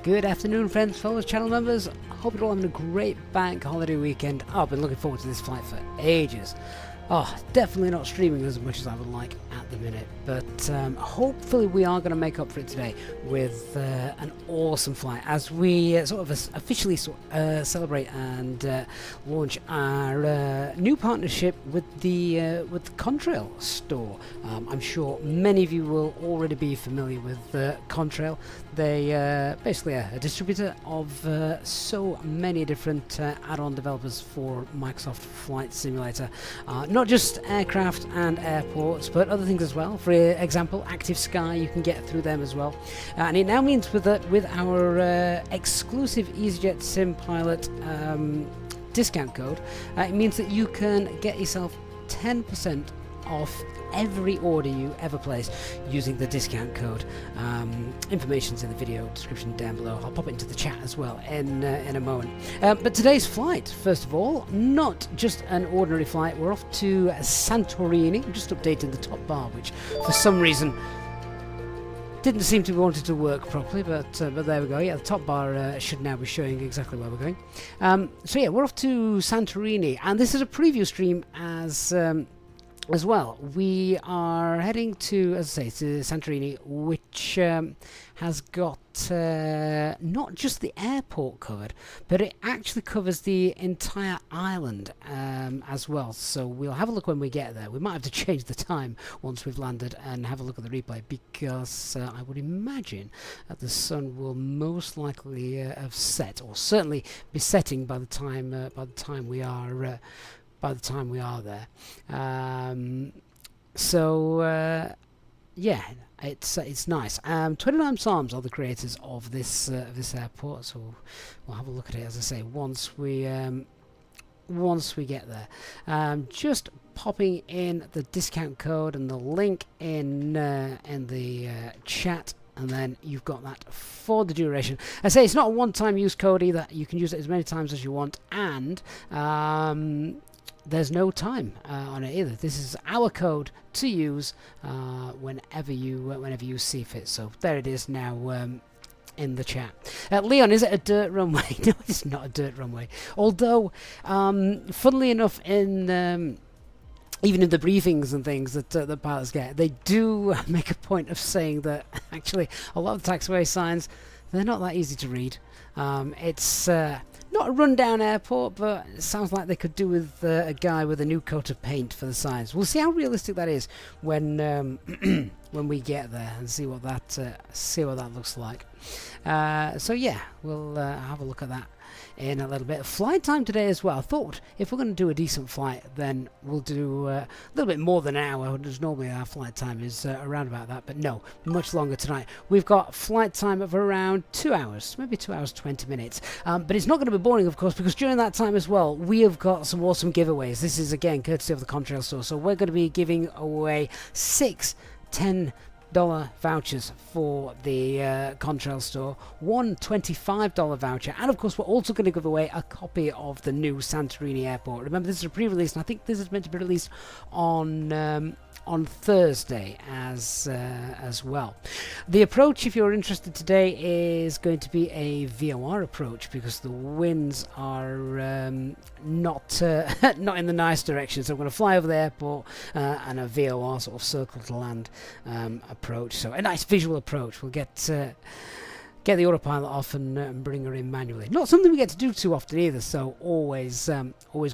Good afternoon, friends, fellow channel members. Hope you're all having a great bank holiday weekend. I've been looking forward to this flight for ages. Oh, definitely not streaming as much as I would like at the minute, but hopefully we are going to make up for it today with an awesome flight as we officially celebrate and launch our new partnership with the Contrail store. I'm sure many of you will already be familiar with Contrail. They basically are a distributor of so many different add-on developers for Microsoft Flight Simulator. Not just aircraft and airports, but other things as well. For example, Active Sky, you can get through them as well. And it now means with our exclusive Easyjet Sim Pilot discount code, it means that you can get yourself 10% off every order you ever place using the discount code. Information's in the video description down below. I'll pop it into the chat as well in a moment. But today's flight, first of all, not just an ordinary flight. We're off to Santorini. I'm just updating the top bar, which for some reason didn't seem to be wanting to work properly, but there we go. Yeah, the top bar should now be showing exactly where we're going. So yeah, we're off to Santorini, and this is a preview stream as well. We are heading to, as I say, to Santorini, which has got not just the airport covered, but it actually covers the entire island as well. So we'll have a look when we get there. We might have to change the time once we've landed and have a look at the replay, because I would imagine that the sun will most likely have set, or certainly be setting by the time we are. By the time we are there, yeah, it's nice. 29 Psalms are the creators of this airport, so we'll have a look at it, as I say, once we get there. Just popping in the discount code and the link in the chat. And then you've got that for the duration. I say it's not a one-time use code either. You can use it as many times as you want, and there's no time on it either. This is our code to use whenever you see fit. So there it is now in the chat. Leon, is it a dirt runway? No, it's not a dirt runway. Although, funnily enough, in even in the briefings and things that the pilots get, they do make a point of saying that actually a lot of the taxiway signs, they're not that easy to read. It's not a rundown airport, but it sounds like they could do with a guy with a new coat of paint for the signs. We'll see how realistic that is when when we get there and see what that looks like. So yeah, we'll have a look at that in a little bit. Flight time today as well. I thought if we're going to do a decent flight, then we'll do a little bit more than an hour, because normally our flight time is around about that, but no, much longer tonight. We've got flight time of around 2 hours, maybe 2 hours 20 minutes, but it's not going to be boring, of course, because during that time as well, we have got some awesome giveaways. This is again courtesy of the Contrail store, so we're going to be giving away 6 $10 vouchers for the Contrail store, one $25 voucher, and of course we're also going to give away a copy of the new Santorini Airport. Remember, this is a pre-release, and I think this is meant to be released on Thursday as well. The approach, if you're interested today, is going to be a VOR approach, because the winds are not in the nice direction. So I'm going to fly over the airport and a VOR sort of circle to land approach. So a nice visual approach. We'll get the autopilot off and bring her in manually. Not something we get to do too often either, so always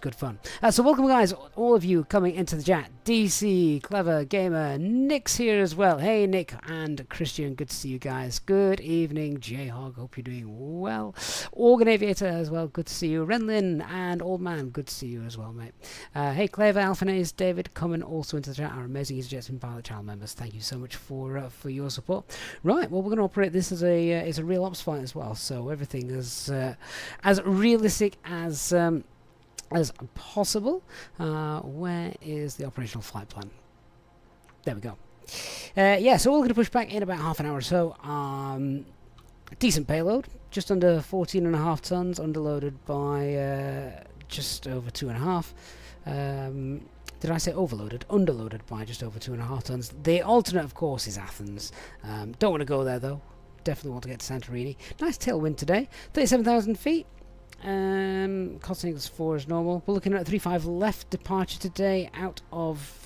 good fun. So welcome, guys, all of you coming into the chat. DC, Clever Gamer, Nick's here as well. Hey, Nick and Christian, good to see you guys. Good evening, J-Hog, hope you're doing well. Organ Aviator as well, good to see you. Renlin and Old Man, good to see you as well, mate. Hey, Clever, Alphanaze, David, coming also into the chat. Our amazing Easyjet Sim Pilot channel members, thank you so much for your support. Right, well, we're going to operate this as a real ops flight as well, so everything is as realistic as possible. Where is the operational flight plan? There we go. Yeah, so we're going to push back in about half an hour or so. Decent payload, just under 14.5 tons, underloaded by just over 2.5. Did I say overloaded? Underloaded by just over 2.5 tons. The alternate, of course, is Athens. Don't want to go there though. definitely want to get to Santorini. Nice tailwind today, 37,000 feet. Costing us 4 as normal. We're looking at a 35 left departure today out of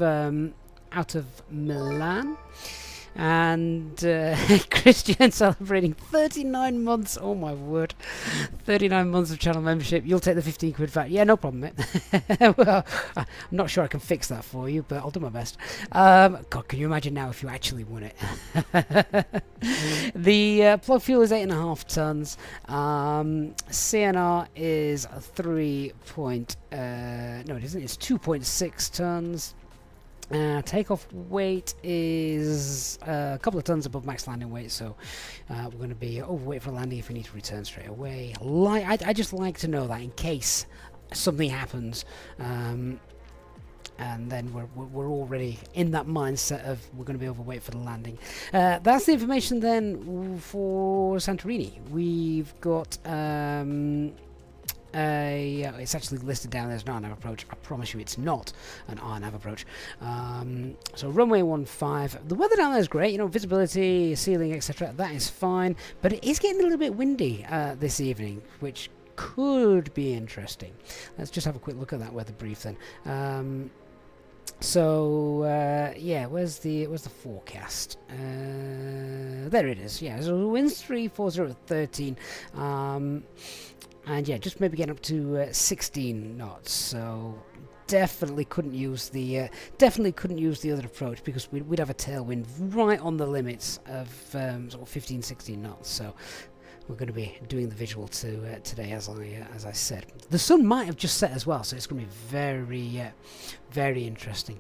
Milan. And Christian celebrating 39 months. Oh my word, 39 months of channel membership. You'll take the 15 quid VAT. Yeah, no problem, mate. Well, I'm not sure I can fix that for you, but I'll do my best. God, can you imagine now if you actually won it? The plug fuel is 8.5 tons. CNR is 3 point. No, it isn't. It's 2.6 tons. Takeoff weight is a couple of tons above max landing weight, so we're going to be overweight for landing if we need to return straight away. I just like to know that in case something happens, and then we're already in that mindset of we're going to be overweight for the landing. That's the information then for Santorini. We've got it's actually listed down there as an RNAV approach. I promise you it's not an RNAV approach. So runway 15. The weather down there is great, you know, visibility, ceiling, etc. That is fine, but it is getting a little bit windy this evening, which could be interesting. Let's just have a quick look at that weather brief then. Yeah, where's the forecast? There it is. Yeah, so winds 340 at 13. And yeah, just maybe getting up to 16 knots. So definitely couldn't use the other approach, because we'd have a tailwind right on the limits of sort of 15, 16 knots. So we're going to be doing the visual today, as I said. The sun might have just set as well, so it's going to be very interesting.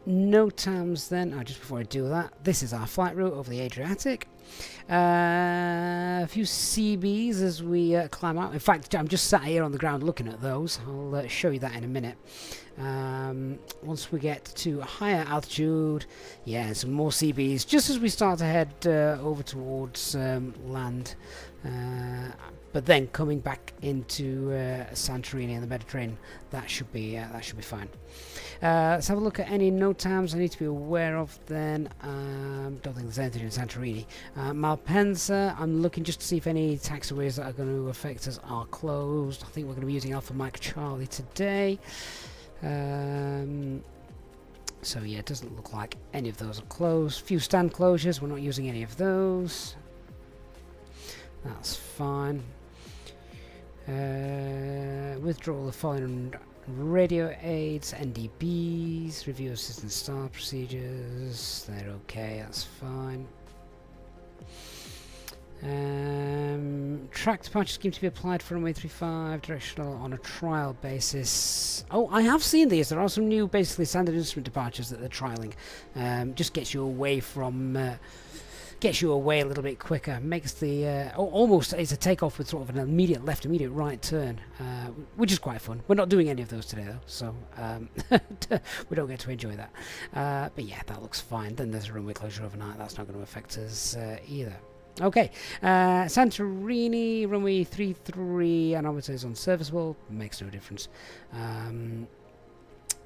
NOTAMs then. Just before I do that, this is our flight route over the Adriatic. A few CBs as we climb out. In fact, I'm just sat here on the ground looking at those. I'll show you that in a minute. Once we get to a higher altitude, yeah, some more CBs just as we start to head over towards land. But then coming back into Santorini and the Mediterranean, that should be fine. Let's have a look at any NOTAMs I need to be aware of then. Don't think there's anything in Santorini. Malpensa, I'm looking just to see if any taxiways that are going to affect us are closed. I think we're going to be using Alpha Mike Charlie today. So yeah, it doesn't look like any of those are closed. Few stand closures, we're not using any of those. That's fine. Withdrawal of following radio aids, NDBs, review assistant start procedures. They're okay, that's fine. Track departure scheme to be applied for runway 35, directional on a trial basis. Oh, I have seen these. There are some new, basically standard instrument departures that they're trialing. Just gets you away from. Gets you away a little bit quicker, makes the almost it's a takeoff with sort of an immediate left, immediate right turn, which is quite fun. We're not doing any of those today though, so we don't get to enjoy that. But yeah, that looks fine. Then there's a runway closure overnight. That's not going to affect us either. Okay, Santorini, runway 33, anometer is unserviceable, makes no difference.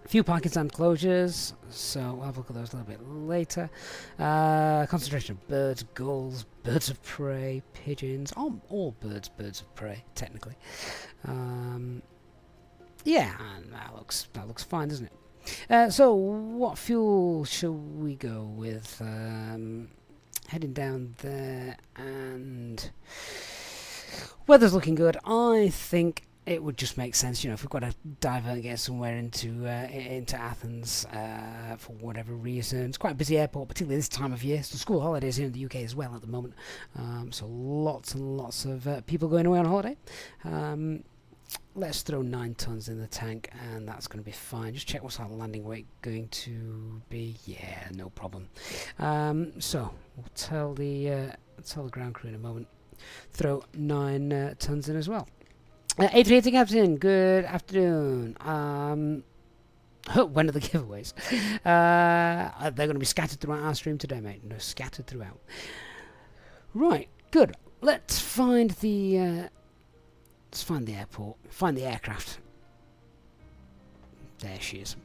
Few parking stand closures, so we'll have a look at those a little bit later. Concentration of birds, gulls, birds of prey, pigeons, all birds of prey, technically. Yeah, and that looks fine, doesn't it? So what fuel shall we go with? Heading down there, and weather's looking good. I think it would just make sense, you know, if we've got to divert and get somewhere into Athens for whatever reason. It's quite a busy airport, particularly this time of year. It's the school holidays here in the UK as well at the moment, so lots and lots of people going away on holiday. Let's throw 9 tons in the tank, and that's going to be fine. Just check what's our landing weight going to be. Yeah, no problem. So we'll tell the ground crew in a moment. Throw 9 tons in as well. A320 Captain, good afternoon. When are the giveaways? They're going to be scattered throughout our stream today, mate. No, scattered throughout. Right, good. Let's find the airport. Find the aircraft. There she is.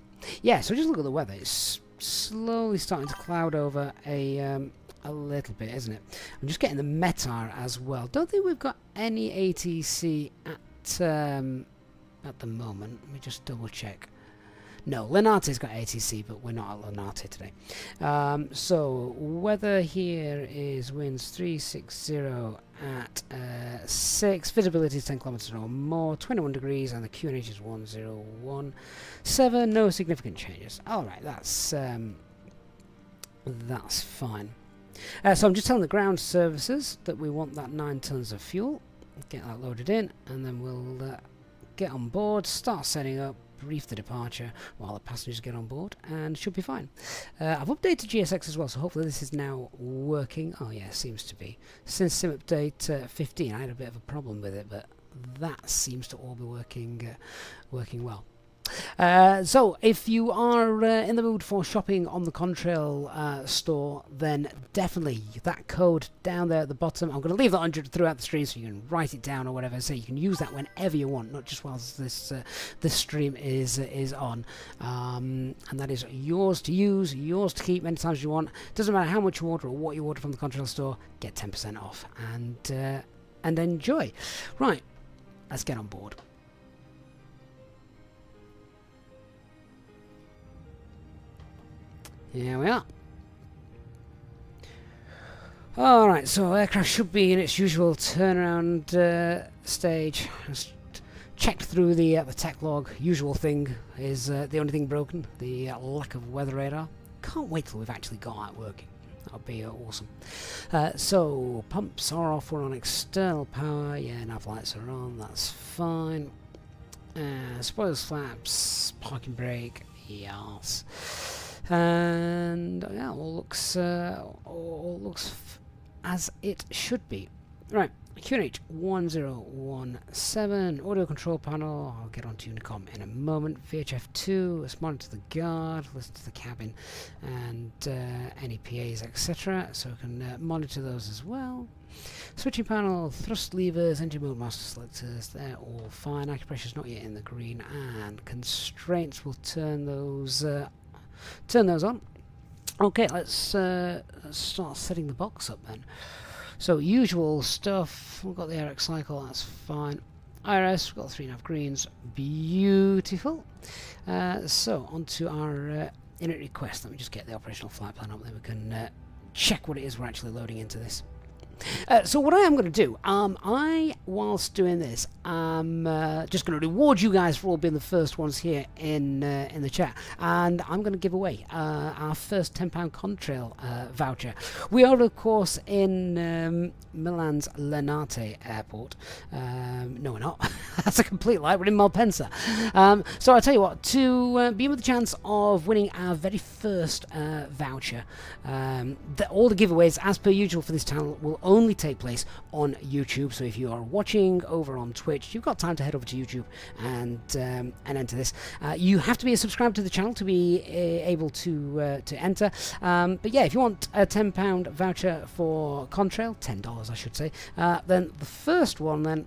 Yeah, so just look at the weather. It's slowly starting to cloud over a a little bit, isn't it? I'm just getting the METAR as well. Don't think we've got any ATC at the moment. Let me just double check. No, Linarte's got ATC, but we're not at Linarte today. So weather here is winds 360 at 6, visibility is 10 kilometers or more, 21 degrees, and the QNH is 1017. No significant changes. All right, that's fine. So I'm just telling the ground services that we want that 9 tons of fuel. Get that loaded in, and then we'll get on board, start setting up, brief the departure while the passengers get on board, and should be fine. I've updated GSX as well, so hopefully this is now working. Oh yeah, seems to be. Since sim update 15, I had a bit of a problem with it, but that seems to all be working well. So if you are in the mood for shopping on the Contrail store, then definitely that code down there at the bottom, I'm going to leave that 100 throughout the stream so you can write it down or whatever, so you can use that whenever you want, not just whilst this stream is on. And that is yours to use, yours to keep many times as you want. Doesn't matter how much you order or what you order from the Contrail store, get 10% off and enjoy. Right, let's get on board. Here we are. Alright, so aircraft should be in its usual turnaround stage. Just checked through the tech log. Usual thing is the only thing broken, the lack of weather radar. Can't wait till we've actually got it working. That'll be awesome. So pumps are off, we're on external power. Yeah, nav lights are on, that's fine. Spoilers, flaps, parking brake, yes. And yeah, all looks as it should be. Right, QNH 1017, audio control panel. I'll get onto Unicom in a moment. VHF 2, let's monitor the guard, listen to the cabin, and any PAs, etc. So we can monitor those as well. Switching panel, thrust levers, engine mode, master selectors, they're all fine. Acupressure's not yet in the green, and constraints will turn those on. Okay, let's start setting the box up then. So usual stuff, we've got the RX cycle, that's fine. IRS, we've got 3 nav greens, beautiful. So onto our init request. Let me just get the operational flight plan up, then we can check what it is we're actually loading into this. So what I am going to do, whilst doing this, I'm just going to reward you guys for all being the first ones here in the chat, and I'm going to give away our first £10 Contrail voucher. We are, of course, in Milan's Linate Airport. No, we're not. That's a complete lie. We're in Malpensa. So I'll tell you what, to be with the chance of winning our very first voucher, all the giveaways, as per usual for this channel, will only take place on YouTube. So if you are watching over on Twitch, you've got time to head over to YouTube and enter this. You have to be a subscriber to the channel to be able to enter. But yeah, if you want a £10 voucher for Contrail, $10 I should say, then the first one then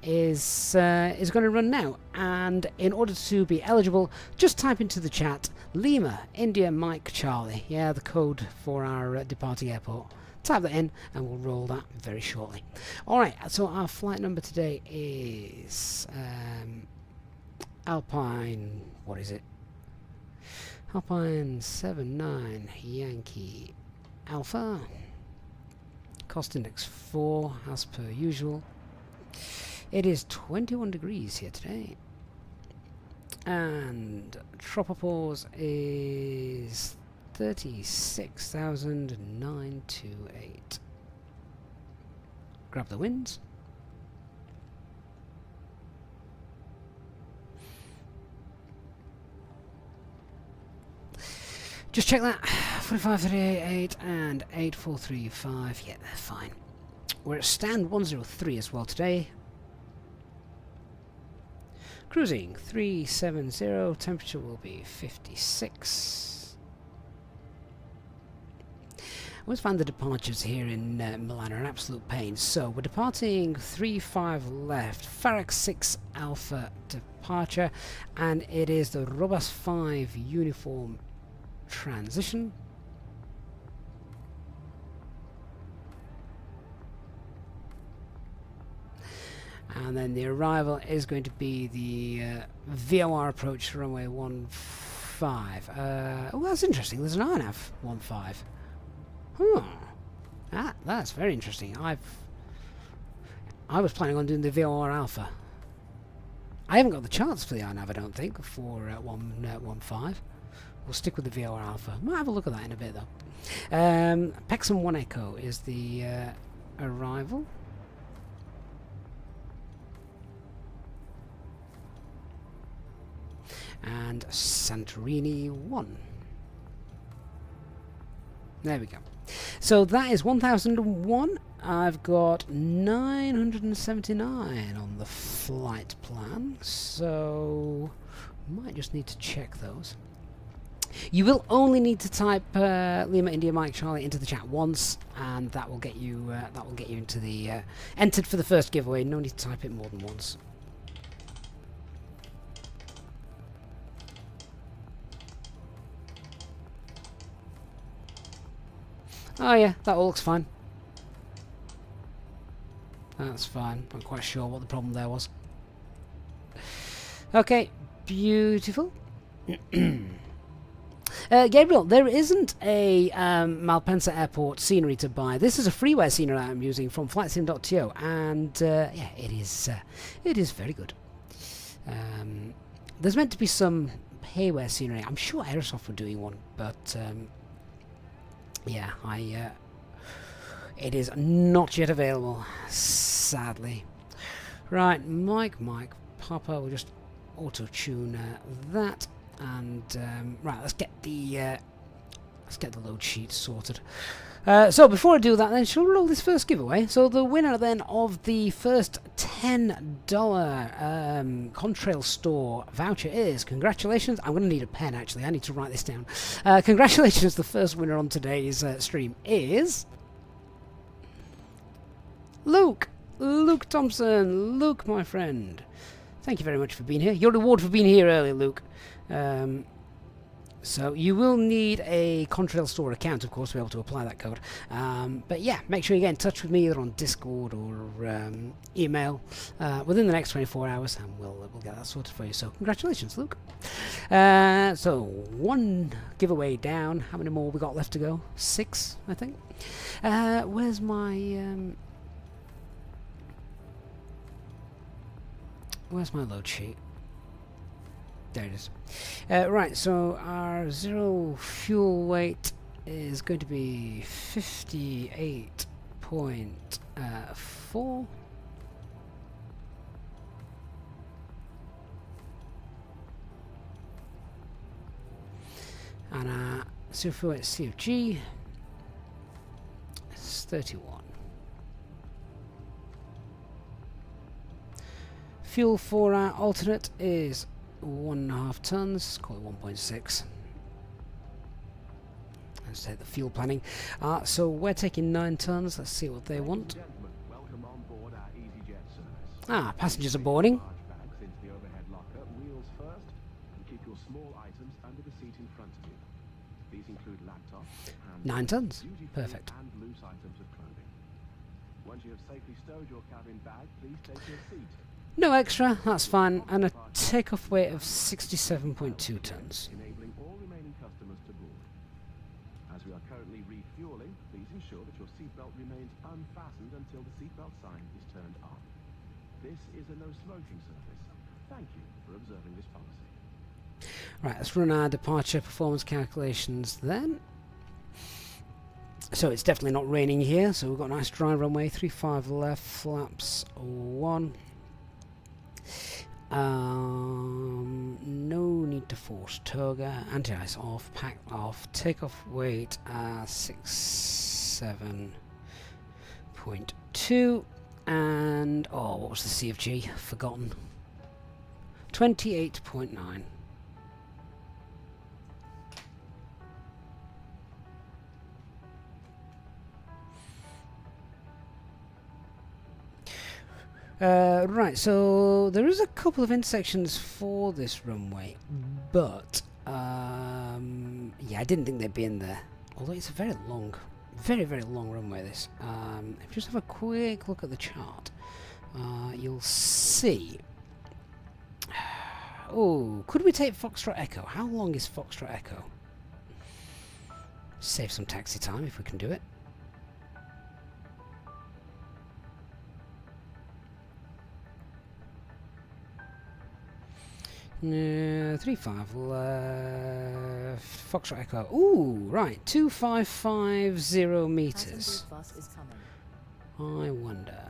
is going to run now. And in order to be eligible, just type into the chat Lima India Mike Charlie. Yeah, the code for our departing airport. Type that in and we'll roll that very shortly. Alright, so our flight number today is Alpine, what is it? Alpine 79 Yankee Alpha. Cost index 4 as per usual. It is 21 degrees here today. And tropopause is 36,928. Grab the winds. Just check that. 45.38 and 8.435. Yeah, they're fine. We're at stand 103 as well today. Cruising 370. Temperature will be 56. I always find the departures here in Milan are an absolute pain. So we're departing 35 left, Fenix 6 Alpha departure, and it is the Robust 5 uniform transition. And then the arrival is going to be the VOR approach to runway 15. Oh, that's interesting. There's an RNAV 15. That's very interesting. I was planning on doing the VOR Alpha. I haven't got the charts for the RNAV, I don't think, for 15. We'll stick with the VOR Alpha. Might have a look at that in a bit, though. Pexham 1 Echo is the arrival. And Santorini 1. There we go. So that is 1001. I've got 979 on the flight plan, so might just need to check those. You will only need to type Lima India Mike Charlie into the chat once, and that will get you into the entered for the first giveaway. No need to type it more than once. Oh yeah, that all looks fine. That's fine. I'm quite sure what the problem there was. Okay, beautiful. Gabriel, there isn't a Malpensa Airport scenery to buy. This is a freeware scenery I'm using from flightsim.to, and yeah, it is very good. There's meant to be some payware scenery. I'm sure Aerosoft were doing one, but yeah, it is not yet available, sadly. Right, Mike, Papa, we'll just auto-tune that, and right, let's get the load sheet sorted. So before I do that, then shall we roll this first giveaway? So the winner then of the first $10 Contrail store voucher is, congratulations. I'm going to need a pen actually. I need to write this down. Congratulations. The first winner on today's stream is Luke Thompson. Luke, my friend, thank you very much for being here. Your reward for being here early, Luke. So you will need a Contrail store account, of course, to be able to apply that code. But yeah, make sure you get in touch with me either on Discord or email within the next 24 hours, and we'll get that sorted for you. So congratulations, Luke. So one giveaway down. How many more we got left to go? 6, I think. Where's my load sheet? There it is. Right, so our zero fuel weight is going to be 58.4. And our zero fuel weight CFG is 31. Fuel for our alternate is 1.5 tons, call it 1.6. Let's take the fuel planning. So we're taking 9 tons. Let's see what they want. Welcome on board our Easyjet service. Passengers are boarding. Large bags into the overhead locker, wheels first, and keep your small items under the seat in front of you. These include laptops, 9 tons. duty-free Perfect. and loose items of clothing. Once you have safely stowed your cabin bag, please take your seat. No extra, that's fine. And a takeoff weight of 67.2 tons. Enabling all remaining customers to board. As we are currently refueling, please ensure that your seatbelt remains unfastened until the seatbelt sign is turned on. This is a no smoking service. Thank you for observing this policy. Right, let's run our departure performance calculations then. So it's definitely not raining here, so we've got a nice dry runway, 35 left, flaps 1. No need to force toga, anti-ice off, pack off, takeoff weight 67.2, and oh, what was the CFG? Forgotten. 28.9. Right, so there is a couple of intersections for this runway, but yeah, I didn't think they'd be in there. Although it's a very long runway. This. If you just have a quick look at the chart you'll see. Oh, could we take Foxtrot Echo? How long is Foxtrot Echo? Save some taxi time if we can do it. No, 35 left. Foxtrot Echo. Ooh, right. 2550 meters. I wonder.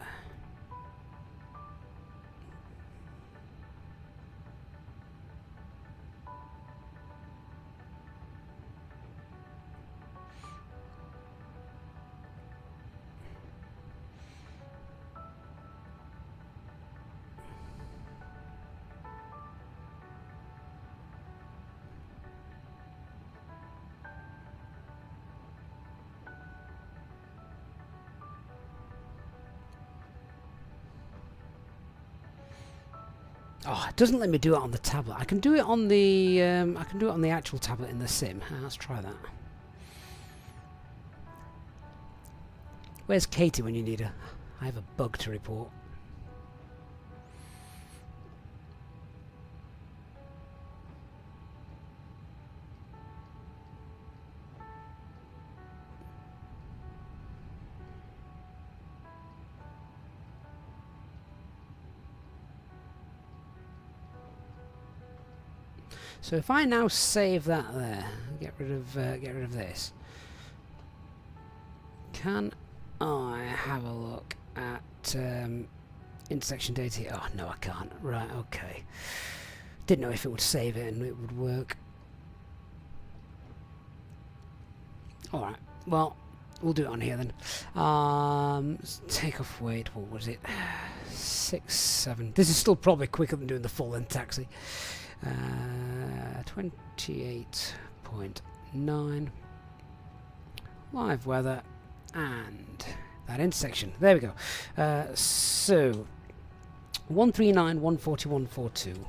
Oh, it doesn't let me do it on the tablet. I can do it on the actual tablet in the sim. Let's try that. Where's Katie when you need her? I have a bug to report. So if I now save that there, get rid of this. Can I have a look at intersection data? Oh no, I can't. Right, okay. Didn't know if it would save it and it would work. All right. Well, we'll do it on here then. Takeoff weight. What was it? 6, 7. This is still probably quicker than doing the full length taxi. 28.9 live weather and that intersection. There we go. So 139, 140, 142.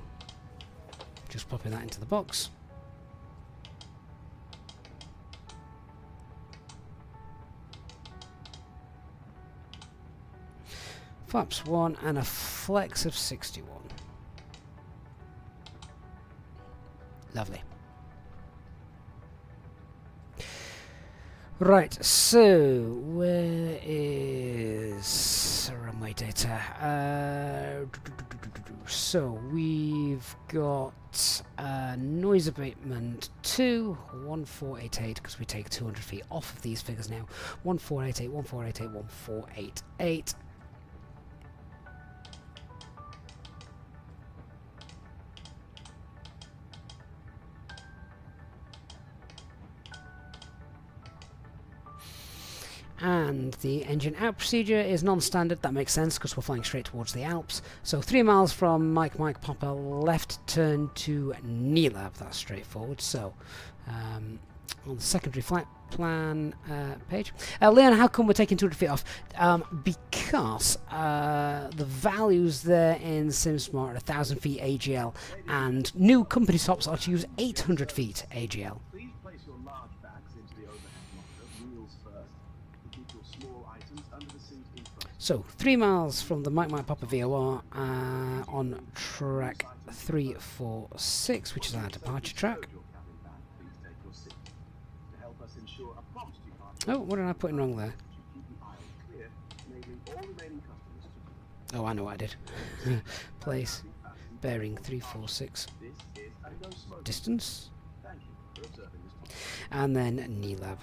Just popping that into the box. Flaps 1 and a flex of 61. Lovely. Right, so where is runway data? So we've got noise abatement 2, 1488, because we take 200 feet off of these figures now. 1488, 1488, 1488. And the engine out procedure is non-standard. That makes sense because we're flying straight towards the Alps. So 3 miles from Mike Papa, left turn to Nilab. That's straightforward. So on the secondary flight plan page, Leon, how come we're taking 200 feet off? Because the values there in SimSmart are 1,000 feet AGL, and new company stops are to use 800 feet AGL. So 3 miles from the Mike Papa VOR on track 346, which is our departure track. Oh, what did I put in wrong there? Oh, I know what I did. Place, bearing 346, distance, and then Nilab.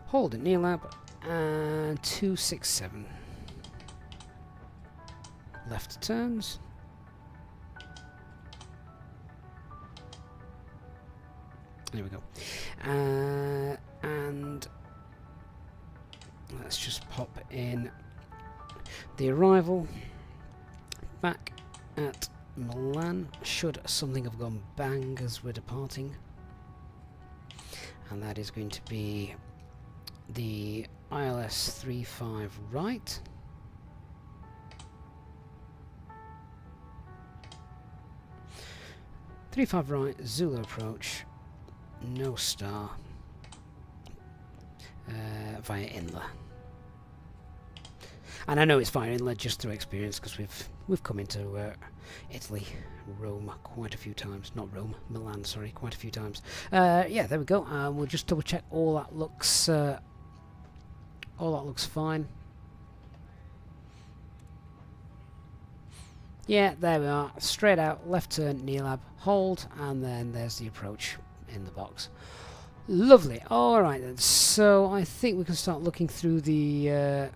Hold it, Nilab, and 267. Left turns. There we go. And let's just pop in the arrival back at Milan. Should something have gone bang as we're departing. And that is going to be the ILS 35 right. '35 right, Zulu approach, no star. via Inler. And I know it's via Inler just through experience, because we've come into Italy, Rome quite a few times. Not Rome, Milan, sorry, quite a few times. Yeah, there we go. We'll just double check all that looks fine. Yeah, there we are. Straight out, left turn, NELAB, hold, and then there's the approach in the box. Lovely. All right then. So I think we can start looking through the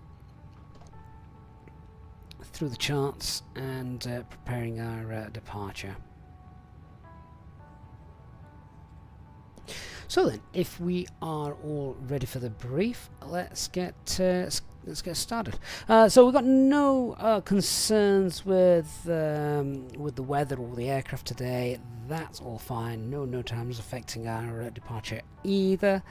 charts and preparing our departure. So then, if we are all ready for the brief, let's get started. So we've got no concerns with the weather or the aircraft today. That's all fine. No times affecting our departure either.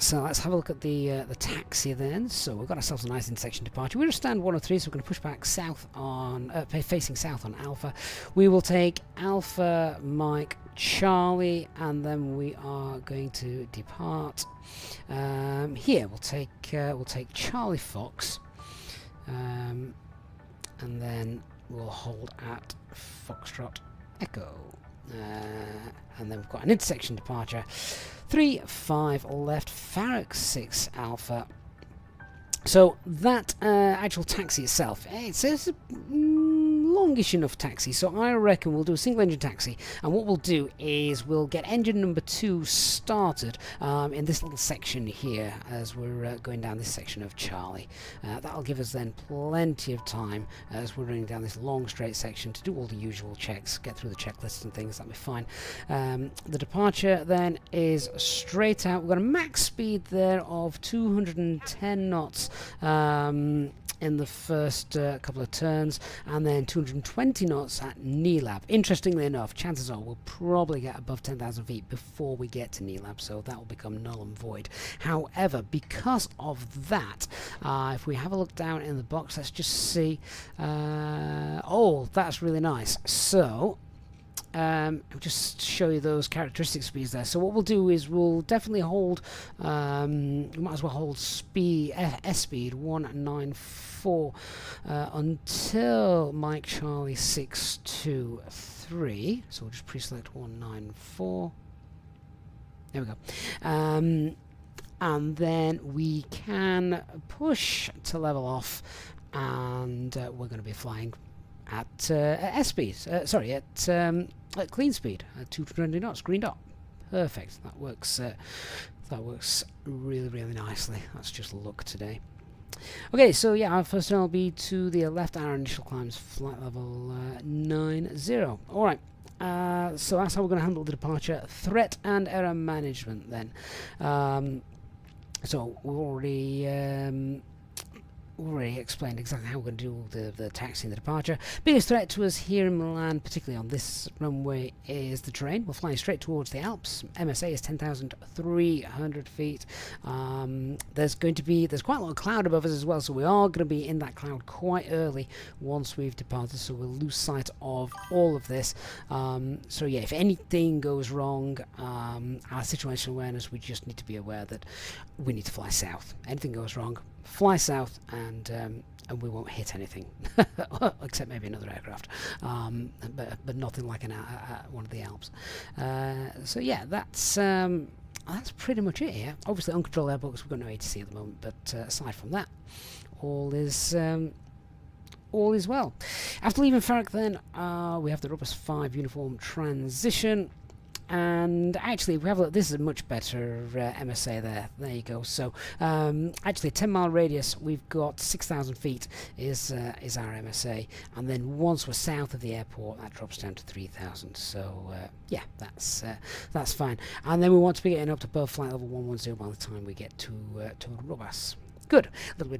So let's have a look at the taxi then. So we've got ourselves a nice intersection departure. We're going to stand 103, so we're going to push back south on facing south on Alpha. We will take Alpha Mike Charlie, and then we are going to depart. Here we'll take Charlie Fox, and then we'll hold at Foxtrot Echo, and then we've got an intersection departure. 3-5 left, Farrack 6 Alpha. So that actual taxi itself, it's a longish enough taxi, so I reckon we'll do a single engine taxi, and what we'll do is we'll get engine number 2 started in this little section here as we're going down this section of Charlie. That'll give us then plenty of time as we're running down this long straight section to do all the usual checks, get through the checklists and things. That'll be fine. The departure then is straight out. We've got a max speed there of 210 knots in the first couple of turns, and then 220 knots at NELAB. Interestingly enough, chances are we'll probably get above 10,000 feet before we get to NELAB, so that will become null and void. However, because of that, if we have a look down in the box, let's just see. Oh, that's really nice. So I'll just show you those characteristic speeds there. So what we'll do is we'll definitely hold, we might as well hold speed, S speed 194 until Mike Charlie 623. So we'll just pre-select 194. There we go. And then we can push to level off, and we're going to be flying at S speed, at clean speed, at 220 knots, green dot. Perfect. That works really, really nicely. That's just luck today. Okay, so yeah, our first turn will be to the left. Our initial climb is flight level 90. All right. So that's how we're going to handle the departure. Threat and error management then. So we've already explained exactly how we're going to do the taxi and the departure. Biggest threat to us here in Milan, particularly on this runway, is the terrain. We're flying straight towards the Alps. MSA is 10,300 feet. There's quite a lot of cloud above us as well, so we are going to be in that cloud quite early once we've departed, so we'll lose sight of all of this. So yeah, if anything goes wrong, our situational awareness, we just need to be aware that we need to fly south. Anything goes wrong, fly south, and we won't hit anything, except maybe another aircraft, but nothing like one of the Alps. So yeah, that's pretty much it here. Obviously, uncontrolled airport, because we've got no ATC at the moment, but aside from that, all is well. After leaving Farrack, then we have the Robust 5 uniform transition. And actually, we have a look. This is a much better MSA there. There you go. So actually, 10-mile radius. We've got 6,000 feet is our MSA, and then once we're south of the airport, that drops down to 3,000. So yeah, that's fine. And then we want to be getting up to above flight level 110 by the time we get to Robust. Good. A little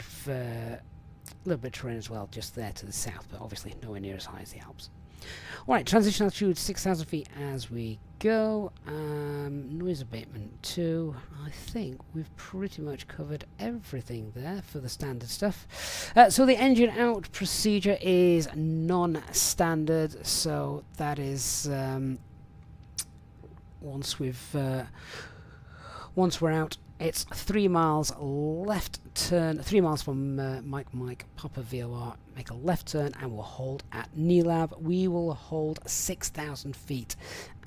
bit of terrain as well, just there to the south, but obviously nowhere near as high as the Alps. Alright, transition altitude 6,000 feet as we go. Noise abatement 2. I think we've pretty much covered everything there for the standard stuff. So the engine out procedure is non-standard, so that is once we've Once we're out, it's 3 miles left turn, 3 miles from Mike Papa VOR, make a left turn and we'll hold at NELAB. We will hold 6,000 feet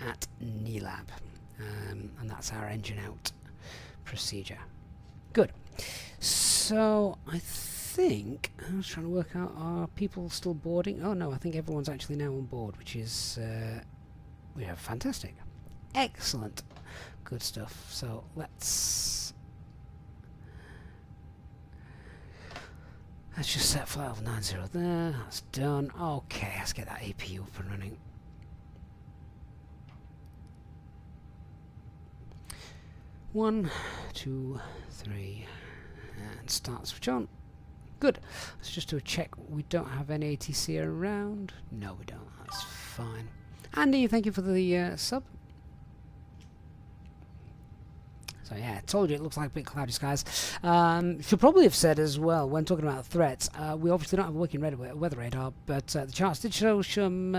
at NELAB. And that's our engine out procedure. Good. So I think I was trying to work out, are people still boarding? Oh no, I think everyone's actually now on board, which is fantastic. Excellent. Good stuff. So let's just set flight level 90 there. That's done. Okay, let's get that APU up and running. One, two, three, and start switch on. Good. Let's just do a check. We don't have any ATC around. No, we don't. That's fine. Andy, thank you for the sub. So yeah, I told you it looks like a bit cloudy skies. Should probably have said as well, when talking about threats, we obviously don't have a working weather radar, but the charts did show some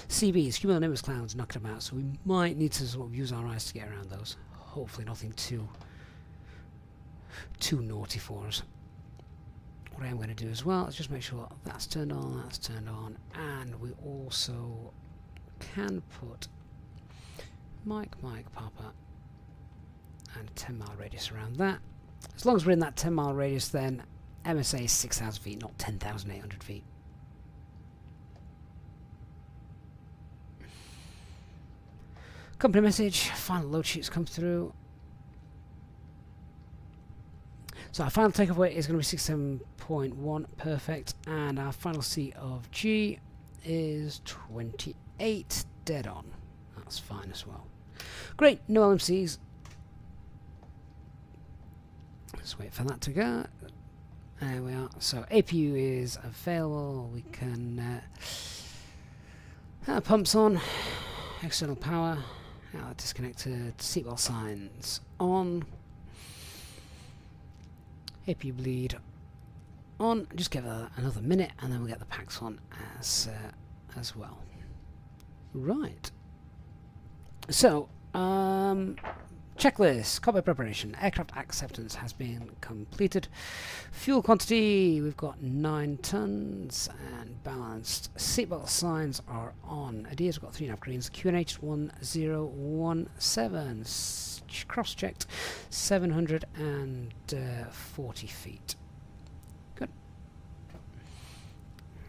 CBs, cumulonimbus clouds, knocking them out, so we might need to sort of use our eyes to get around those. Hopefully nothing too naughty for us. What I am going to do as well is just make sure that's turned on, and we also can put Mike Papa and a 10-mile radius around that. As long as we're in that 10-mile radius, then MSA is 6,000 feet, not 10,800 feet. Company message, final load sheets come through. So our final takeoff weight is going to be 67.1, perfect, and our final C of G is 28, dead on. That's fine as well. Great, no LMCs. Let's wait for that to go. There we are. So APU is available. We can pumps on, external power, disconnected, seatbelt signs on, APU bleed on. Just give it another minute, and then we'll get the packs on as well. Right. So checklist, cockpit preparation, aircraft acceptance has been completed. Fuel quantity, we've got 9 tons and balanced. Seatbelt signs are on. Ideas, we've got 3.5 greens. QNH 1017. Cross-checked 740 feet. Good.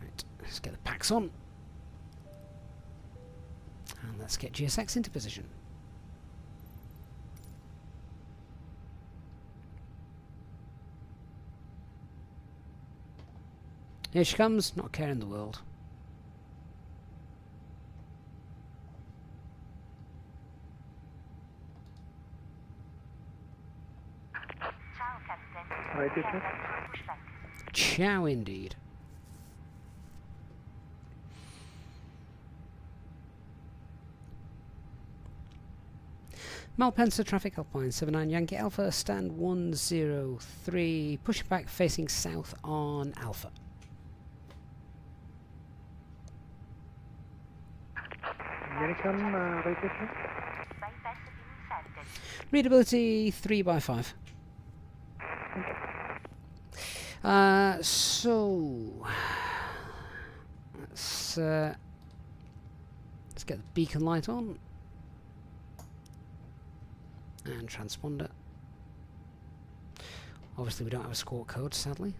Right, let's get the packs on. And let's get GSX into position. Here she comes, not a care in the world. Ciao, Captain. Pushback. Ciao, indeed. Malpensa traffic, Alpine 79 Yankee Alpha, stand 103, pushing back facing south on Alpha. Readability 3/5. So let's get the beacon light on and transponder. Obviously we don't have a score code, sadly.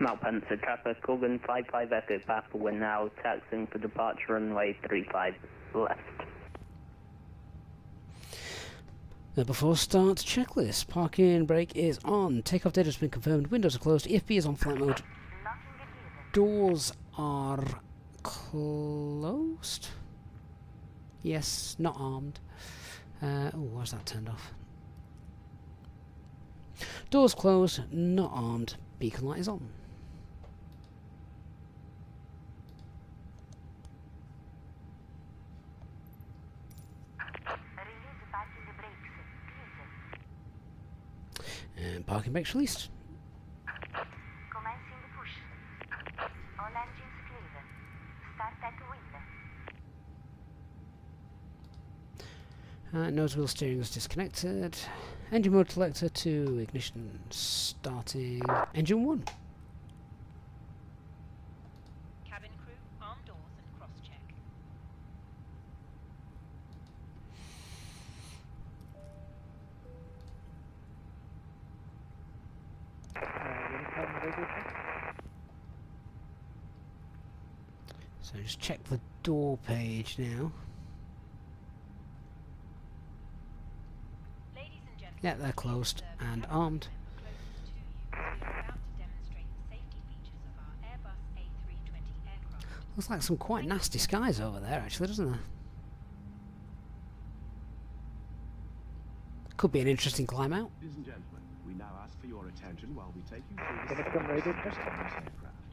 Malpensa traffic, Cogan 55 Echo Papa, we're now taxiing for departure runway 35 left. Before start, checklist. Parking brake is on. Takeoff data has been confirmed. Windows are closed. EFB is on flight mode. Doors are closed. Yes, not armed. Oh, why's that turned off? Doors closed, not armed. Beacon light is on. And parking brakes released. Commencing the push. All engines clear. Start at Nose wheel steering is disconnected. Engine mode selector to ignition starting. Engine 1. Cabin crew, arm doors and cross-check. So just check the door page now. Ladies and gentlemen, Yeah, they're closed and armed. we are about to demonstrate the safety features of our Airbus A320 aircraft. Looks like some quite nasty skies over there, actually, doesn't there? Could be an interesting climb out. Ladies and gentlemen, we now ask for your attention while we take you through the safety features of this aircraft.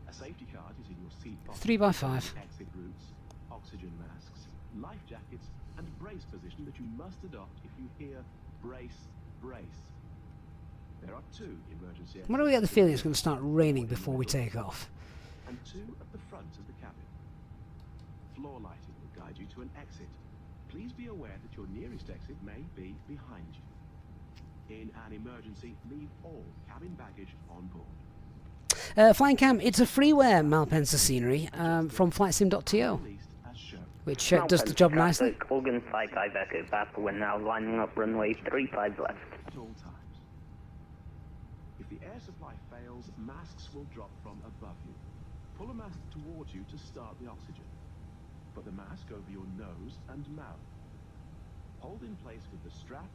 A safety card is in your seat pocket. 3x5. Exit routes, oxygen masks, life jackets, and brace position that you must adopt if you hear brace, brace. There are 2 emergency exits. Why do we get the feeling it's going to start raining before we take off? And 2 at the front of the cabin. Floor lighting will guide you to an exit. Please be aware that your nearest exit may be behind you. In an emergency, leave all cabin baggage on board. Flying Cam, it's a freeware Malpensa scenery from flightsim.to, Released as shown. which does the job nicely. Cogan 55 Echo Papa, we're now lining up runway 35 left. At all times. If the air supply fails, masks will drop from above you. Pull a mask towards you to start the oxygen. Put the mask over your nose and mouth. Hold in place with the strap.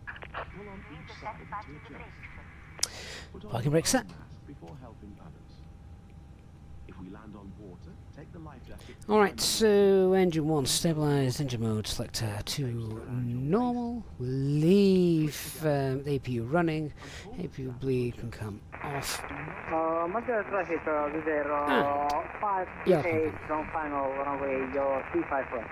Pull on Leave each the side set to button to adjust. brakes. Put on Parking your brake set. own mask before helping others. If we land on water, take the life jacket. Alright, so engine 1 stabilised, engine mode selector to normal, leave the APU running, APU bleed can come off. Major traffic, Vizer Yeah. 58 from final runway, your 35 left.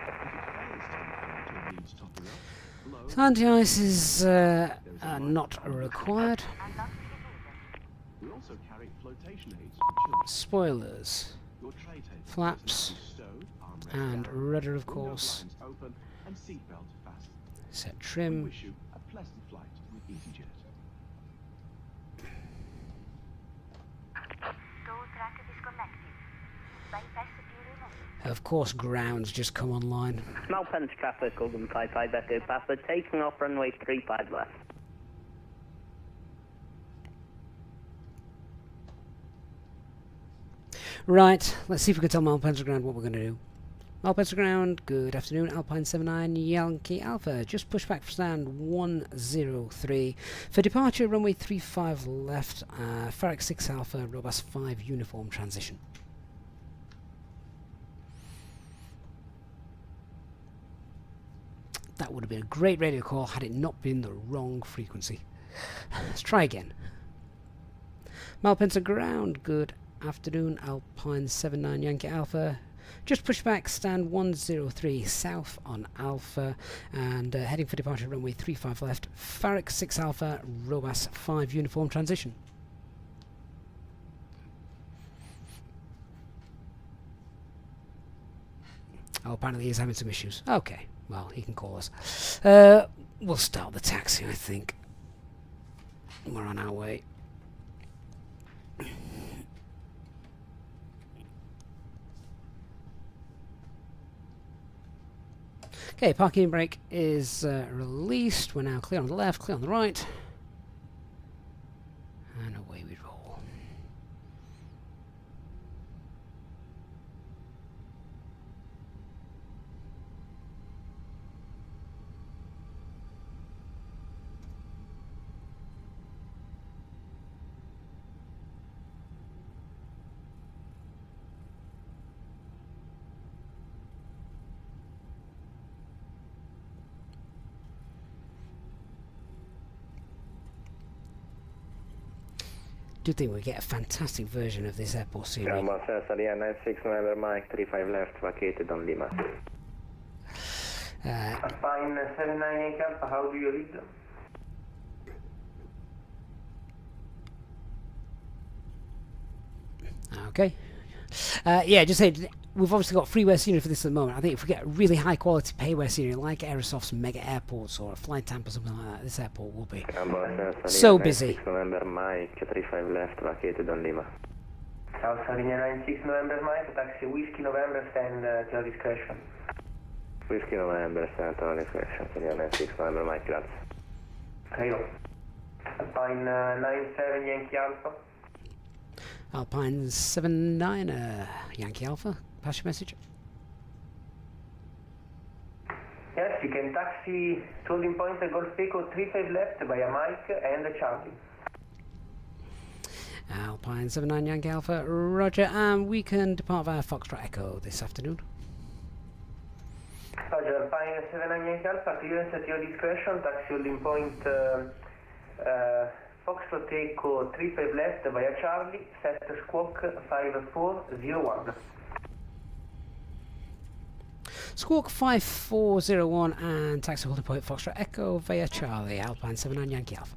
Anti-ice is not required. Unlock the ignition. We also carry flotation aids for children. Spoilers, Your tray table flaps, is stowed, armrest and down, rudder of window course. blinds open, and seatbelt fastened. Set We trim. wish you a pleasant flight with Easyjet. Tow track disconnected. Bypass view removed. Of course, ground's just come online. Malpensa traffic, Cogan 55 Echo Papa, taking off runway 35 left. Right, let's see if we can tell Malpensa Ground what we're going to do. Malpensa Ground, good afternoon, Alpine 79 Yankee Alpha, just push back for stand 103. For departure, runway 35 left, Fenix 6 Alpha, Robust 5 uniform transition. That would have been a great radio call had it not been the wrong frequency. Let's try again. Malpensa Ground, good afternoon, Alpine 79 Yankee Alpha. Just push back, stand 103 south on Alpha, and heading for departure runway 35 left, Fenix 6 Alpha, Robust 5 uniform transition. Oh, apparently he's having some issues. Okay, well, he can call us. We'll start the taxi, I think. We're on our way. Okay, parking brake is released. We're now clear on the left, clear on the right. And away we roll. Do think we get a fantastic version of this airport scenery. Gamma Sensoria 96 November Mike 35 left vacated on Lima. Alpine 79 Alpha, how do you read them? Okay. Yeah, just say we've obviously got freeware scenery for this at the moment. I think if we get really high quality payware scenery like Aerosoft's mega airports or a Flight Tampa or something like that, this airport will be so busy. 96 November Mike 35 left vacated on Lima. South Sardinia 96 November Mike, taxi Whiskey November, stand to your discretion. Whiskey November, stand on discretion. 96 November Mike, grazie. Rio. Alpine 97 Yankee Alpha. Alpine 79 Yankee Alpha, pass your message. Yes, you can taxi to holding point Golf Echo 35 left via Mike and Charlie. Alpine 79 Yankee Alpha, roger, and we can depart via Foxtrot Echo this afternoon. Roger, Alpine 79 Yankee Alpha, clearance at your discretion, taxi holding point Foxtrot Echo 35 left via Charlie, set squawk 5401. Squawk 5401 and taxi holding point Foxtrot Echo via Charlie, Alpine 79 Yankee Alpha.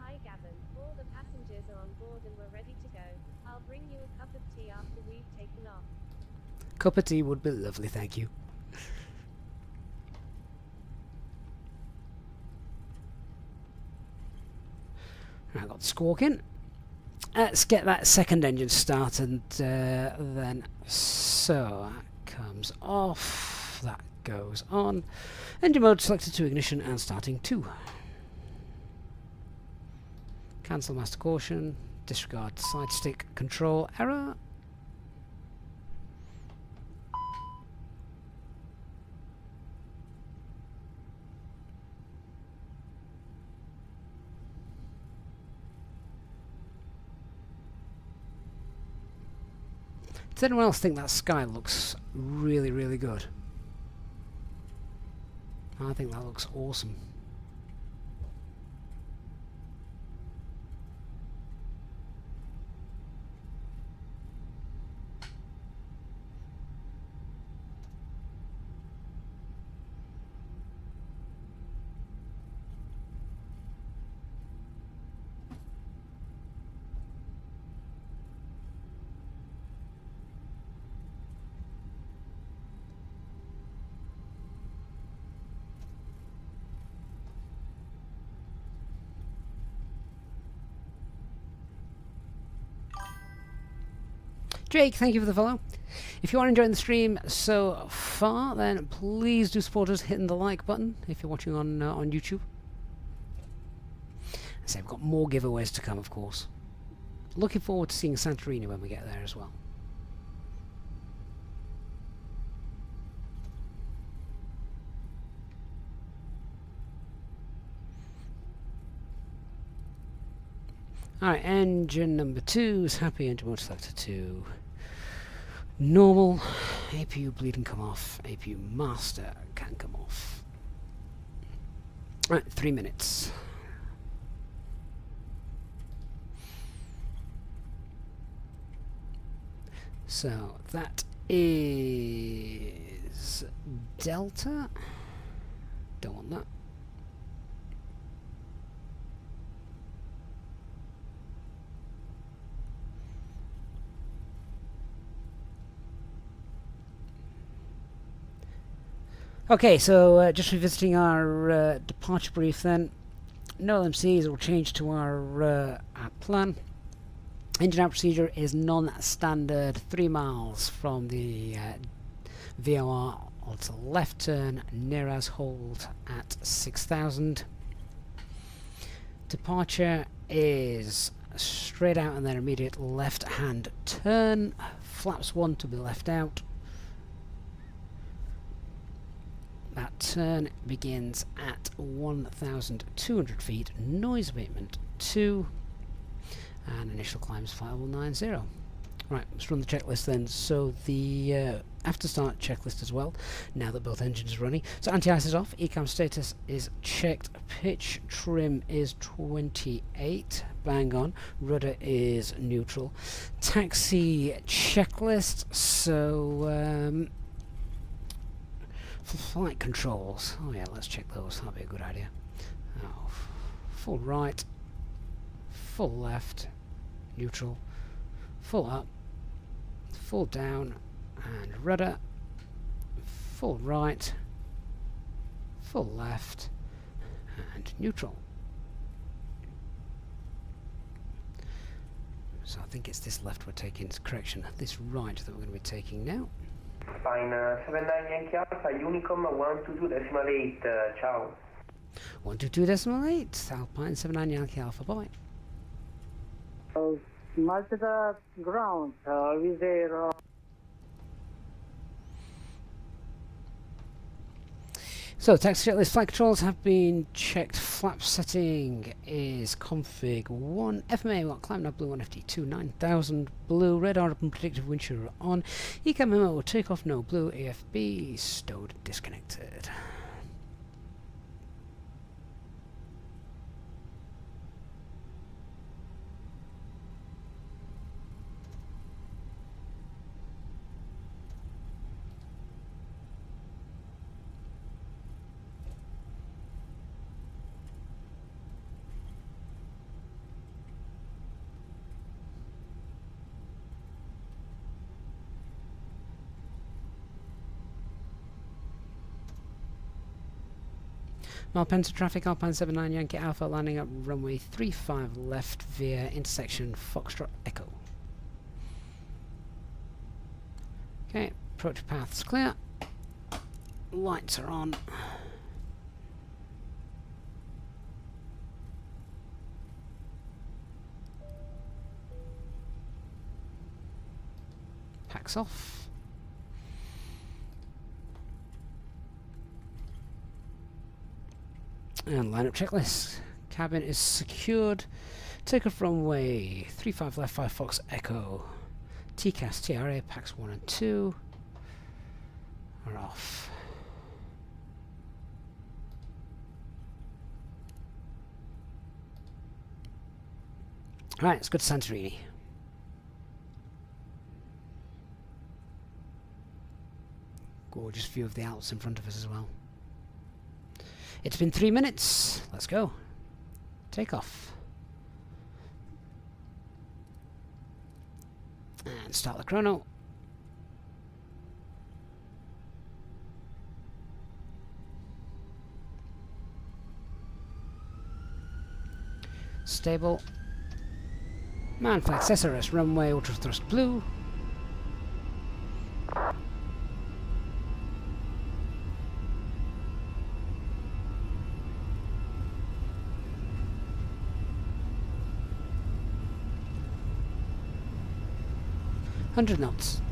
Hi Gavin, all the passengers are on board and we're ready to go. I'll bring you a cup of tea after we've taken off. Cup of tea would be lovely, thank you. I got the squawk in. Let's get that second engine started then. So that comes off, that goes on. Engine mode selected to ignition and starting 2. Cancel master caution, disregard side stick control error. Does anyone else think that sky looks really, really good? I think that looks awesome. Jake, thank you for the follow. If you are enjoying the stream so far, then please do support us hitting the like button if you're watching on YouTube. I say we've got more giveaways to come, of course. Looking forward to seeing Santorini when we get there as well. Alright, engine number 2 is happy, engine mode selector 2. Normal, APU bleed and come off, APU master can come off. Alright, 3 minutes. So that is Delta. Don't want that. Okay, so just revisiting our departure brief then. No LMCs will change to our plan. Engine out procedure is non-standard, 3 miles from the VOR onto left turn, near as hold at 6,000. Departure is straight out and then immediate left hand turn, flaps 1 to be left out. That turn begins at 1,200 feet, noise abatement 2, and initial climb is 5190. Right, let's run the checklist then. So the after start checklist as well, now that both engines are running. So anti-ice is off, ECAM status is checked, pitch trim is 28, bang on, rudder is neutral. Taxi checklist, so for flight controls, oh yeah, let's check those, that'll be a good idea. Oh, full right, full left, neutral, full up, full down, and rudder, full right, full left, and neutral. So I think it's this left we're taking, correction, this right that we're going to be taking now. Fine, 79 Yankee Alpha, Unicom 122.8, ciao. 122.8, Alpine 79 Yankee Alpha, bye. Multiple ground, with their So taxi checklist flight controls have been checked. Flap setting is config 1. FMA what climb nav blue 1 FD2 9000 blue. Radar up and predictive wind shear on. ECAM memo takeoff no blue. AFB stowed disconnected. Malpensa traffic, Alpine 79 Yankee Alpha landing up runway 35 left via intersection Foxtrot Echo. Okay, approach path's clear. Lights are on. Packs off. And lineup checklist. Cabin is secured. Takeoff runway 35 left 5 Fox Echo. TCAS, TRA, packs 1 and 2 are off. Alright, let's go to Santorini. Gorgeous view of the Alps in front of us as well. It's been 3 minutes. Let's go. Takeoff. And start the chrono. Stable. Manflex SRS runway ultra thrust blue. Hundred knots.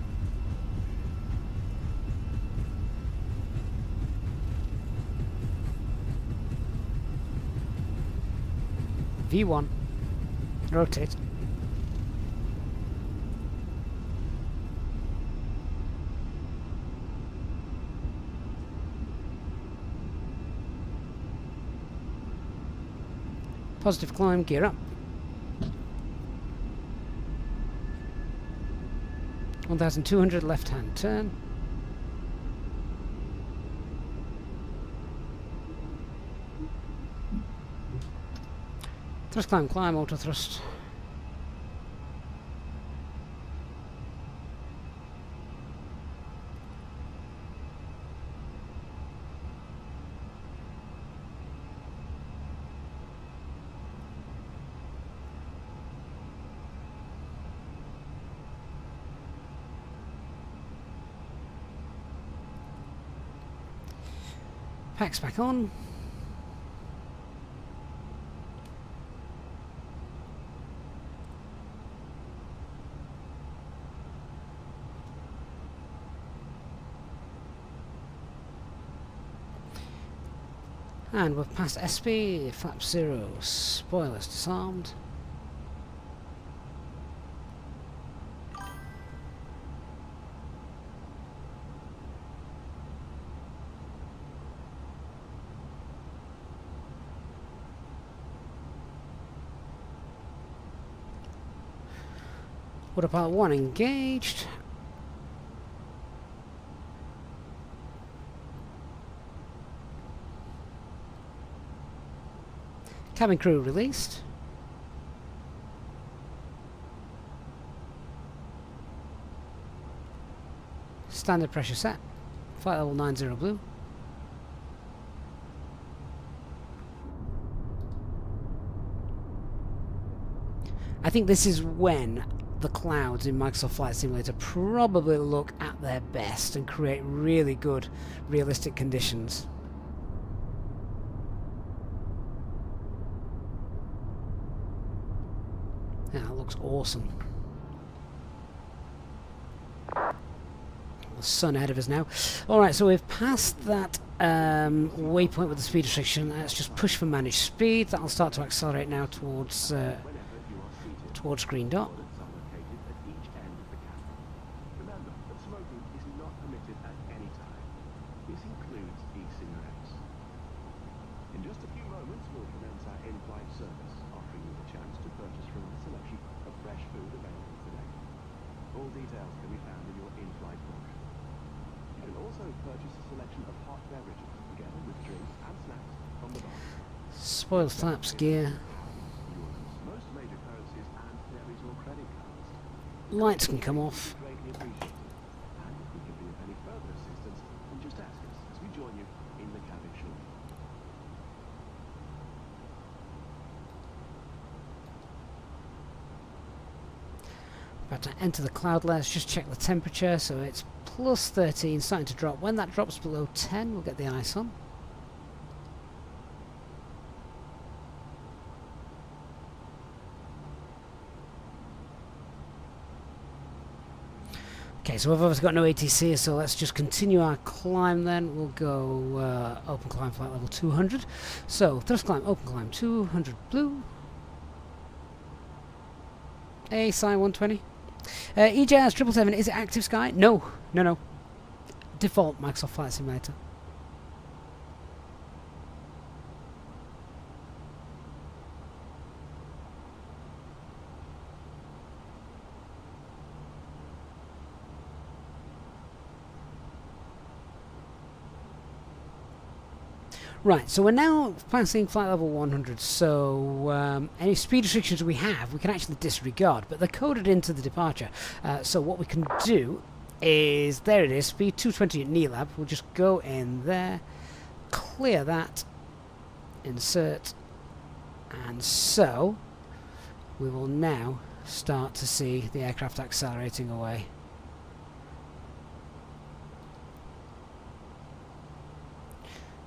V1. Rotate. Positive climb, gear up. 1200 left hand turn. Thrust climb, climb, auto thrust. Packs back on. And we're past SP, flap 0, spoilers disarmed. Autopilot 1 engaged. Cabin crew released. Standard pressure set. Flight level 90 blue. I think this is when the clouds in Microsoft Flight Simulator probably look at their best and create really good, realistic conditions. Yeah, that looks awesome. The sun ahead of us now. Alright, so we've passed that waypoint with the speed restriction. Let's just push for managed speed. That'll start to accelerate now towards green dot. Remember that smoking is not permitted at any time. This includes e-cigarettes. In just a few moments, we'll commence our in-flight service, offering you the chance to purchase from a selection of fresh food available today. All details can be found in your in-flight brochure. You can also purchase a selection of hot beverages, together with drinks and snacks from the bar. Spoiled flaps gear. Most major currencies and debit or credit cards. Lights can come off. Greatly appreciated. And if we can be of any further assistance, then just ask us as we join you in the cabin shortly. About to enter the cloud layer. Let's just check the temperature. So it's plus 13, starting to drop. When that drops below 10, we'll get the ice on. Okay, so we've obviously got no ATC, so let's just continue our climb then. We'll go open climb flight level 200. So, thrust climb, open climb 200 blue. ASI 120. EJS 777, is it active sky? No, no, no. Default Microsoft Flight Simulator. Right, so we're now passing flight level 100, so any speed restrictions we have, we can actually disregard, but they're coded into the departure. So what we can do is, there it is, speed 220 at NELAB. We'll just go in there, clear that, insert, and so we will now start to see the aircraft accelerating away.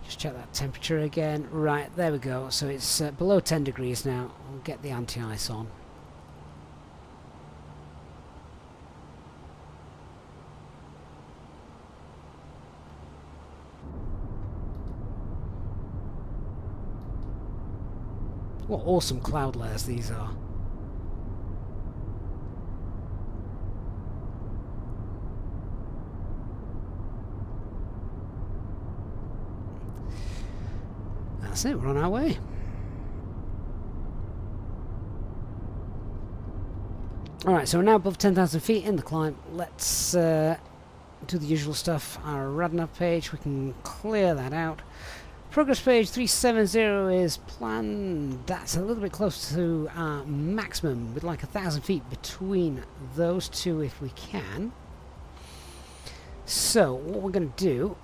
Just check that temperature again. Right, there we go. So it's below 10 degrees now. We'll get the anti-ice on. What awesome cloud layers these are. That's it, we're on our way. Alright, so we're now above 10,000 feet in the climb. Let's do the usual stuff. Our RADNAV page, we can clear that out. Progress page 370 is planned. That's a little bit close to our maximum. We'd like 1,000 feet between those two if we can. So, what we're going to do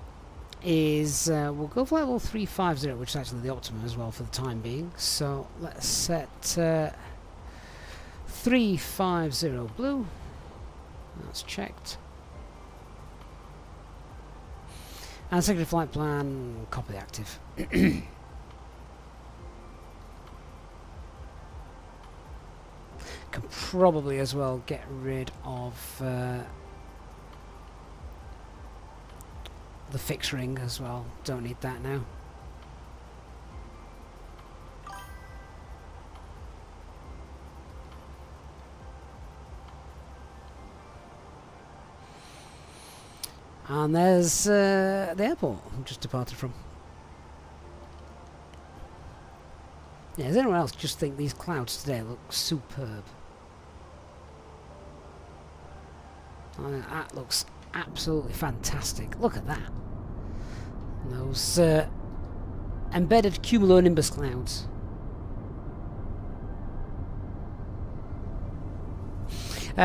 is we'll go for level 350, which is actually the optimum as well for the time being. So let's set 350 blue. That's checked. And secondary flight plan, copy active. Can probably as well get rid of the fix ring as well. Don't need that now. And there's the airport we just departed from. Yeah, does anyone else just think these clouds today look superb? That looks absolutely fantastic. Look at that. Those embedded cumulonimbus clouds.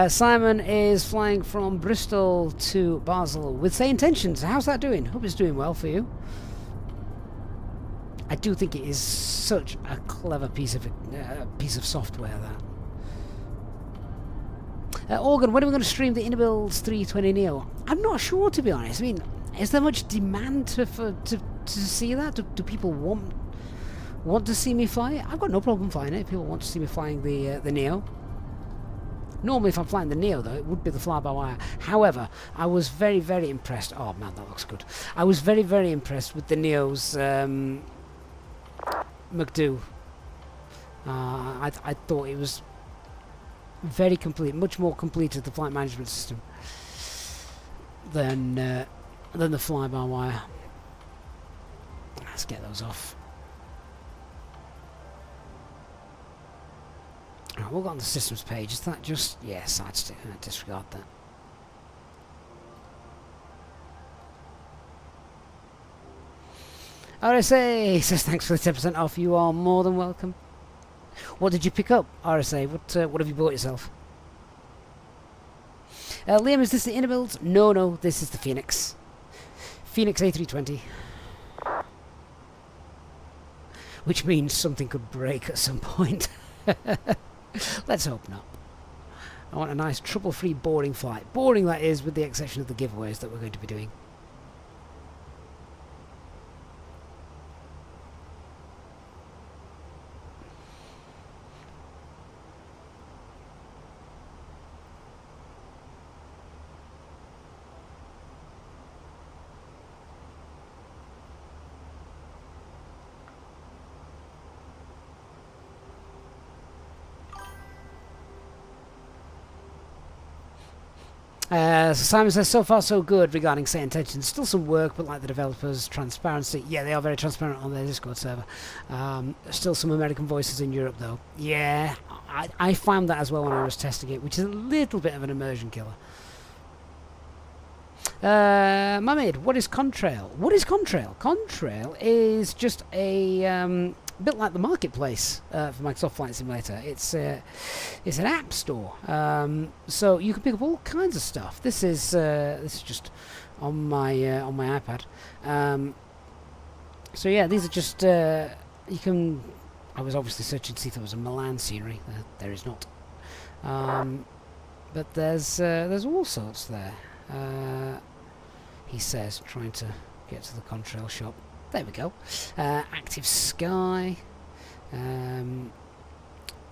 Simon is flying from Bristol to Basel with Say Intentions. How's that doing? Hope it's doing well for you. I do think it is such a clever piece of software, that. Organ, when are we going to stream the Innobuild 320 Neo? I'm not sure, to be honest. I mean, is there much demand to see that? Do people want to see me fly it? I've got no problem flying it. People want to see me flying the Neo. Normally, if I'm flying the Neo, though, it would be the fly-by-wire. However, I was very, very impressed. Oh man, that looks good. I was very, very impressed with the Neo's McDo. I thought it was very complete, much more complete as the flight management system than the fly-by-wire. Let's get those off. Right, we'll go on the systems page. Is that just... yes, I'd disregard that. RSA says thanks for the 10% off. You are more than welcome. What did you pick up, RSA? What have you bought yourself? Liam, is this the Innobuild? No, this is the Fenix. Fenix A320. Which means something could break at some point. Let's hope not. I want a nice trouble-free boarding flight. Boarding, that is, with the exception of the giveaways that we're going to be doing. So Simon says, so far so good regarding Say Intentions. Still some work, but like the developers, transparency. Yeah, they are very transparent on their Discord server. Still some American voices in Europe, though. Yeah, I found that as well when I was testing it, which is a little bit of an immersion killer. Mamid, what is Contrail? What is Contrail? Contrail is just a... bit like the marketplace for Microsoft Flight Simulator. It's an app store, so you can pick up all kinds of stuff. This is just on my iPad. So yeah, these are just you can. I was obviously searching to see if there was a Milan scenery. There is not, but there's all sorts there. He says, trying to get to the Contrail shop. There we go. Active Sky,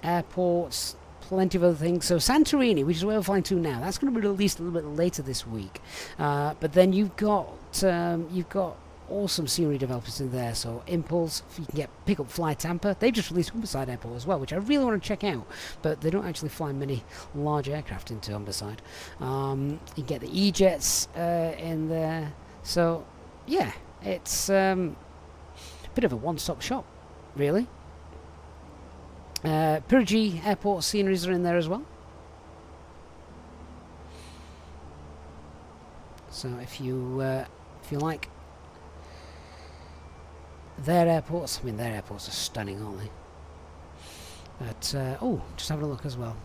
airports, plenty of other things. So Santorini, which is where we're flying to now, that's going to be released a little bit later this week. But then you've got awesome scenery developers in there. So Impulse, you can pick up Fly Tampa. They've just released Humberside Airport as well, which I really want to check out. But they don't actually fly many large aircraft into Humberside. You get the E-Jets in there. So yeah. It's a bit of a one-stop shop, really. Pyrgi Airport sceneries are in there as well. So if you like their airports, I mean their airports are stunning, aren't they? But oh, just having a look as well.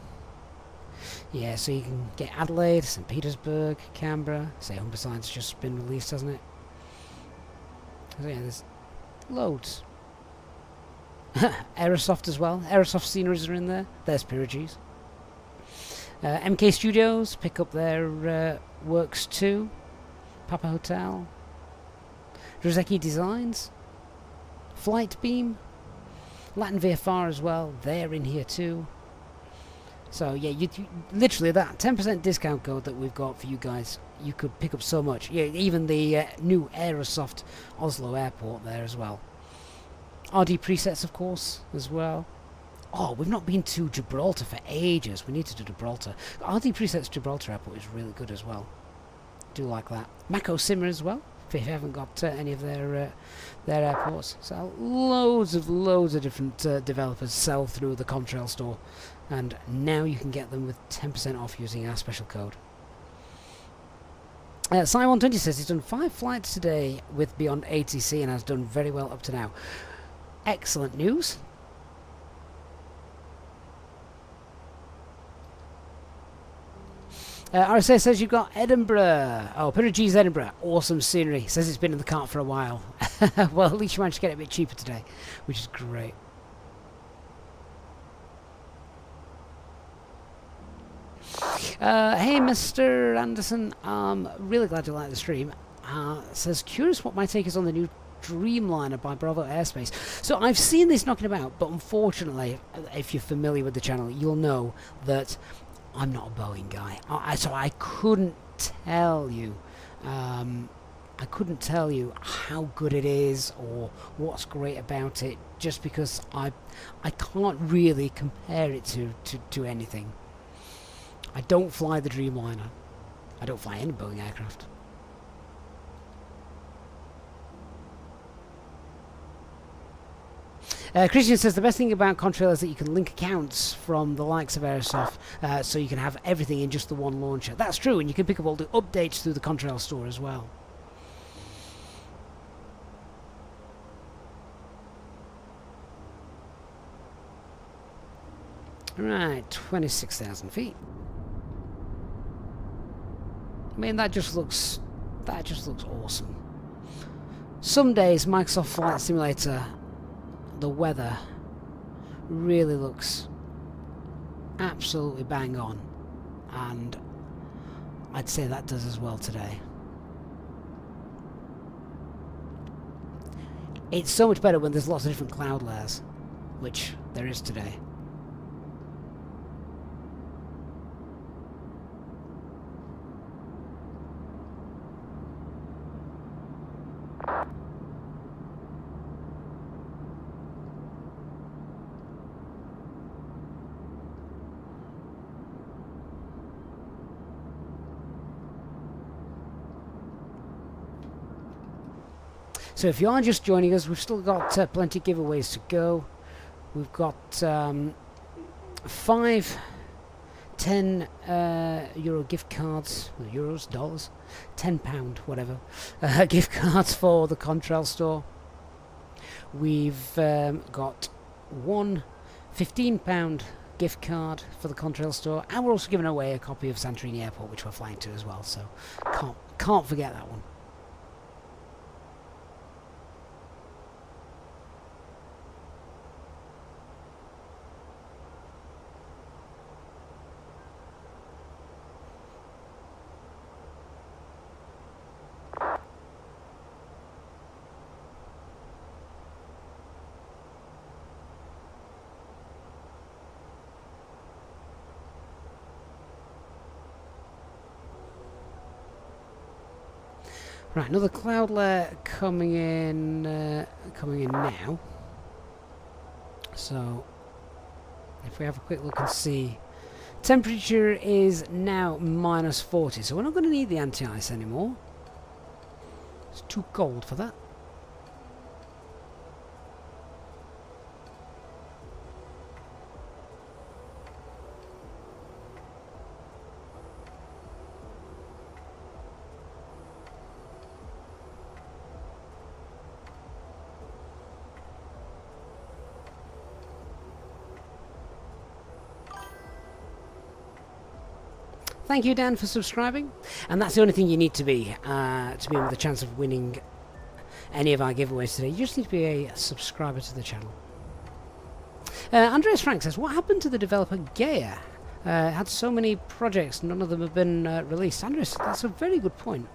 Yeah, so you can get Adelaide, St. Petersburg, Canberra. Say Humberside's just been released, hasn't it? So yeah, there's loads. Aerosoft as well. Aerosoft sceneries are in there. There's Pyrgi's. MK Studios, pick up their works too. Papa Hotel. Roseki Designs. Flight Beam. Latin VFR as well. They're in here too. So yeah, you literally that 10% discount code that we've got for you guys, you could pick up so much. Yeah, even the new Aerosoft Oslo Airport there as well. RD presets, of course, as well. Oh, we've not been to Gibraltar for ages. We need to do Gibraltar. RD presets Gibraltar Airport is really good as well. Do like that. Mako Simmer as well, if you haven't got any of their airports. So loads of different developers sell through the Contrail store. And now you can get them with 10% off using our special code. Simon20 says he's done 5 flights today with Beyond ATC and has done very well up to now. Excellent news. RSA says you've got Edinburgh. Oh, Piragee's Edinburgh. Awesome scenery. Says it's been in the cart for a while. Well, at least you managed to get it a bit cheaper today, which is great. Hey, Mr. Anderson. Really glad you like the stream. Says, curious what my take is on the new Dreamliner by Bravo Airspace. So I've seen this knocking about, but unfortunately, if you're familiar with the channel, you'll know that I'm not a Boeing guy, so I couldn't tell you. I couldn't tell you how good it is or what's great about it, just because I can't really compare it to anything. I don't fly the Dreamliner. I don't fly any Boeing aircraft. Christian says the best thing about Contrail is that you can link accounts from the likes of Airsoft, so you can have everything in just the one launcher. That's true, and you can pick up all the updates through the Contrail store as well. Right, 26,000 feet. I mean, that just looks awesome. Some days, Microsoft Flight Simulator, the weather really looks absolutely bang on, and I'd say that does as well today. It's so much better when there's lots of different cloud layers, which there is today. So if you are just joining us, we've still got plenty of giveaways to go. We've got 5 10 euro gift cards, euros, dollars, £10, whatever, gift cards for the Contrail store. We've got 1 £15 gift card for the Contrail store, and we're also giving away a copy of Santorini Airport, which we're flying to as well, so can't forget that one. Right, another cloud layer coming in now. So, if we have a quick look and see, temperature is now -40, so we're not going to need the anti-ice anymore. It's too cold for that. Thank you, Dan, for subscribing. And that's the only thing you need to be with a chance of winning any of our giveaways today. You just need to be a subscriber to the channel. Andreas Frank says, what happened to the developer Gaia? Had so many projects, none of them have been released. Andreas, that's a very good point.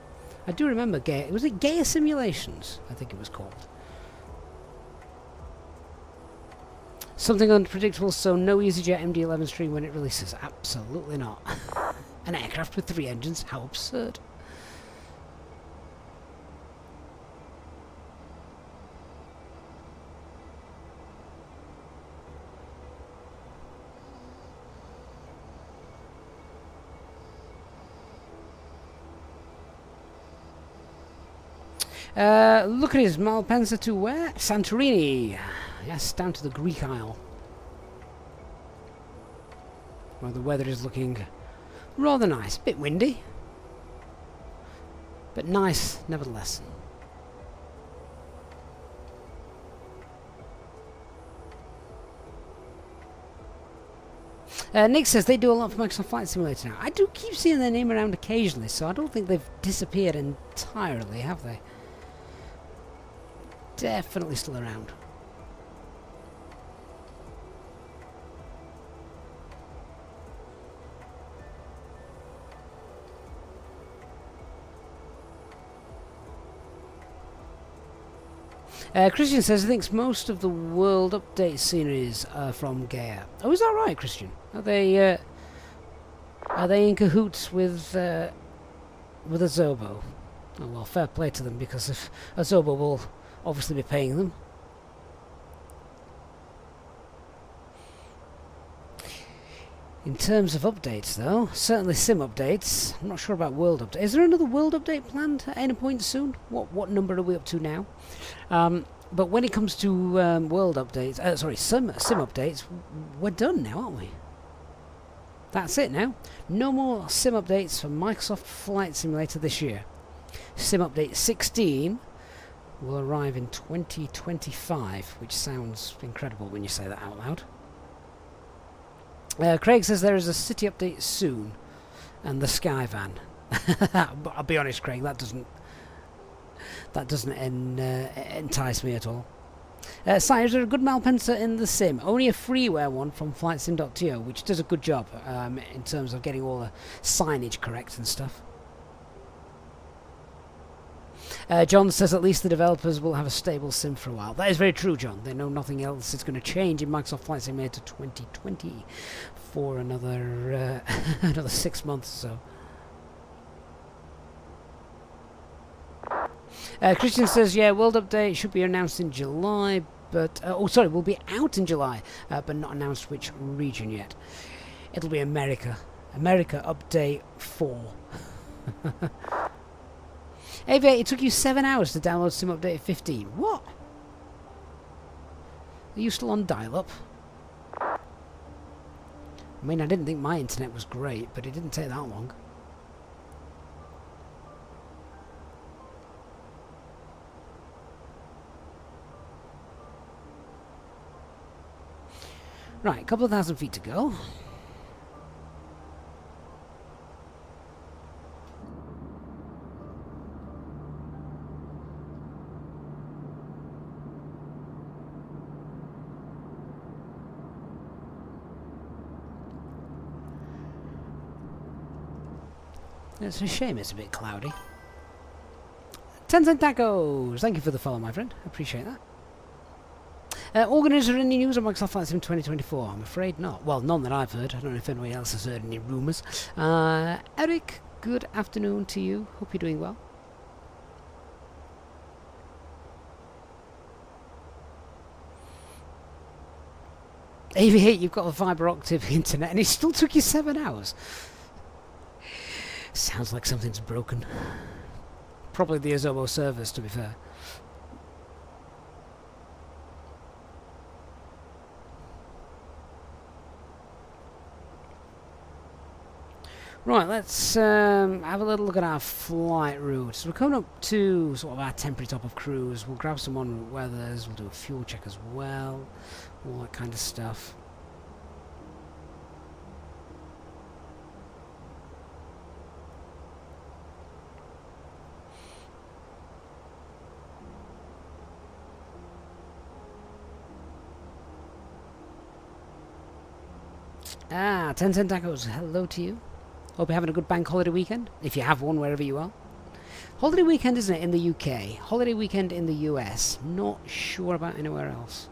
I do remember Gaia. Was it Gaia Simulations? I think it was called. Something unpredictable, so no Easyjet MD-11 stream when it releases. Absolutely not. An aircraft with 3 engines? How absurd. Look at his Malpensa to where? Santorini. Yes, down to the Greek Isle, where the weather is looking rather nice. Bit windy. But nice, nevertheless. Nick says they do a lot for Microsoft Flight Simulator now. I do keep seeing their name around occasionally, so I don't think they've disappeared entirely, have they? Definitely still around. Christian says he thinks most of the world update sceneries are from Gaia. Oh, is that right, Christian? Are they in cahoots with Azobo? Oh well, fair play to them, because if Azobo will obviously be paying them. In terms of updates, though, certainly sim updates. I'm not sure about world update. Is there another world update planned at any point soon? What number are we up to now? But when it comes to world updates, sim updates, we're done now, aren't we? That's it now. No more sim updates for Microsoft Flight Simulator this year. Sim update 16 will arrive in 2025, which sounds incredible when you say that out loud. Craig says there is a city update soon, and the Sky Van. I'll be honest, Craig, that doesn't entice me at all. Si, is there a good Malpensa in the sim? Only a freeware one from FlightSim.to, which does a good job in terms of getting all the signage correct and stuff. John says at least the developers will have a stable sim for a while. That is very true, John. They know nothing else is going to change in Microsoft Flight Simulator 2020 for another 6 months or so. Christian says, yeah, World Update should be announced in July, but... will be out in July, but not announced which region yet. It'll be America. America Update 4. Aviate, it took you 7 hours to download Sim Update 15. What? Are you still on dial-up? I mean, I didn't think my internet was great, but it didn't take that long. Right, a couple of thousand feet to go. It's a shame it's a bit cloudy. Tencent Tacos! Thank you for the follow, my friend. I appreciate that. Organizer, any news on Microsoft Flight Sim 2024? I'm afraid not. Well, none that I've heard. I don't know if anybody else has heard any rumours. Eric, good afternoon to you. Hope you're doing well. Aviate, you've got a fibre optic internet and it still took you 7 hours. Sounds like something's broken. Probably the Azobo servers, to be fair. Right, let's have a little look at our flight routes. We're coming up to sort of our temporary top of cruise. We'll grab some en route weathers. We'll do a fuel check as well. All that kind of stuff. Tencent Tacos, hello to you. Hope you're having a good bank holiday weekend, if you have one wherever you are. Holiday weekend, isn't it, in the UK? Holiday weekend in the US. Not sure about anywhere else.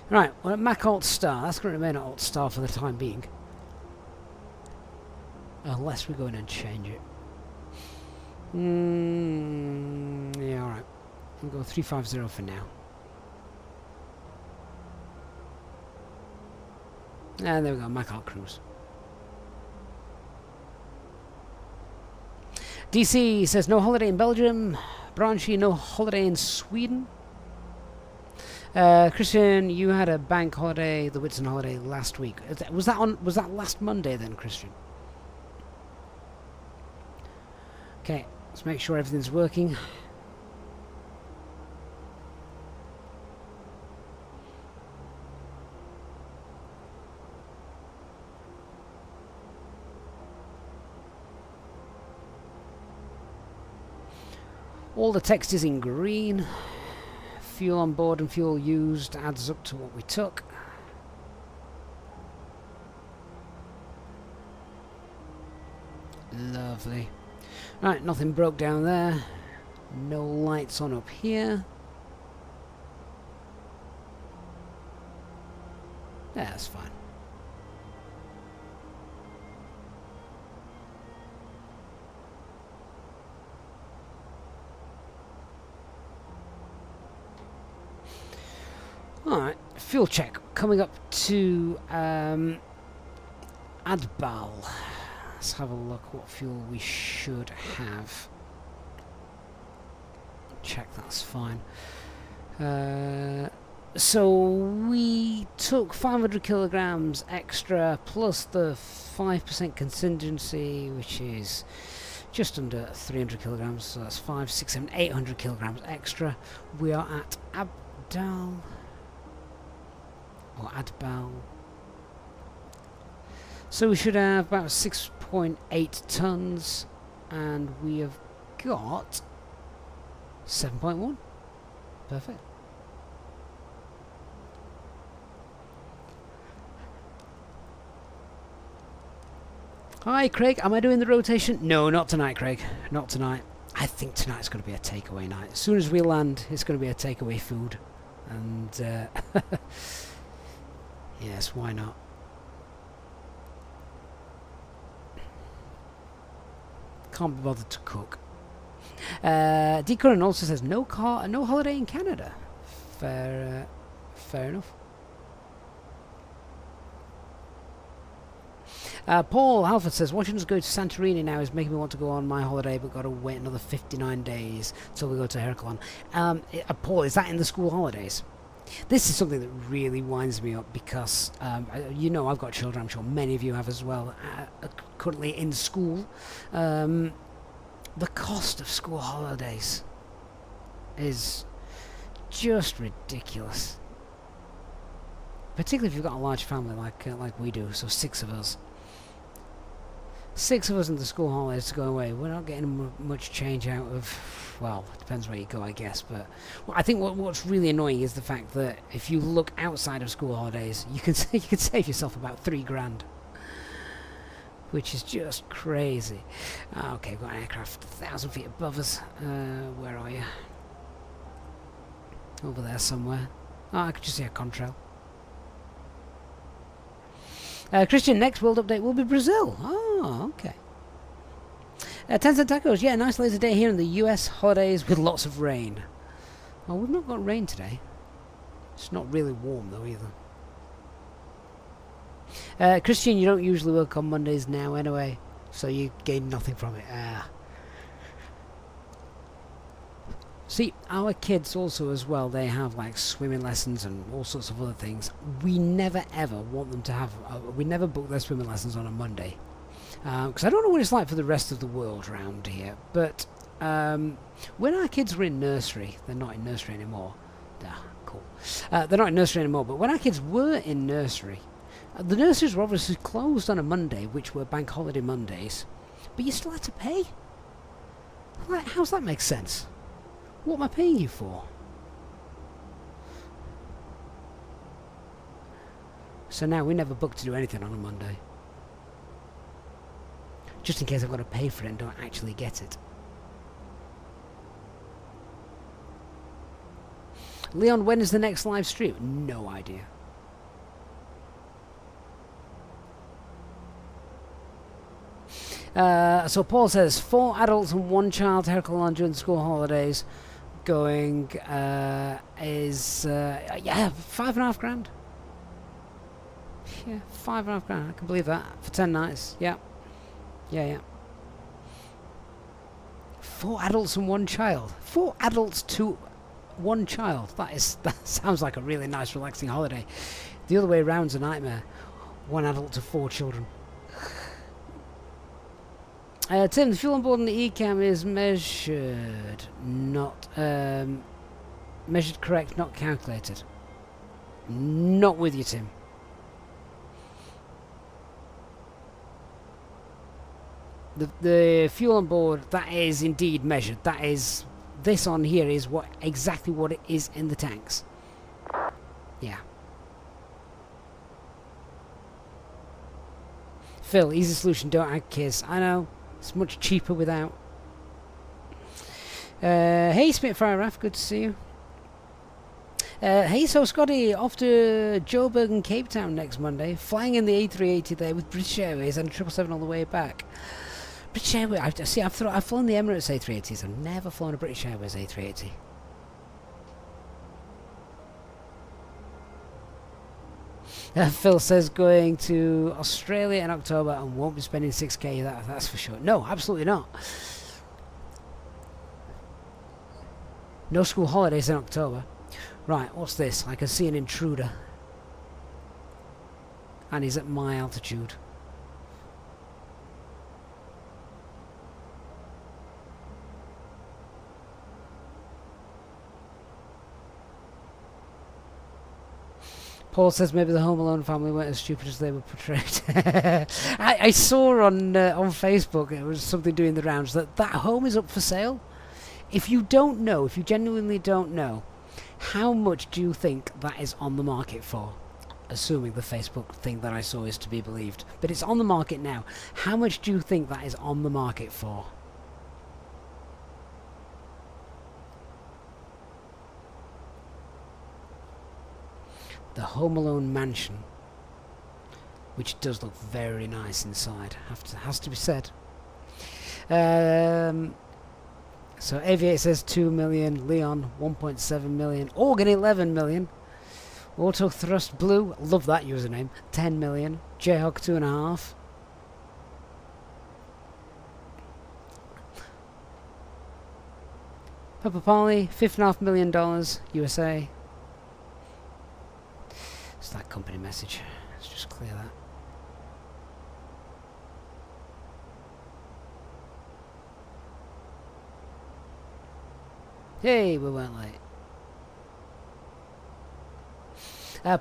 Right, well, at Mac Alt Star. That's going to remain at Alt Star for the time being. Unless we go in and change it. Yeah, alright. We'll go 350 for now. And there we go, Mac Alt Cruise. DC says no holiday in Belgium. Branchy, no holiday in Sweden. Christian, you had a bank holiday, the Whitsun holiday last week. Was that last Monday then, Christian? Okay, let's make sure everything's working. All the text is in green. Fuel on board and fuel used adds up to what we took. Lovely. Right, nothing broke down there. No lights on up here. Yeah, that's fine. Alright, fuel check. Coming up to Adbal. Let's have a look what fuel we should have. Check that's fine. So we took 500 kilograms extra plus the 5% contingency, which is just under 300 kilograms. So that's 5, 6, 7, 800 kilograms extra. We are at Adbal. So we should have about 6.8 tons, and we have got 7.1. Perfect. Hi Craig, am I doing the rotation? No, not tonight Craig, not tonight. I think tonight's going to be a takeaway night. As soon as we land, it's going to be a takeaway food. And yes, why not? Can't be bothered to cook. D. Curran also says no holiday in Canada. Fair enough. Paul Halford says watching us go to Santorini now is making me want to go on my holiday, but got to wait another 59 days till we go to Heraclon. Paul, is that in the school holidays? This is something that really winds me up because, you know, I've got children, I'm sure many of you have as well, currently in school. The cost of school holidays is just ridiculous. Particularly if you've got a large family like we do, so 6 of us. 6 of us in the school holidays to go away. We're not getting much change out of, well, it depends where you go, I guess. But I think what's really annoying is the fact that if you look outside of school holidays, you can save yourself about 3 grand, which is just crazy. Okay, we've got an aircraft 1,000 feet above us. Where are you? Over there somewhere. Oh, I could just see a contrail. Christian, next world update will be Brazil. Oh, okay. Tencent Tacos, yeah, nice lazy day here in the US. Holidays with lots of rain. Oh, we've not got rain today. It's not really warm though either. Christian, you don't usually work on Mondays now anyway, so you gain nothing from it. See, our kids also as well, they have like swimming lessons and all sorts of other things. We never ever want them to have, we never book their swimming lessons on a Monday. Because I don't know what it's like for the rest of the world around here, but when our kids were in nursery, they're not in nursery anymore. Cool. They're not in nursery anymore, but when our kids were in nursery, the nurseries were obviously closed on a Monday, which were bank holiday Mondays, but you still had to pay? Like, how's that make sense? What am I paying you for? So now we never book to do anything on a Monday. Just in case I've got to pay for it and don't actually get it. Leon, when is the next live stream? No idea. So Paul says 4 adults and 1 child to Heraclon during the school holidays. Going is yeah, 5.5 grand. Yeah, 5.5 grand. I can believe that for 10 nights. Yeah. 4 adults and 1 child. 4 adults to 1 child. That sounds like a really nice, relaxing holiday. The other way around's a nightmare. 1 adult to 4 children. Tim, the fuel on board in the ECAM is measured, not measured correct, not calculated. Not with you, Tim. The fuel on board, that is indeed measured. That is, this on here is exactly what it is in the tanks. Yeah. Phil, easy solution, don't add kids. I know, it's much cheaper without. Hey Spitfire Raf, good to see you. Hey, so Scotty, off to Joburg and Cape Town next Monday, flying in the A380 there with British Airways and 777 on the way back. British Airways, I've flown the Emirates A380s, I've never flown a British Airways A380. Phil says going to Australia in October and won't be spending 6k, that's for sure. No, absolutely not. No school holidays in October. Right, what's this? I can see an intruder. And he's at my altitude. Paul says maybe the Home Alone family weren't as stupid as they were portrayed. I saw on Facebook, it was something doing the rounds, that home is up for sale. If you don't know, if you genuinely don't know, how much do you think that is on the market for? Assuming the Facebook thing that I saw is to be believed. But it's on the market now. How much do you think that is on the market for? The Home Alone mansion, which does look very nice inside, has to be said. So Aviator says 2 million, Leon 1.7 million, Organ 11 million, Auto Thrust Blue, love that username, 10 million, Jayhawk 2.5. Pepper Polly, $5.5 million, USA. It's that company message. Let's just clear that. Hey, we weren't late.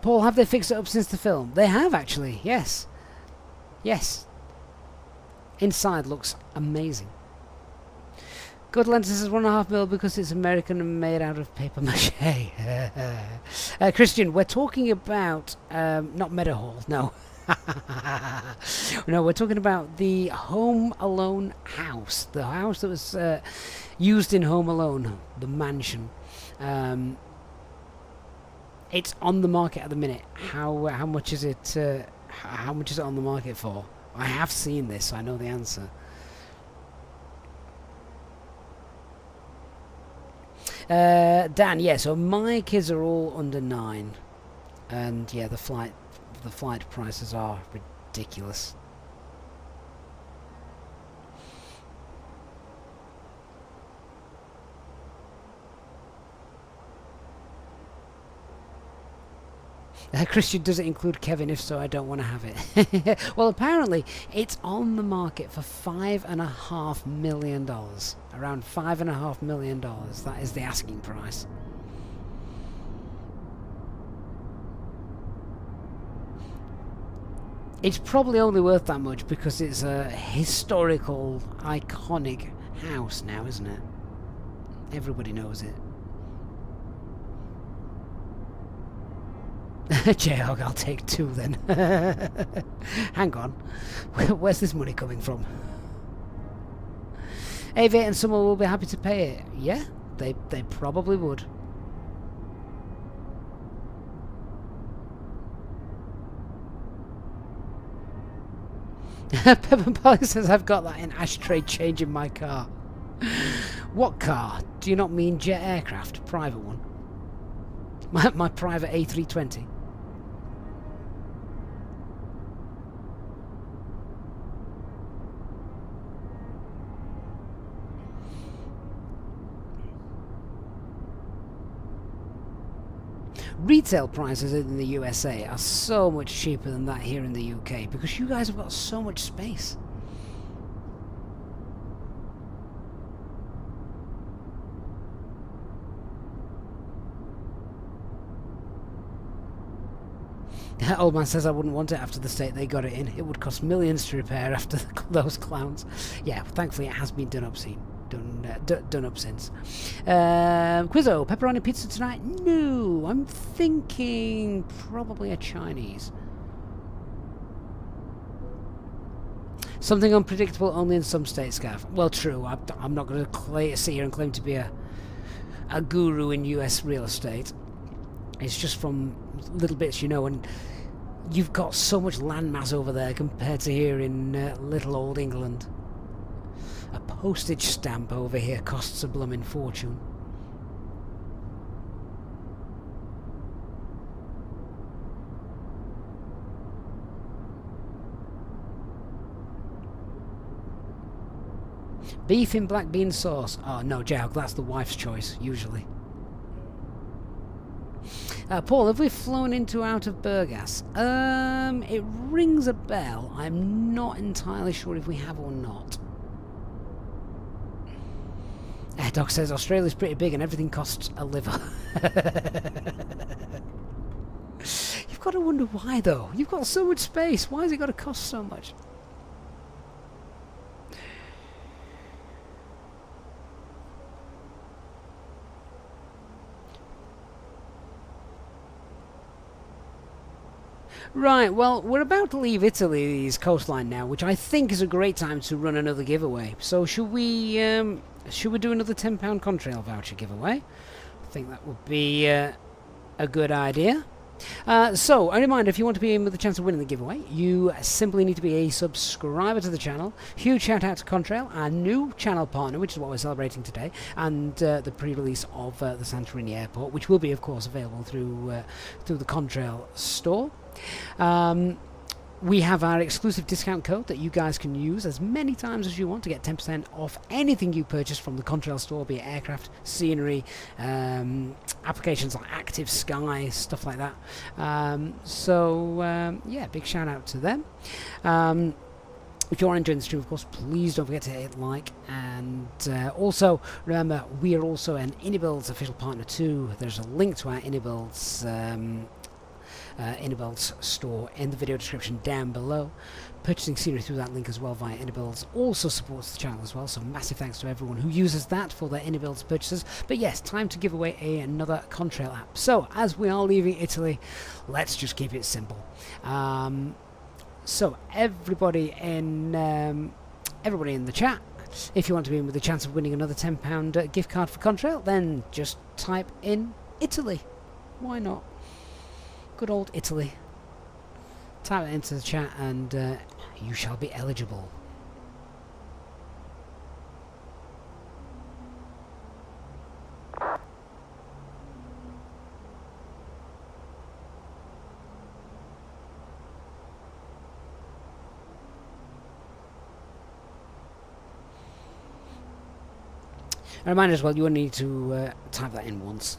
Paul, have they fixed it up since the film? They have, actually. Yes. Yes. Inside looks amazing. Good lenses is 1.5 mil because it's American and made out of paper mache. Christian, we're talking about not Meadowhall, no. No, we're talking about the Home Alone house, the house that was used in Home Alone, the mansion. It's on the market at the minute. How much is it? How much is it on the market for? I have seen this, so I know the answer. Dan, yeah, so my kids are all under 9, and yeah, the flight prices are ridiculous. Christian, does it include Kevin? If so, I don't want to have it. Well, apparently it's on the market for $5.5 million. Around $5.5 million. That is the asking price. It's probably only worth that much because it's a historical, iconic house now, isn't it? Everybody knows it. Jayhawk, I'll take 2 then. Hang on. Where's this money coming from? Aviate and someone will be happy to pay it. Yeah, they probably would. Pepper Polly says I've got that in ashtray change in my car. What car? Do you not mean jet aircraft? Private one. My private A320. Retail prices in the USA are so much cheaper than that here in the UK because you guys have got so much space. Old man says I wouldn't want it after the state they got it in. It would cost millions to repair after those clowns. Yeah, thankfully it has been done up since. Quizzo, pepperoni pizza tonight? No, I'm thinking probably a Chinese. Something unpredictable only in some states, Gav. Well, true. I'm not going to sit here and claim to be a guru in US real estate. It's just from little bits, you know, and you've got so much landmass over there compared to here in little old England. A postage stamp over here costs a blooming fortune. Beef in black bean sauce. Oh no, Jog, that's the wife's choice, usually. Paul, have we flown into out of Burgas? It rings a bell. I'm not entirely sure if we have or not. Doc says Australia's pretty big and everything costs a liver. You've got to wonder why, though. You've got so much space. Why has it got to cost so much? Right, well, we're about to leave Italy's coastline now, which I think is a great time to run another giveaway. So should we do another £10 Contrail voucher giveaway? I think that would be a good idea. So, a reminder, if you want to be in with a chance of winning the giveaway, you simply need to be a subscriber to the channel. Huge shout out to Contrail, our new channel partner, which is what we're celebrating today, and the pre-release of the Santorini Airport, which will be, of course, available through the Contrail store. We have our exclusive discount code that you guys can use as many times as you want to get 10% off anything you purchase from the Contrail store, be it aircraft, scenery, applications like Active Sky, stuff like that. Yeah, big shout out to them. If you are enjoying the stream, of course, please don't forget to hit like, and also remember we are also an Inibuilds official partner too. There's a link to our Inibuilds store in the video description down below. Purchasing scenery through that link as well via Inibuilds also supports the channel as well, so massive thanks to everyone who uses that for their Inibuilds purchases. But yes, time to give away another Contrail app. So as we are leaving Italy, let's just keep it simple. So everybody in the chat, if you want to be in with a chance of winning another £10 gift card for Contrail, then just type in Italy. Why not? Good old Italy. Type it into the chat and you shall be eligible. A reminder as well, you only need to type that in once.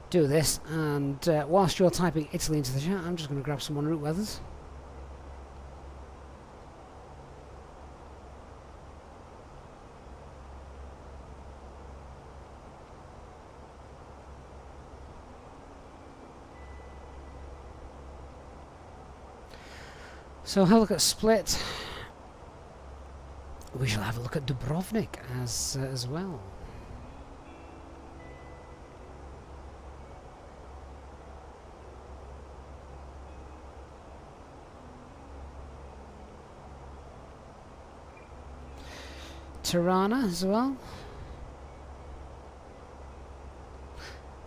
Do this, and whilst you're typing Italy into the chat, I'm just going to grab some en route weathers. So have a look at Split. We shall have a look at Dubrovnik as well. Tirana as well.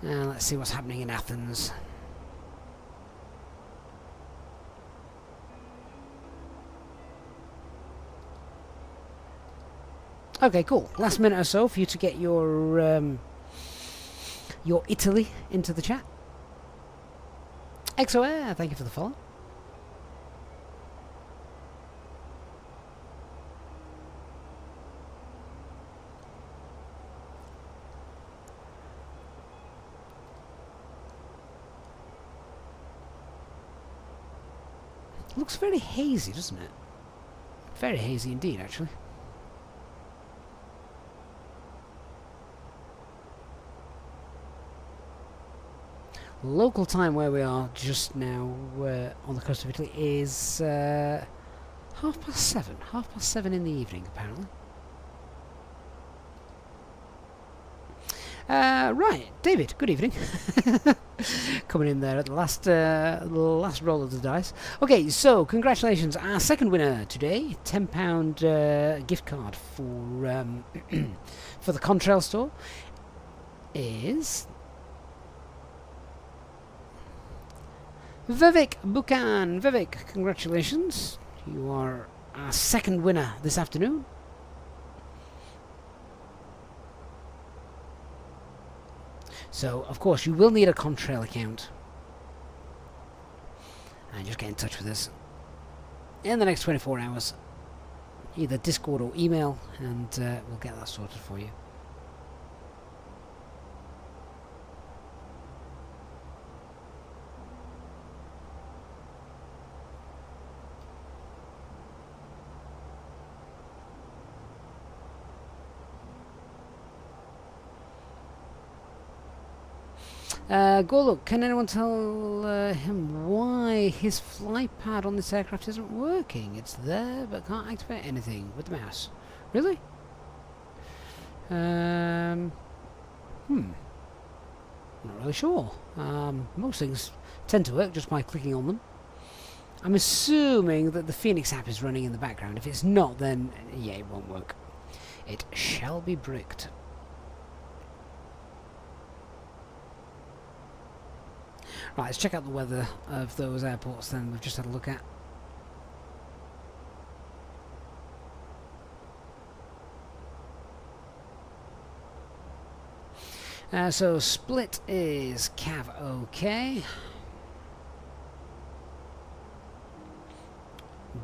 And let's see what's happening in Athens. Okay, cool. Last minute or so for you to get your Italy into the chat. XOAir, thank you for the follow. Looks very hazy, doesn't it? Very hazy indeed, actually. Local time where we are just now on the coast of Italy is 7:30. 7:30 in the evening, apparently. Right, David, good evening. Coming in there at the last roll of the dice. Okay, so congratulations. Our second winner today, £10 gift card for for the Contrail store, is Vivek Buchan. Vivek, congratulations. You are our second winner this afternoon. So, of course, you will need a Contrail account. And just get in touch with us in the next 24 hours. Either Discord or email, and we'll get that sorted for you. Gorlook, can anyone tell him why his flight pad on this aircraft isn't working? It's there, but can't activate anything with the mouse. Really? Not really sure. Most things tend to work just by clicking on them. I'm assuming that the Fenix app is running in the background. If it's not, then yeah, it won't work. It shall be bricked. Right, let's check out the weather of those airports then we've just had a look at. So Split is Cav OK.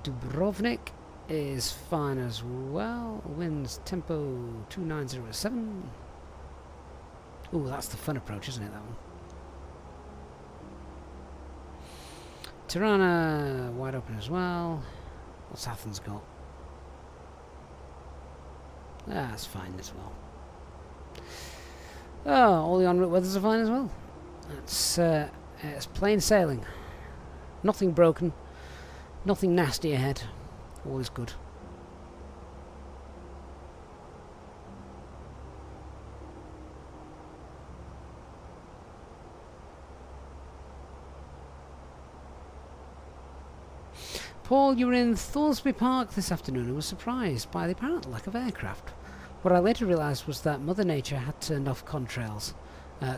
Dubrovnik is fine as well. Winds tempo 2907. Ooh, that's the fun approach, isn't it, that one? Tirana, wide open as well. What's Athens got? That's fine as well. Oh, all the en route weathers are fine as well. It's plain sailing. Nothing broken. Nothing nasty ahead. All is good. Paul, you were in Thorsby Park this afternoon and was surprised by the apparent lack of aircraft. What I later realised was that Mother Nature had turned off contrails,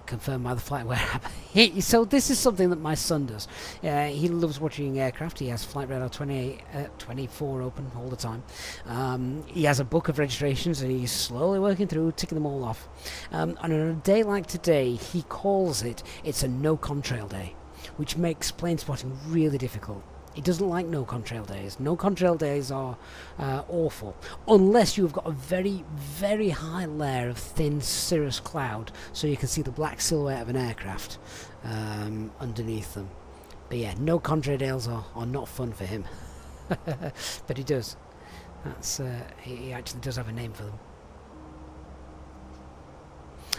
confirmed by the flight wear app. So this is something that my son does. He loves watching aircraft. He has Flight Radar 24 open all the time. He has a book of registrations and he's slowly working through, ticking them all off. And on a day like today, he calls it's a no contrail day, which makes plane spotting really difficult. He doesn't like no contrail days. No contrail days are awful, unless you've got a very, very high layer of thin cirrus cloud, so you can see the black silhouette of an aircraft underneath them. But yeah, no contrail days are not fun for him. But he does. That's he actually does have a name for them.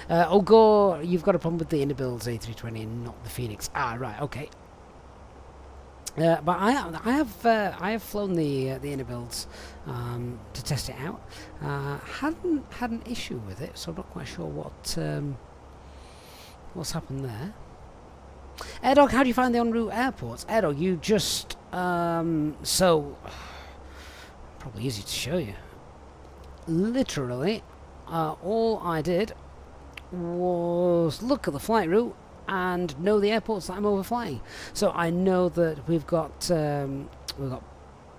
Oh, Gore, you've got a problem with the inner builds A320 and not the Fenix. Ah, right, okay. But I have flown the inner builds to test it out. Hadn't had an issue with it, so I'm not quite sure what's happened there. Airdog, how do you find the en route airports? Airdog, you just so probably easy to show you. Literally, all I did was look at the flight route and know the airports that I'm overflying. So I know that we've got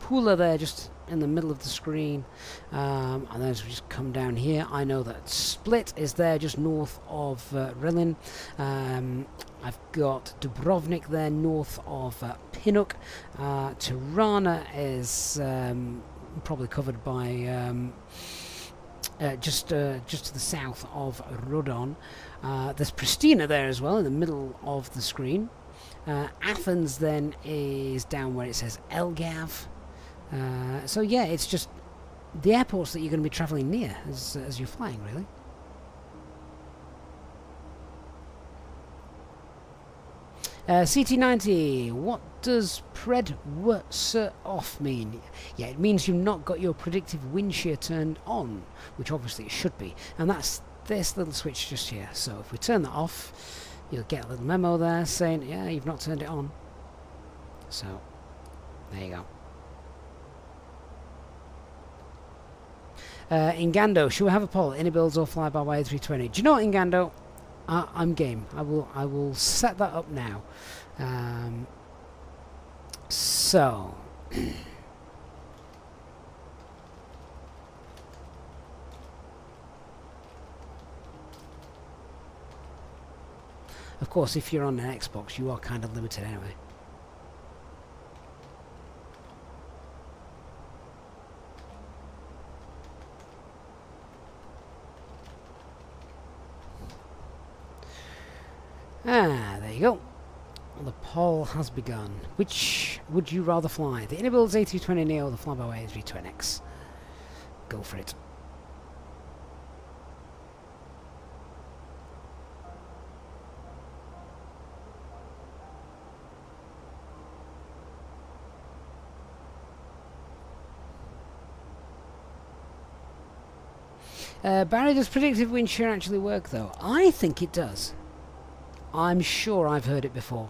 Pula there just in the middle of the screen, and then as we just come down here, I know that Split is there just north of Rilin. I've got Dubrovnik there north of Pinuk. Tirana is probably covered by just to the south of Rodon. There's Pristina there as well in the middle of the screen. Athens then is down where it says Elgav. So yeah, it's just the airports that you're going to be travelling near as you're flying, really. CT90, what does pred off mean? Yeah, it means you've not got your predictive wind shear turned on, which obviously it should be, and that's this little switch just here. So if we turn that off, you'll get a little memo there saying, yeah, you've not turned it on. So, there you go. Ingando, should we have a poll? Any builds or flyby by A320? Do you know what, Ingando? I'm game. I will set that up now. So of course, if you're on an Xbox, you are kind of limited anyway. There you go. The poll has begun. Which would you rather fly? The Innobuilds A320neo or the flyby A320X? Go for it. Barry, does predictive wind shear actually work though? I think it does. I'm sure I've heard it before.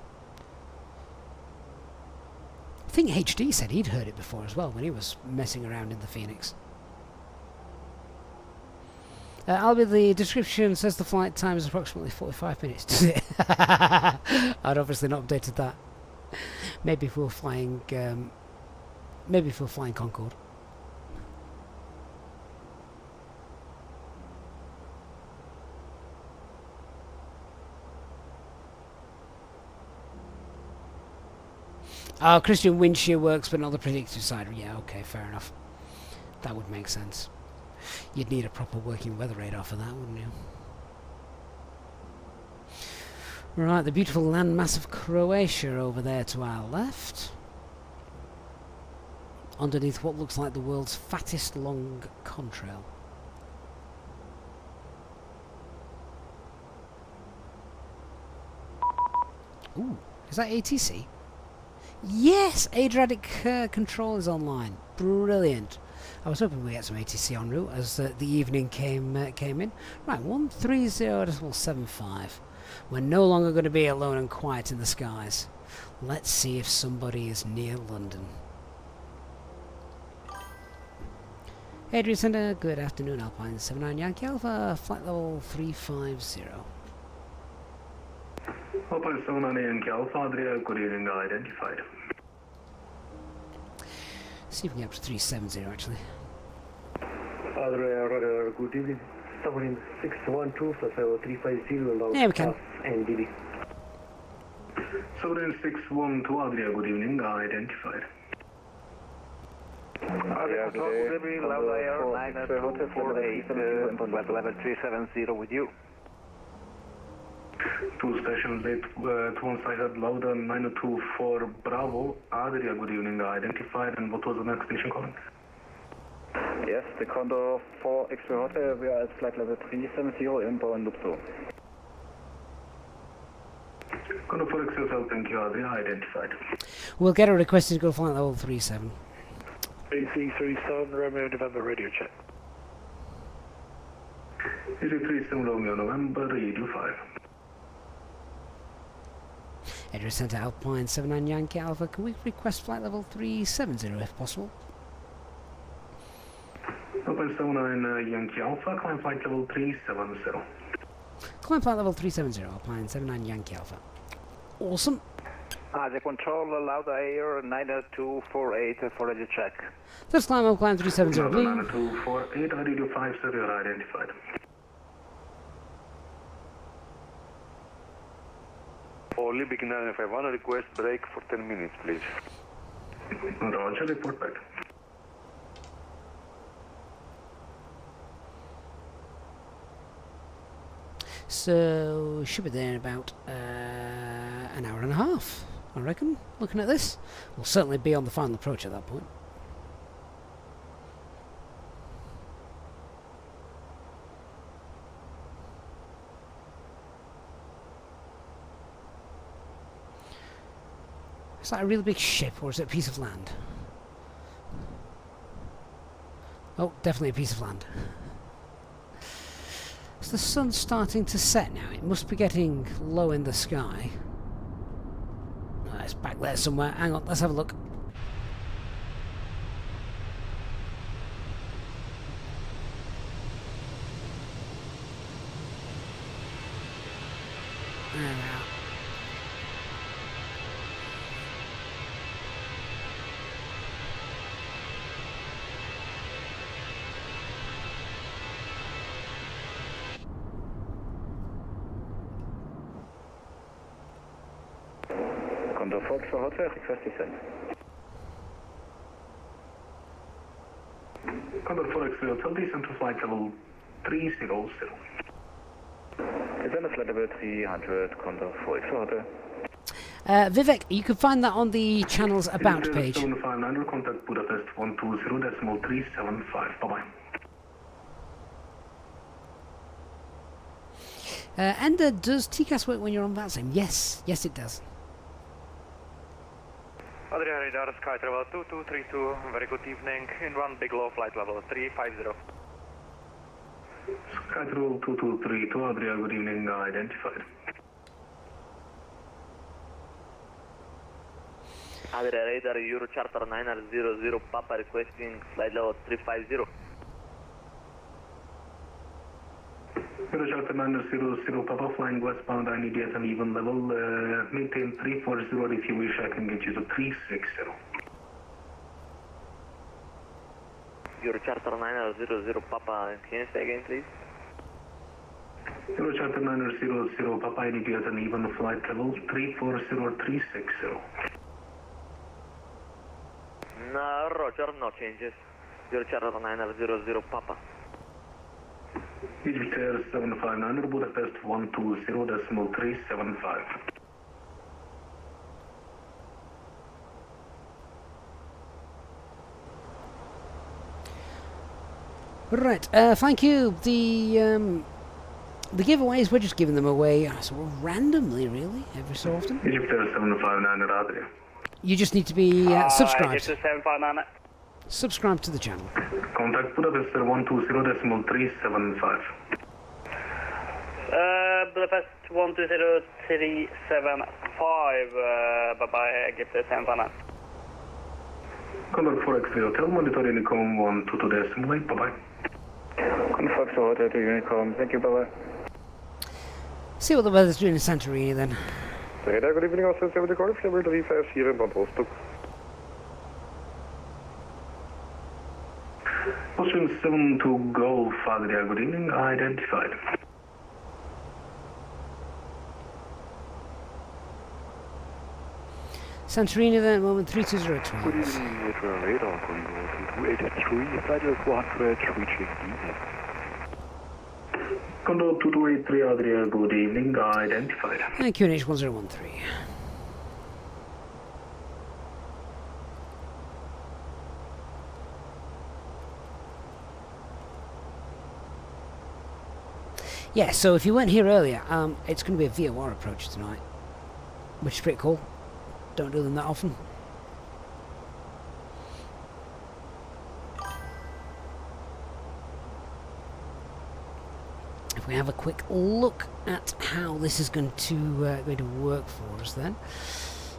I think HD said he'd heard it before as well when he was messing around in the Phoenix. Albie, the description says the flight time is approximately 45 minutes. Does it? I'd obviously not updated that. Maybe if we were flying. Maybe if we were flying Concorde. Oh, Christian, wind shear works, but not the predictive side. Yeah, okay, fair enough. That would make sense. You'd need a proper working weather radar for that, wouldn't you? Right, the beautiful landmass of Croatia over there to our left. Underneath what looks like the world's fattest long contrail. Ooh, is that ATC? Yes! Adriatic control is online. Brilliant. I was hoping we'd get some ATC en route as the evening came in. Right, 130.75. We're no longer going to be alone and quiet in the skies. Let's see if somebody is near London. Adrian Center, good afternoon. Alpine 79 Yankee Alpha, flight level 350. Alpine 79 Yankee Alpha, Adria, good evening, identified. See if we can get up to 370 actually. Adria, radar, good evening. Sovereign 612, flight level 350, allow yeah, we can. And DB. Sovereign 612, Adria, good evening, identified. Adria, good evening, loud air, 9248, flight level 370 with you. Two stations, 8 at Lauda 924 Bravo, Adria, good evening, identified, and what was the next station calling? Yes, the Condor 4 X-ray Hotel, we are at flight level 370 inbound loop 2. Condor 4 X-ray Hotel, thank you, Adria, identified. We'll get a request to go flight level 37. AC37 Romeo November radio check. AC37 Romeo November, radio 5. Adria Center Alpine 79 Yankee Alpha, can we request flight level 370 if possible? Alpine 79 Yankee Alpha, climb flight level 370. Climb flight level 370, Alpine 79 Yankee Alpha. Awesome. The control allowed air 9248 for radio check. Let's climb Alpine 370 blue. 9248, radio 50 identified. Olympic 951, request break for 10 minutes, please. Roger, report back. So, should be there in about an hour and a half, I reckon, looking at this. We'll certainly be on the final approach at that point. Is that a really big ship or is it a piece of land? Oh, definitely a piece of land. Is the sun starting to set now? It must be getting low in the sky. Oh, it's back there somewhere. Hang on, let's have a look. There we are. Condor Fox for hotel, request descent. Condor 4 X-ray Hotel, descent to flight level 300. Descent to flight level 300, Condor 4 X hotel. Vivek, you can find that on the channel's About page. 7500, contact Budapest 120.375. Bye-bye. And does TCAS work when you're on VATSIM? Yes, yes it does. Adrian Radar, Sky Travel 2232, very good evening, in one big low flight level 350. Sky Travel 2232, Adrian, good evening, identified. Adrian Radar, Euro Charter 900 Papa requesting flight level 350. Euro Charter 900 Papa flying westbound, I need yet an even level, maintain 340, if you wish I can get you to 360. Euro Charter 900 Papa, can you say again please? Euro Charter 900 Papa, I need yet an even flight level, 340, 360. No, Roger, no changes. Euro Charter 900 Papa. Egypt Air 7500, Budapest 120.375. Right, thank you. The giveaways, we're just giving them away sort of randomly, really, every so often. Egypt Air 7500, Adria. You just need to be subscribed. Egypt 759. Subscribe to the channel. Contact Budapest 120.375. Budapest 120.375. Bye-bye, Egypt 759. Condor 4 X-ray Hotel, monitor Unicom 122.8, bye-bye. Condor Fox for hotel to Unicom, thank you, bye-bye. See what the weather's doing in Santorini then. Radar, good evening, also 7 to Corp, number 350 in Bantwolstok. Ocean 7 to Golf, Adria, good evening, identified. Santorini then, moment 32012. Good evening, Weather and Radar, Condor 2283, flight level 400, reaching Milan. Condor 2283, Adria, good evening, identified. And QNH 1013. Yeah, so if you weren't here earlier, it's going to be a VOR approach tonight, which is pretty cool. Don't do them that often. If we have a quick look at how this is going to work for us, then.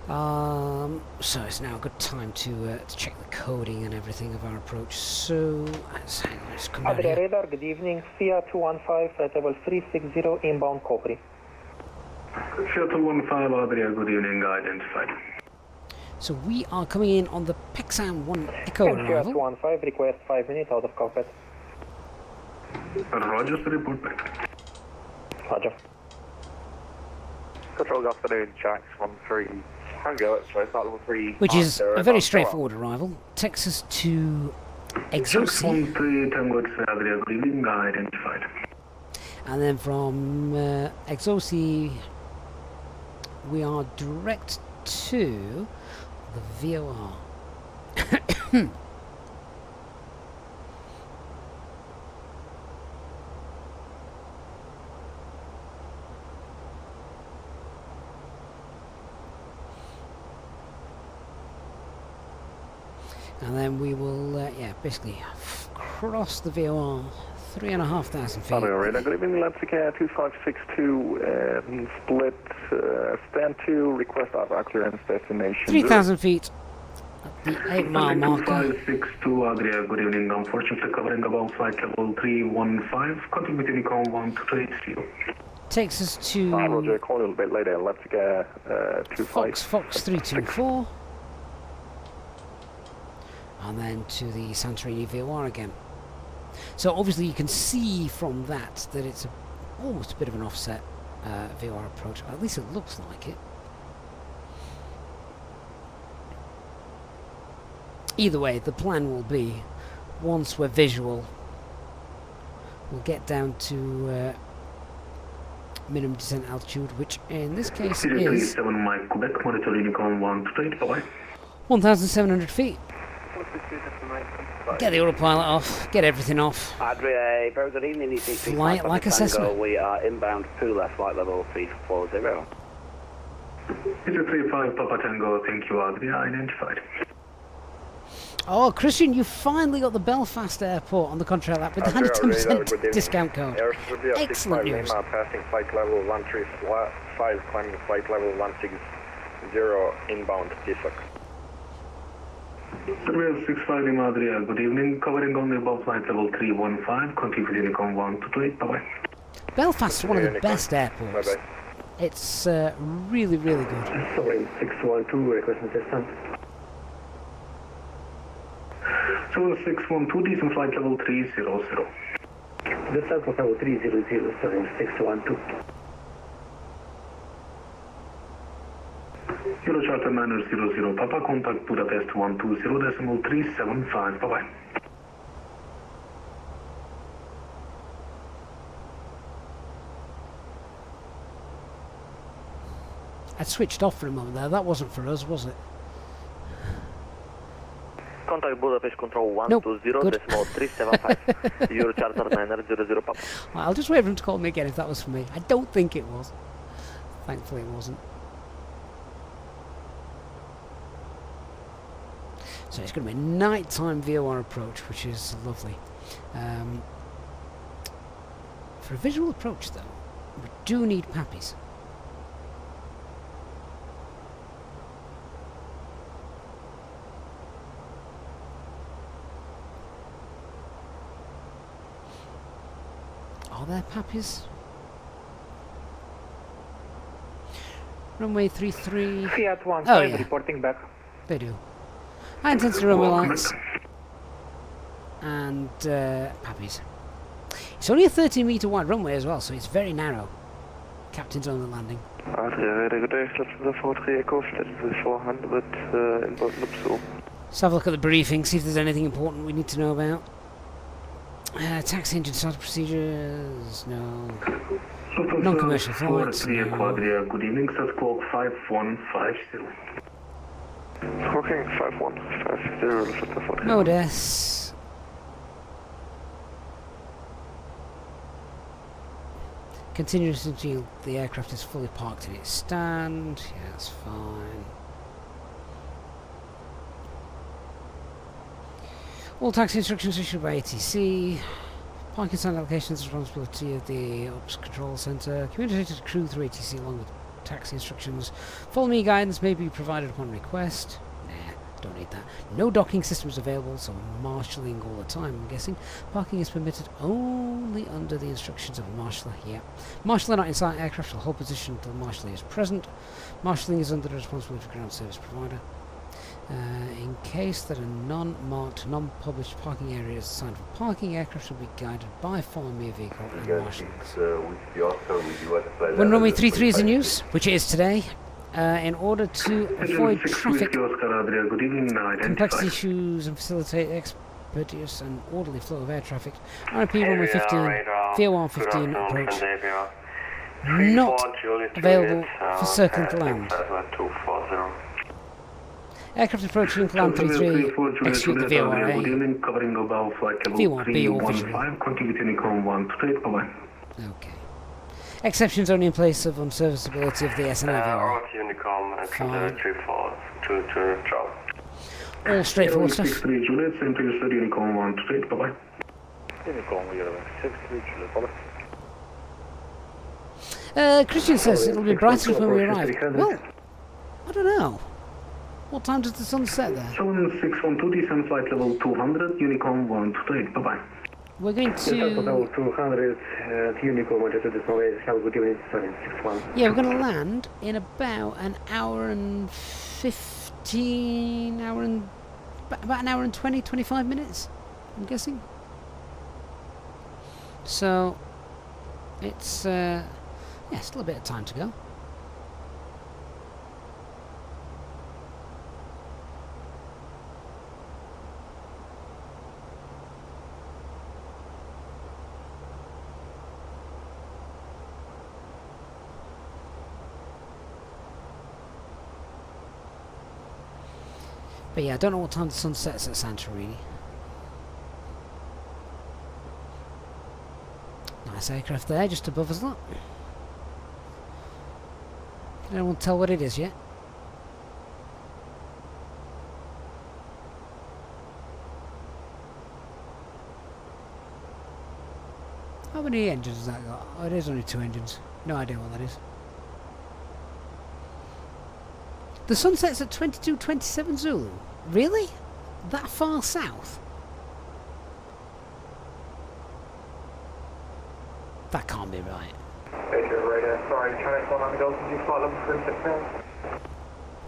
So it's now a good time to check the coding and everything of our approach. So let's come down Adria here. Radar, good evening. FIA 215, flight level 360, inbound Capri. Fiat 215, Adria, good evening, identified. So we are coming in on the Pexam 1 Echo And FIA arrival. 215, request 5 minutes out of cockpit. Roger, report back. Roger. Control, good afternoon, Jax 13 Tango, so it's not level 3. Which is a very straightforward arrival. Takes us to Exosi. 13 Tango X-ray, Adria, good evening, identified. And then from Exosi, we are direct to the VOR. And then we will, basically cross the VOR 3,500 feet. Audio radar, good evening, Leipzig Air 2562, split, stand 2, request our clearance destination. 3,000 feet at the 8-mile marker. 562 Adria, good evening, unfortunately covering above flight level 315, continue with Unicom 130. Takes us to Roger, call a little bit later, Leipzig Air 25. Fox 324. And then to the Santorini VOR again. So obviously you can see from that it's almost a bit of an offset VOR approach. At least it looks like it. Either way, the plan will be, once we're visual, we'll get down to minimum descent altitude, which in this case is 7 Mike Quebec, monitor Unicom 128, bye-bye. 1,700 feet. Get the autopilot off, get everything off. Adria, very good evening. Flight like assessment. We are inbound Pula, flight level 340. Is it 35 Papa Tango, thank you Adria, identified. Oh, Christian, you finally got the Belfast Airport on the Contrail app with the 100% discount code. Excellent news. Passing flight level 135, climbing flight level 160, inbound Tisak. Surveyor 65 Lima Adria, good evening, covering only above flight level 315, continue with Unicom 128, bye-bye. Belfast is one of the best airports. Bye-bye. It's really, really good. Sorry, 612, requesting descent. So 612, decent flight level 300. Descent for level 300, 612. Euro Charter Manor 00 Papa, contact Budapest 120.375, bye-bye. I switched off for a moment there. That wasn't for us, was it? Contact Budapest Control 120.375. Euro Charter Manor 00 Papa. Well, I'll just wait for him to call me again if that was for me. I don't think it was. Thankfully it wasn't. So it's going to be a nighttime VOR approach, which is lovely. For a visual approach, though, we do need pappies. Are there pappies? Runway 33. Fiat 15 Oh, yeah. reporting back. They do. High intensity runway lights and pappies. It's only a 13-metre wide runway as well, so it's very narrow. Captain's only landing. Adria, good day, the 43 Echo, that's the 400 inbound Lupso. Let's have a look at the briefing, see if there's anything important we need to know about. Taxi engine start procedures, no. Non-commercial flights, no. Good evening, South Clock 5150. Squawking 5150, Modes. Continuous until the aircraft is fully parked in its stand. Yeah, that's fine. All taxi instructions issued by ATC. Parking stand allocations is responsibility of the Ops Control Centre. Communicated to crew through ATC along with taxi instructions. Follow me guidance may be provided upon request. Nah, don't need that. No docking systems available, so marshalling all the time, I'm guessing. Parking is permitted only under the instructions of a marshaller. Yeah. Marshaller not inside aircraft shall hold position until the marshaller is present. Marshalling is under the responsibility of ground service provider. In case that a non-marked, non-published parking area is assigned for parking, aircraft will be guided by Follow Me vehicle and marshalling. When runway 33 is in use, which it is today, in order to avoid traffic complexity issues and facilitate expeditious and orderly flow of air traffic, RP runway 15, VOR 15 approach, not available for circling to land. Aircraft approaching land 33, execute the VORA. V1B or visual. Okay. Exceptions only in place of unserviceability of the SNI VORA. all straightforward stuff. 63 Juliet, same to you, sir, Unicorn 1 straight, bye-bye. Unicorn 63 Juliet, bye-bye. Christian says it'll be brighter when we arrive. Well, I don't know. What time does the sun set there? 7612, descend flight level 200, Unicorn 1 straight, bye-bye. We're going to... level 200, Unicorn 1 to this way, shall we give it 761? Yeah, we're going to land in about an hour and 15... about an hour and 20, 25 minutes, I'm guessing. So, it's... yeah, still a bit of time to go. But yeah, I don't know what time the sun sets at Santorini. Nice aircraft there, just above us, look. Can anyone tell what it is yet? How many engines has that got? Oh, it is only 2 engines. No idea what that is. The sun sets at 22:27 Zulu. Really? That far south? That can't be right.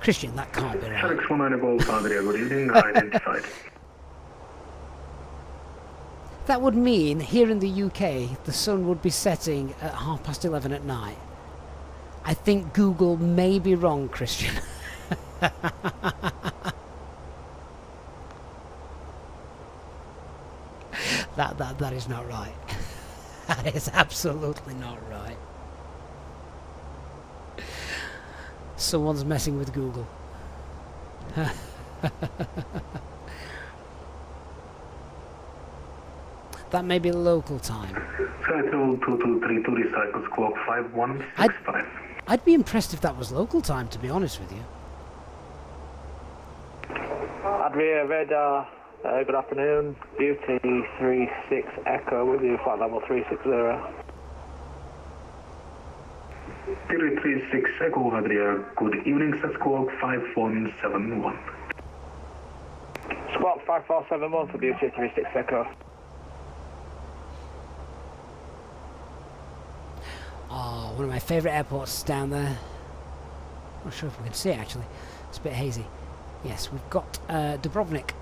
Christian, that can't be right. Sharks 19 Golf Adria, good evening, identified. That would mean, here in the UK, the sun would be setting at 11:30 at night. I think Google may be wrong, Christian. That is not right. That is absolutely not right. Someone's messing with Google. That may be local time. Skytravel 2232, recycle squawk 5165. I'd be impressed if that was local time, to be honest with you. Adria Radar, good afternoon. Beauty 36 Echo with you, flight level 360. 336 Echo Adria, good evening, set squawk 5171. Squawk 5471 for Beauty 36 Echo. Oh, one of my favourite airports down there. Not sure if we can see it actually. It's a bit hazy. Yes, we've got Dubrovnik.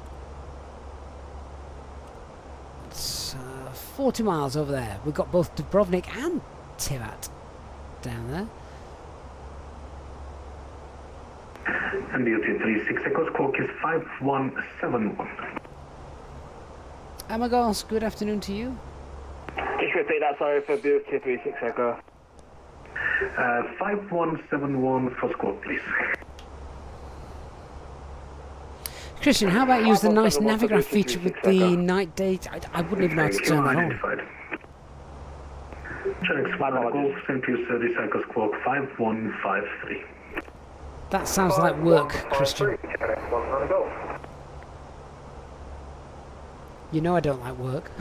It's 40 miles over there. We've got both Dubrovnik and Tivat down there. And Beauty 36 Echo squawk is 5171. Amagos, good afternoon to you. Just repeat that, sorry, for Beauty 36 Echo. 5171 for squawk, please. Christian, how about use the nice Navigraph feature with the night date? I wouldn't even know how to turn that on. Checks 1 Golf, St. Peter's recycle squawk 5153. That sounds like work, Christian. You know I don't like work.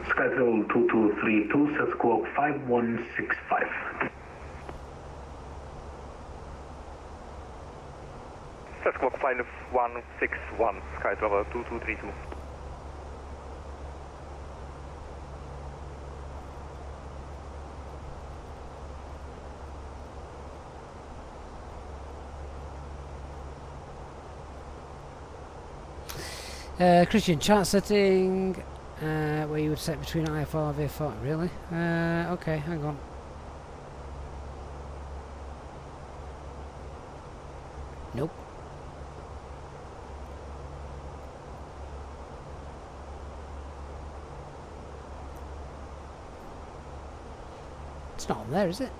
Skytravel 2232, set squawk 5165. Set squawk 5161, Skytravel 2232. Christian, chart setting where you would set between IFR and VFR, really? Okay, hang on. Nope. It's not on there, is it?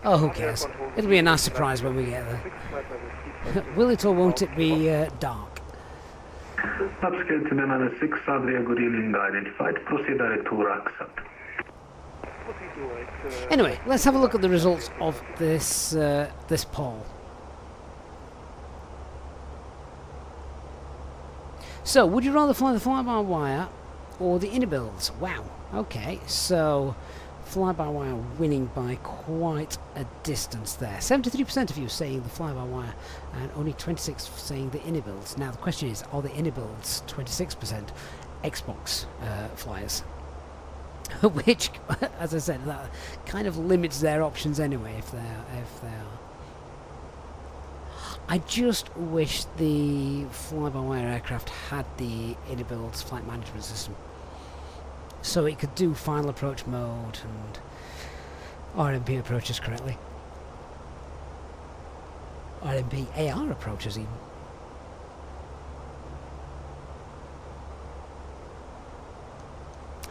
Oh, who cares? It'll be a nice surprise when we get there. Will it or won't it be dark? Upscale to Milan 6, Adria, good evening, identified. Proceed direct to accept. Anyway, let's have a look at the results of this this poll. So, would you rather fly the fly-by-wire or the inner builds? Wow. Okay, so fly-by-wire winning by quite a distance there. 73% of you saying the fly-by-wire and only 26% saying the inner builds. Now the question is, are the inner builds 26% Xbox flyers? Which, as I said, that kind of limits their options anyway if they are. I just wish the fly-by-wire aircraft had the inner builds flight management system, so it could do final approach mode and RMP approaches correctly. RMP AR approaches even.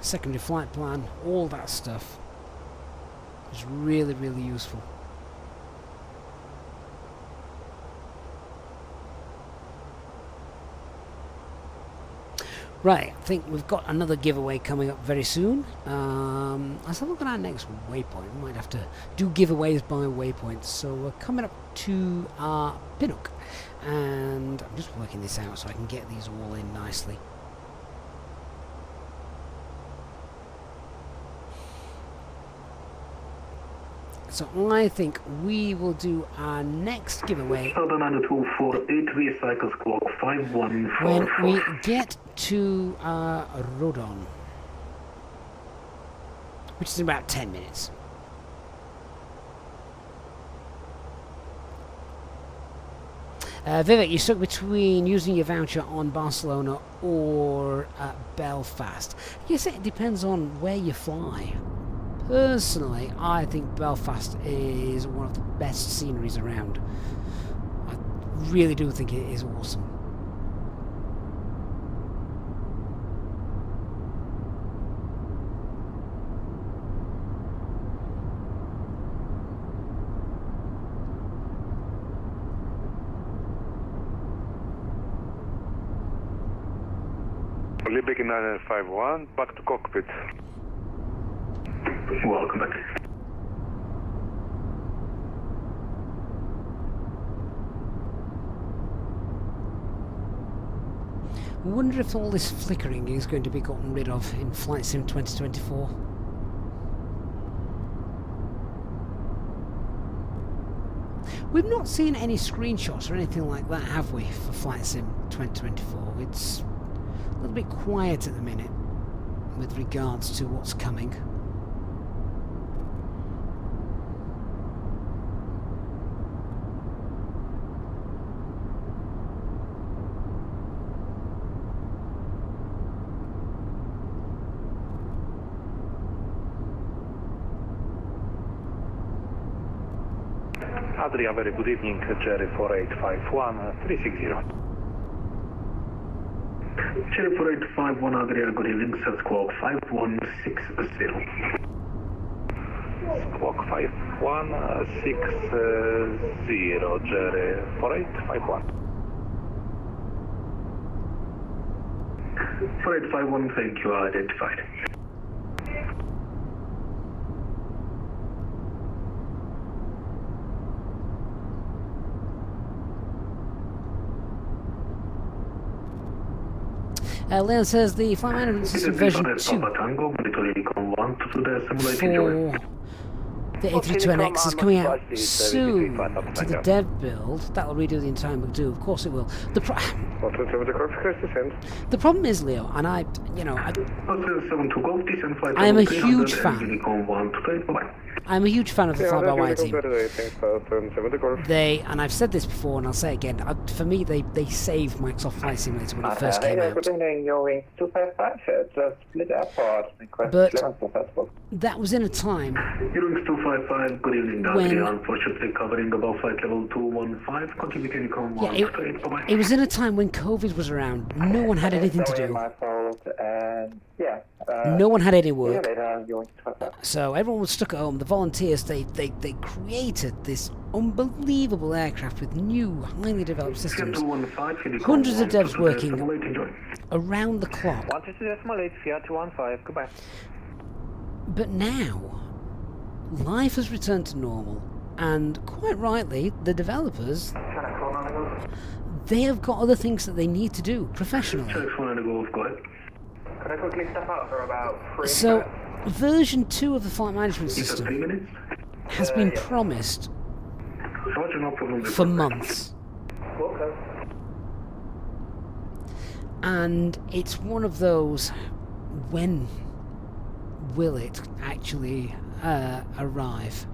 Secondary flight plan, all that stuff is really, really useful. Right, I think we've got another giveaway coming up very soon. Let's have a look at our next waypoint. We might have to do giveaways by waypoints. So we're coming up to our Pinnock, and I'm just working this out so I can get these all in nicely. So I think we will do our next giveaway when we get to Rodon, which is in about 10 minutes. Vivek, you're stuck between using your voucher on Barcelona or Belfast. Yes, it depends on where you fly. Personally, I think Belfast is one of the best sceneries around. I really do think it is awesome. Liberty 951, back to cockpit. Welcome back. I wonder if all this flickering is going to be gotten rid of in Flight Sim 2024. We've not seen any screenshots or anything like that, have we, for Flight Sim 2024? It's a little bit quiet at the minute with regards to what's coming. Adria, very good evening, Jerry 4851, 360. Jerry 4851, Adria, good evening, set squawk 5160. Squawk 5160, Jerry 4851. 4851, thank you, identified. Leon says the flight management system version 2 for the A320X is coming out soon to the dev build. That'll redo the entire McDo. Of course it will. The problem is, Leo, and I am a huge fan. I'm a huge fan of the fly-by-wire team. And I've said this before and I'll say it again, for me they saved Microsoft Flight Simulator when it first came out. But that was in a time when unfortunately covering above flight level 215, it was in a time when COVID was around, no one had anything to do. No one had any work. you So everyone was stuck at home. The volunteers, they created this unbelievable aircraft with new, highly developed systems. Hundreds of devs working around the clock. 122.8, Fiat 215, goodbye. But now, life has returned to normal, and quite rightly, the developers, they have got other things that they need to do professionally. Can I quickly step out for about 3 So, minutes? version 2 of the flight management system has been promised for months. Okay. And it's one of those, when will it actually arrive?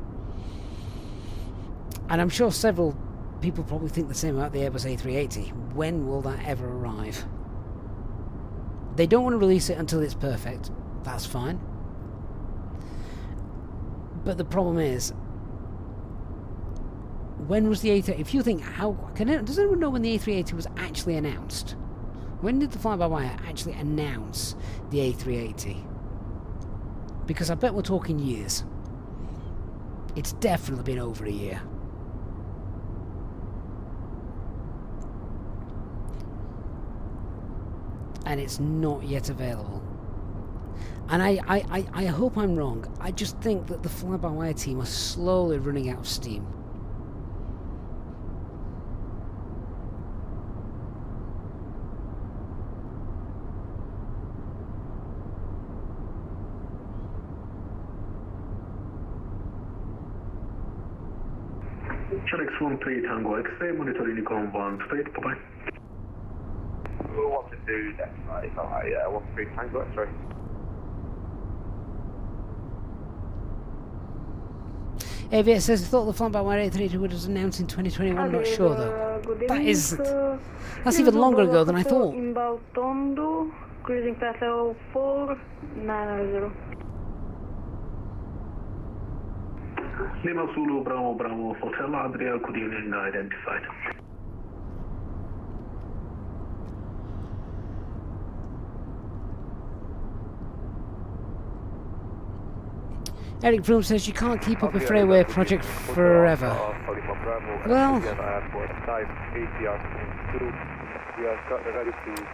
And I'm sure several people probably think the same about the Airbus A380. When will that ever arrive? They don't want to release it until it's perfect. That's fine. But the problem is, when was the A380? If you think, does anyone know when the A380 was actually announced? When did the fly-by-wire actually announce the A380? Because I bet we're talking years. It's definitely been over a year. And it's not yet available. And I hope I'm wrong. I just think that the fly-by-wire team are slowly running out of steam. Check 13 Tango X-ray, monitoring Unicorn 1 straight, bye-bye. 122, that's right, alright, yeah, 13 Tango X-ray. Aviator says, I thought the fly-by-wire A380 was announced in 2021, not sure though. That's even longer ago than I thought. Inbound Tondo, cruising path level 4990. Lima Zulu, Bravo, Bravo, Hotel Adria, good evening, identified. Eric Broom says you can't keep up a freeway project forever. Well,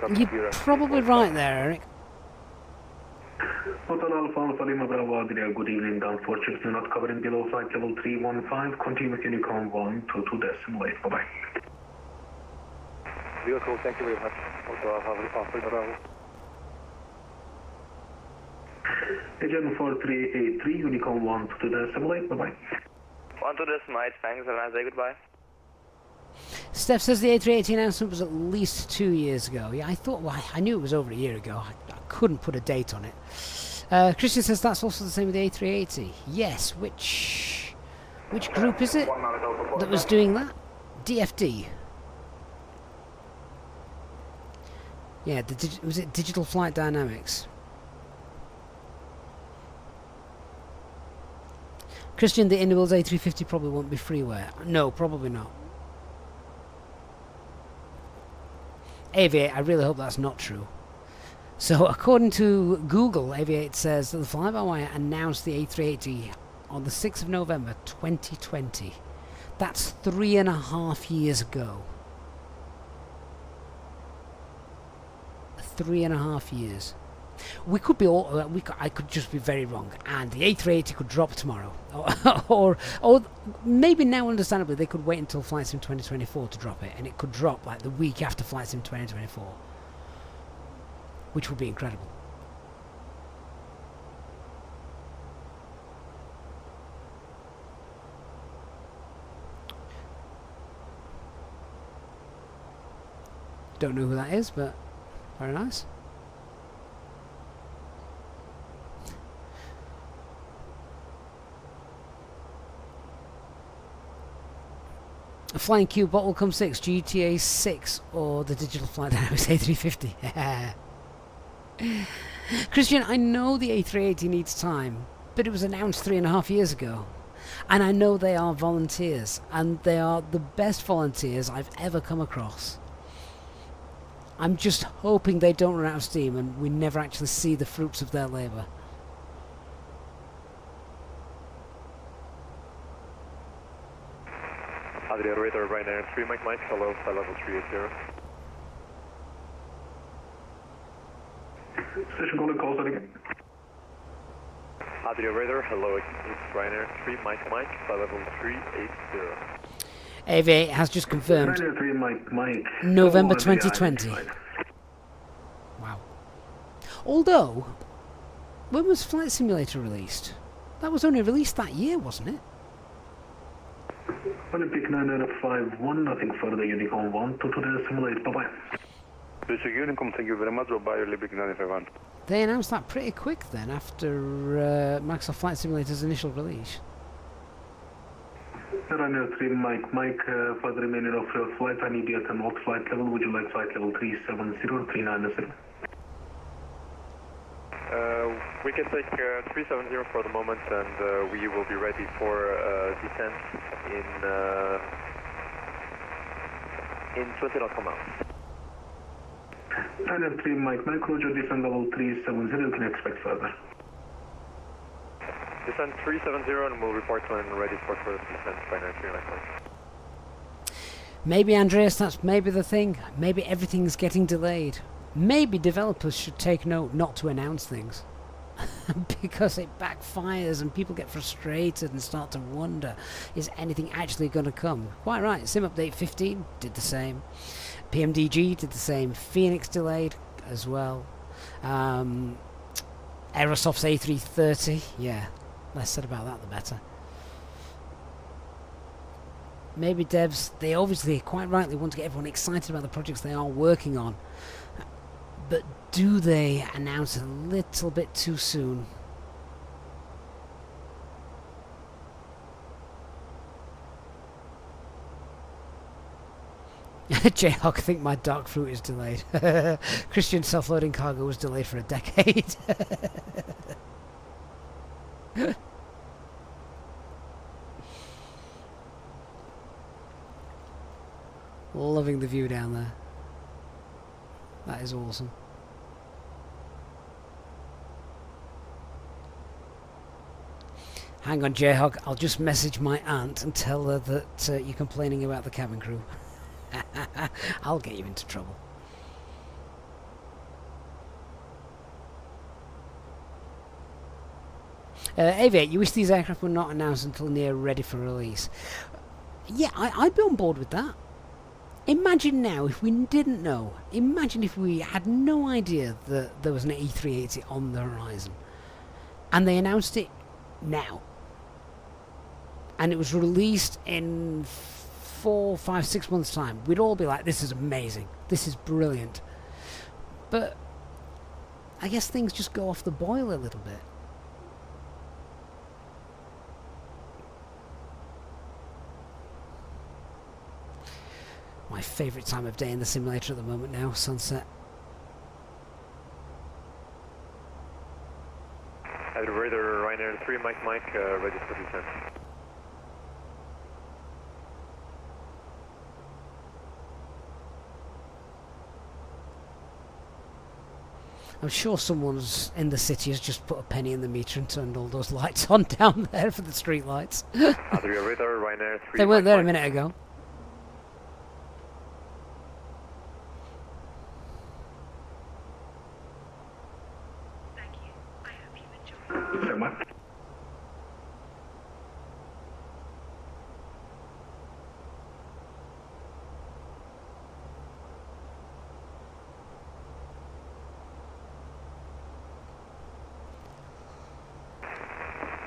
you're probably right there, Eric. Hotel Alpha Alpha Lima Bravo Adria, good evening, unfortunately not covering below flight level 315, continue with Unicorn 122 decimal 8, bye-bye. Beautiful, thank you very much. Hotel Alpha Bravo. Agent 4383, Unicorn 122 decimal 8, bye-bye. 12 decimal 8, thanks, have a nice day, goodbye. Steph says the A380 announcement was at least 2 years ago. Yeah, I thought, well, I knew it was over a year ago. I couldn't put a date on it. Christian says that's also the same with the A380. Yes, which group is it that was doing that? DFD. Yeah, was it Digital Flight Dynamics? Christian, the Indibuild's A350 probably won't be freeware. No, probably not. Aviate, I really hope that's not true. So, according to Google, Aviate says that the fly-by-wire announced the A380 on the 6th of November 2020. That's 3.5 years ago. 3.5 years. We could be all. I could just be very wrong, and the A380 could drop tomorrow, or maybe now, understandably, they could wait until Flight Sim 2024 to drop it, and it could drop like the week after Flight Sim 2024, which would be incredible. Don't know who that is, but very nice. A Flying Q Bottle Come 6, GTA 6, or the Digital Flight Dynamics A350. Christian, I know the A380 needs time, but it was announced 3.5 years ago. And I know they are volunteers, and they are the best volunteers I've ever come across. I'm just hoping they don't run out of steam and we never actually see the fruits of their labour. Adria radar Ryanair 3 Mike Mike, hello, flight level 380. Station caller, calls that again. Adria radar, hello, it's Ryanair 3 Mike Mike, flight level 380. AV8 has just confirmed Ryanair 3 Mike. November Oh, the 2020. flight. Wow. Although, when was Flight Simulator released? That was only released that year, wasn't it? Olympic 951, nothing further, Unicorn 1 to the simulate, bye-bye. Basic Unicom, thank you very much, bye-bye, Olympic 951. They announced that pretty quick then, after Microsoft Flight Simulator's initial release. Ryanair 3 Mike, for the remainder of your flight, I need you at an alt flight level. Would you like flight level 370 or 390? We can take 370 for the moment, and we will be ready for descent in 20 nautical miles. Ryanair 3 Mike, Roger, descent level 370, you can expect further. Descent 370, and we'll report when ready for further descent by 9 Mike. Maybe, Andreas, that's maybe the thing. Maybe everything's getting delayed. Maybe developers should take note not to announce things. Because it backfires and people get frustrated and start to wonder, is anything actually going to come? Quite right, Sim Update 15 did the same. PMDG did the same. Fenix delayed as well. Aerosoft's A330, yeah, less said about that the better. Maybe devs, they obviously quite rightly want to get everyone excited about the projects they are working on. But do they announce a little bit too soon? Jayhawk, I think my dark fruit is delayed. Christian self-loading cargo was delayed for a decade. Loving the view down there. That is awesome. Hang on, Jayhawk, I'll just message my aunt and tell her that you're complaining about the cabin crew. I'll get you into trouble. Aviate, you wish these aircraft were not announced until near ready for release. Yeah, I'd be on board with that. Imagine now if we didn't know. Imagine if we had no idea that there was an A380 on the horizon. And they announced it now. And it was released in 4, 5, 6 months' time. We'd all be like, this is amazing. This is brilliant. But I guess things just go off the boil a little bit. My favourite time of day in the simulator at the moment now, sunset. Radar Ryanair 3 Mike ready for descent. I'm sure someone's in the city has just put a penny in the meter and turned all those lights on down there for the street lights. Adria radar Ryanair 3 They weren't Mike there a minute ago.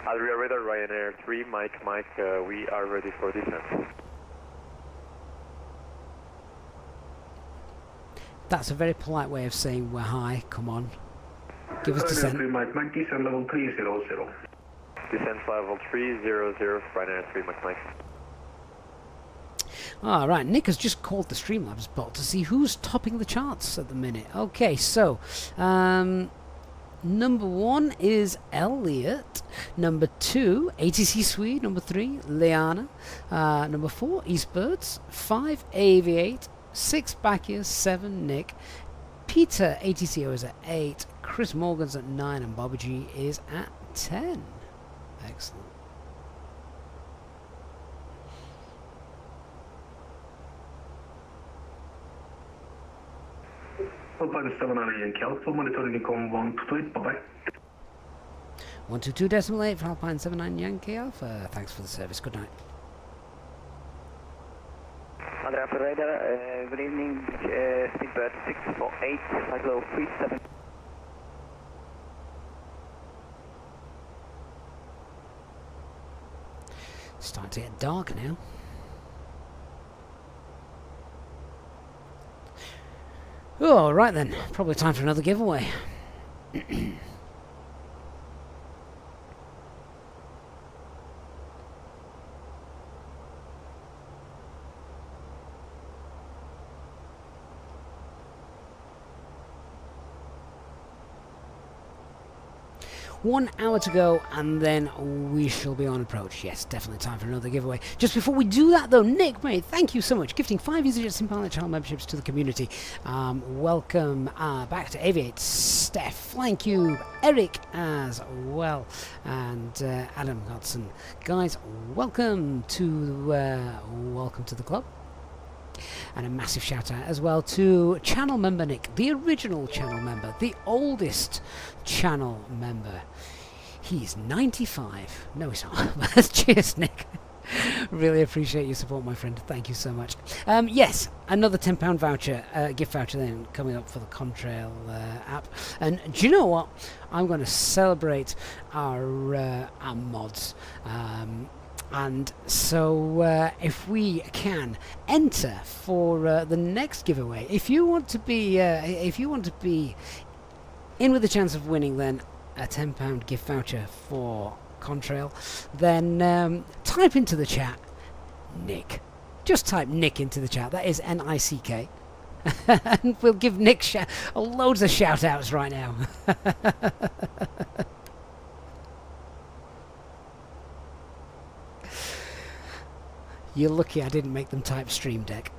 Adria radar Ryanair 3 Mike, we are ready for descent. That's a very polite way of saying we're high. Come on. Give us descent. Mike, descent level 300. Descent level 300, Ryanair 3 Mike. Alright, Nick has just called the Streamlabs bot to see who's topping the charts at the minute. Okay, so number 1 is Elliot. Number 2, ATC Swede. Number 3, Liana. Number 4, Eastbirds. 5, Aviate. 6 Bacchus, 7 Nick, Peter ATCO is at 8, Chris Morgan's at 9, and Bobby G is at 10. Excellent. Alpine 7 on Yankee Alpha, monitoring Econ 128, bye-bye. 122.8 for Alpine 79 Yankee Alpha. Thanks for the service. Good night. Under Alpha Radar, good evening, Speedbird 648, flight level 37. It's starting to get dark now. Oh, right then. Probably time for another giveaway. One hour to go, and then we shall be on approach. Yes, definitely time for another giveaway. Just before we do that, though, Nick, mate, thank you so much. Gifting 5 EasyJet SimPilot channel memberships to the community. Welcome back to Aviate, Steph, Flying Cube, Eric as well, and Adam Godson. Guys, welcome to the club. And a massive shout out as well to channel member Nick, the original channel member, the oldest channel member. He's 95. No, he's not. Cheers, Nick. Really appreciate your support, my friend. Thank you so much. Yes, another £10 voucher, gift voucher then coming up for the Contrail app. And do you know what? I'm going to celebrate our mods. And so if we can enter for the next giveaway, if you want to be in with a chance of winning then a £10 gift voucher for Contrail, then type into the chat Nick. Just type Nick into the chat. That is N-I-C-K. And we'll give Nick loads of shout outs right now. You're lucky I didn't make them type Stream Deck.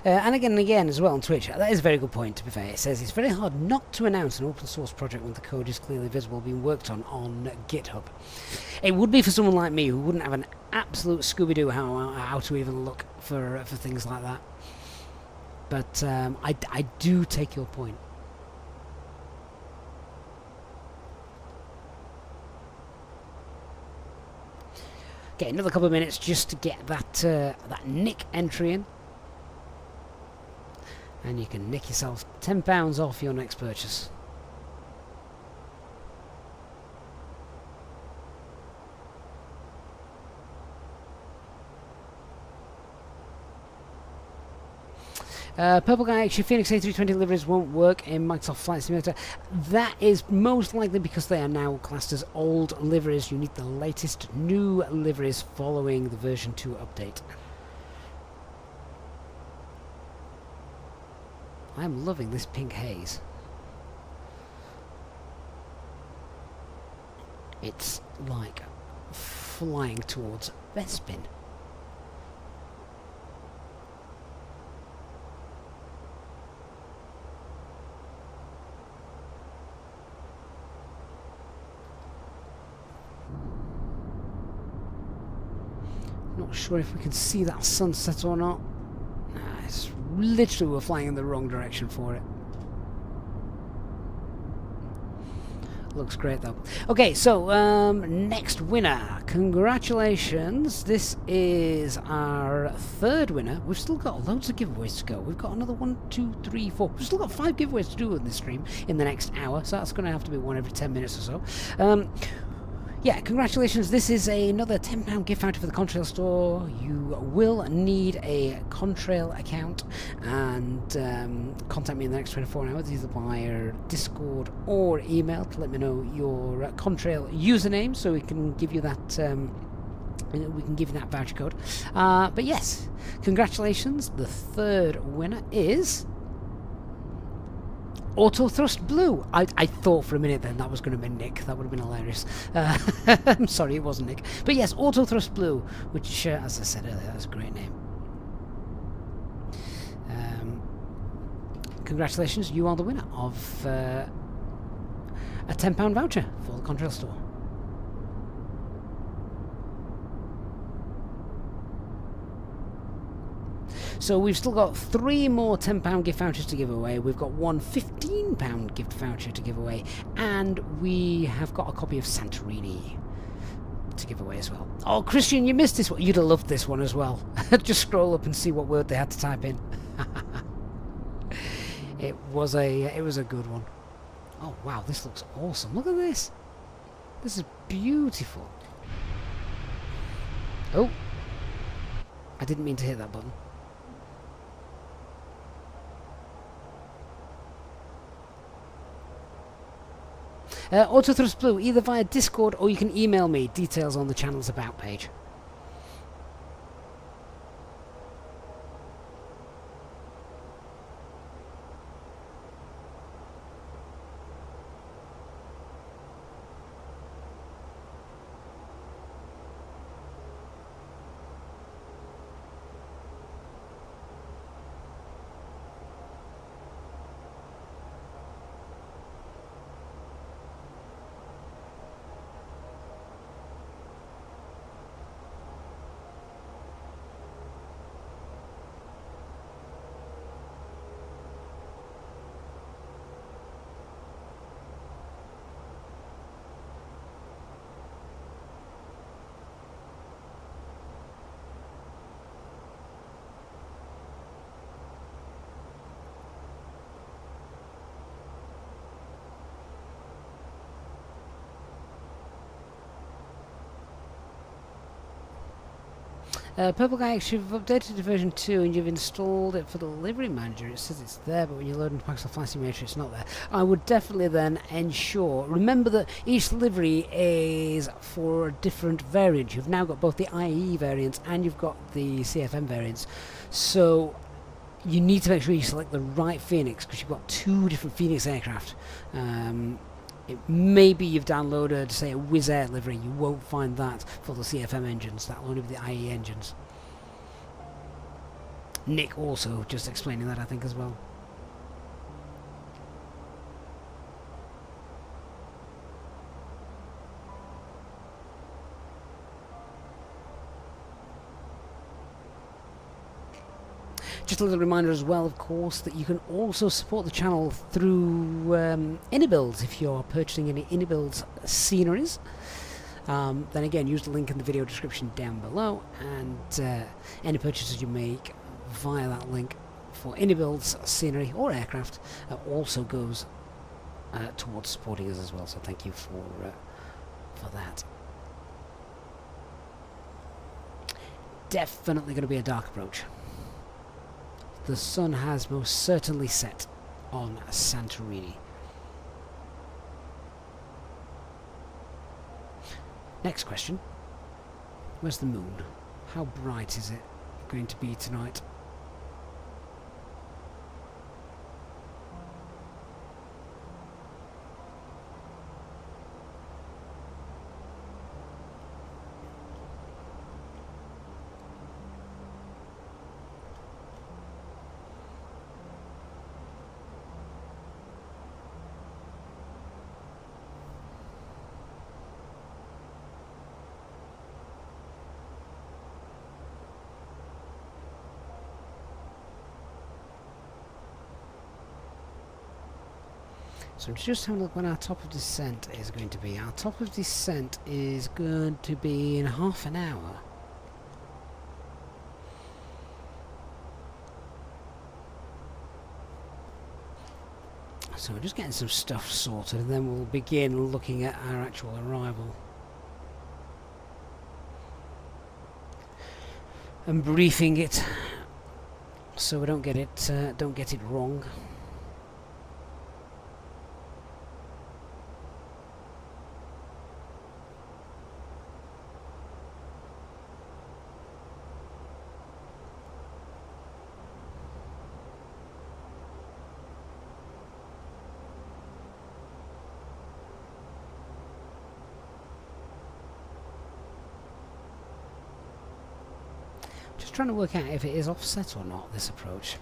And again as well on Twitch. That is a very good point, to be fair. It says it's very hard not to announce an open source project when the code is clearly visible being worked on GitHub. It would be for someone like me who wouldn't have an absolute Scooby-Doo how to even look for things like that. But I do take your point. Okay, another couple of minutes just to get that Nick entry in. And you can nick yourself £10 off your next purchase. Purple Guy, actually Fenix A320 deliveries won't work in Microsoft Flight Simulator. That is most likely because they are now classed as old liveries. You need the latest new liveries following the version 2 update. I'm loving this pink haze. It's like flying towards Bespin. Not sure if we can see that sunset or not. Nah, it's literally we're flying in the wrong direction for it. Looks great though. Okay, so next winner. Congratulations. This is our third winner. We've still got loads of giveaways to go. We've got another 1, 2, 3, 4. We've still got 5 giveaways to do in this stream in the next hour, so that's going to have to be one every 10 minutes or so. Yeah, congratulations. This is another £10 gift voucher for the Contrail store. You will need a Contrail account and contact me in the next 24 hours, either via Discord or email to let me know your Contrail username so we can give you that we can give you that voucher code. But yes, congratulations. The third winner is Auto Thrust Blue. I thought for a minute then that was going to be Nick. That would have been hilarious. I'm sorry, it wasn't Nick. But yes, Auto Thrust Blue, which, as I said earlier, that's a great name. Congratulations, you are the winner of a £10 voucher for the Contrail store. So we've still got 3 more £10 gift vouchers to give away. We've got one £15 gift voucher to give away, and we have got a copy of Santorini to give away as well. Oh, Christian, you missed this one. You'd have loved this one as well. Just scroll up and see what word they had to type in. It was a good one. Oh wow, this looks awesome. Look at this. This is beautiful. Oh, I didn't mean to hit that button. Auto Thrust Blue, either via Discord or you can email me. Details on the channel's About page. Purple Guy, actually, you've updated to version 2 and you've installed it for the delivery manager. It says it's there, but when you load into Microsoft Flight Simulator, it's not there. I would definitely then ensure. Remember that each delivery is for a different variant. You've now got both the IE variants and you've got the CFM variants. So you need to make sure you select the right Phoenix, because you've got 2 different Phoenix aircraft. Maybe you've downloaded, say, a Wizz Air livery. You won't find that for the CFM engines. That'll only be the IE engines. Nick also just explaining that, I think, as well. Just a little reminder as well, of course, that you can also support the channel through Inibuilds if you're purchasing any Inibuilds sceneries. Then again, use the link in the video description down below, and any purchases you make via that link for Inibuilds scenery or aircraft also goes towards supporting us as well. So thank you for that. Definitely going to be a dark approach. The sun has most certainly set on Santorini. Next question. Where's the moon? How bright is it going to be tonight? So I'm just having a look when our top of descent is going to be. Our top of descent is going to be in half an hour. So we're just getting some stuff sorted, and then we'll begin looking at our actual arrival. And briefing it so we don't get it wrong. just trying to work out if it is offset or not, this approach.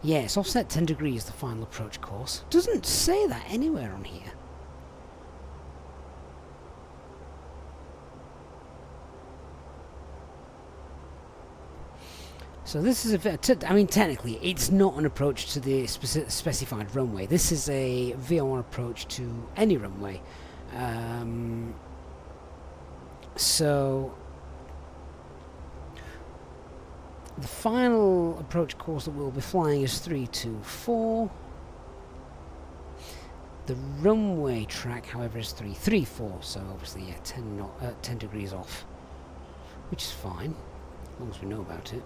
Yeah, it's offset 10 degrees, the final approach course. Doesn't say that anywhere on here. So this is I mean, technically, it's not an approach to the specified runway. This is a VOR approach to any runway. So the final approach course that we'll be flying is 324. The runway track, however, is 334. So obviously, yeah, 10 degrees off, which is fine as long as we know about it.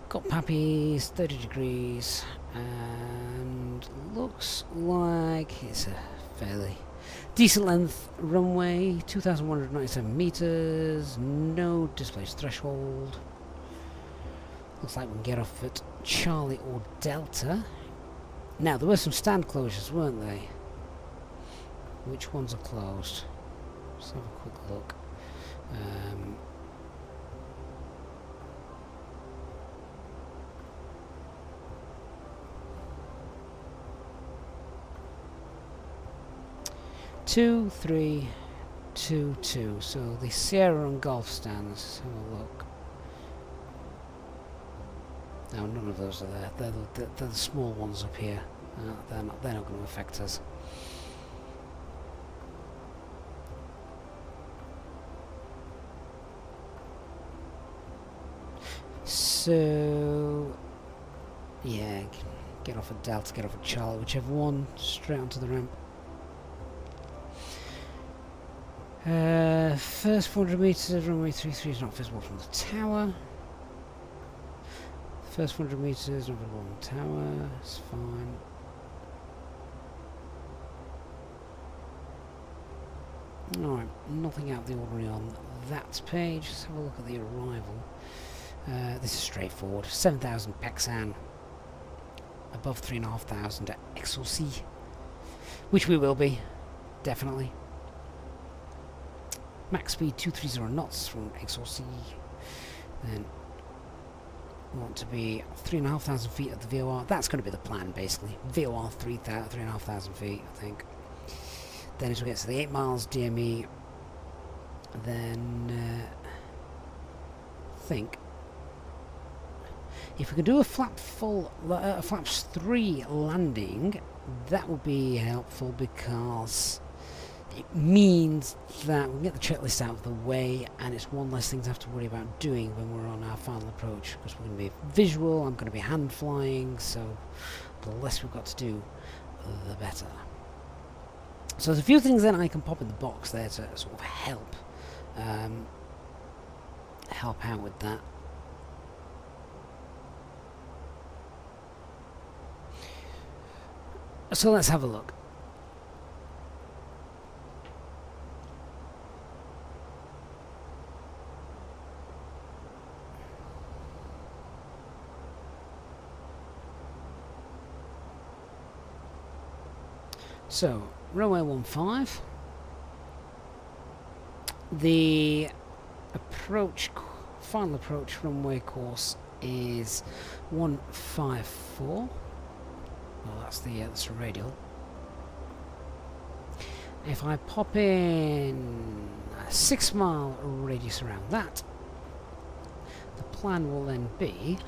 Got Pappies, 30 degrees, and looks like it's a fairly decent length runway, 2,197 meters, no displaced threshold. Looks like we can get off at Charlie or Delta. Now, there were some stand closures, weren't they? Which ones are closed? Let's have a quick look. 2, 3, 2, 2. So the Sierra and Golf stands. Let's have a look. No, none of those are there. They're the small ones up here. They're not going to affect us. So yeah, get off at Delta, get off at Charlie, whichever one, straight onto the ramp. First 400 meters, runway 33 is not visible from the tower. First 400 meters, not visible from the tower, it's fine. Alright, nothing out of the ordinary on that page. Let's have a look at the arrival. This is straightforward. 7,000 Pexan, above 3,500 at XOC, which we will be, definitely. Max speed 230 knots from XOC. Then we want to be 3,500 feet at the VOR. That's going to be the plan, basically. VOR 3,500 feet, I think. Then as we get to the 8 miles DME, then I think if we can do a flaps 3 landing, that would be helpful, because it means that we can get the checklist out of the way, and it's one less thing to have to worry about doing when we're on our final approach, because we're going to be visual, I'm going to be hand flying, so the less we've got to do, the better. So there's a few things then I can pop in the box there to sort of help out with that. So let's have a look. So, runway 15. The final approach runway course is 154. Well, that's the radial. If I pop in a 6 mile radius around that, the plan will then be,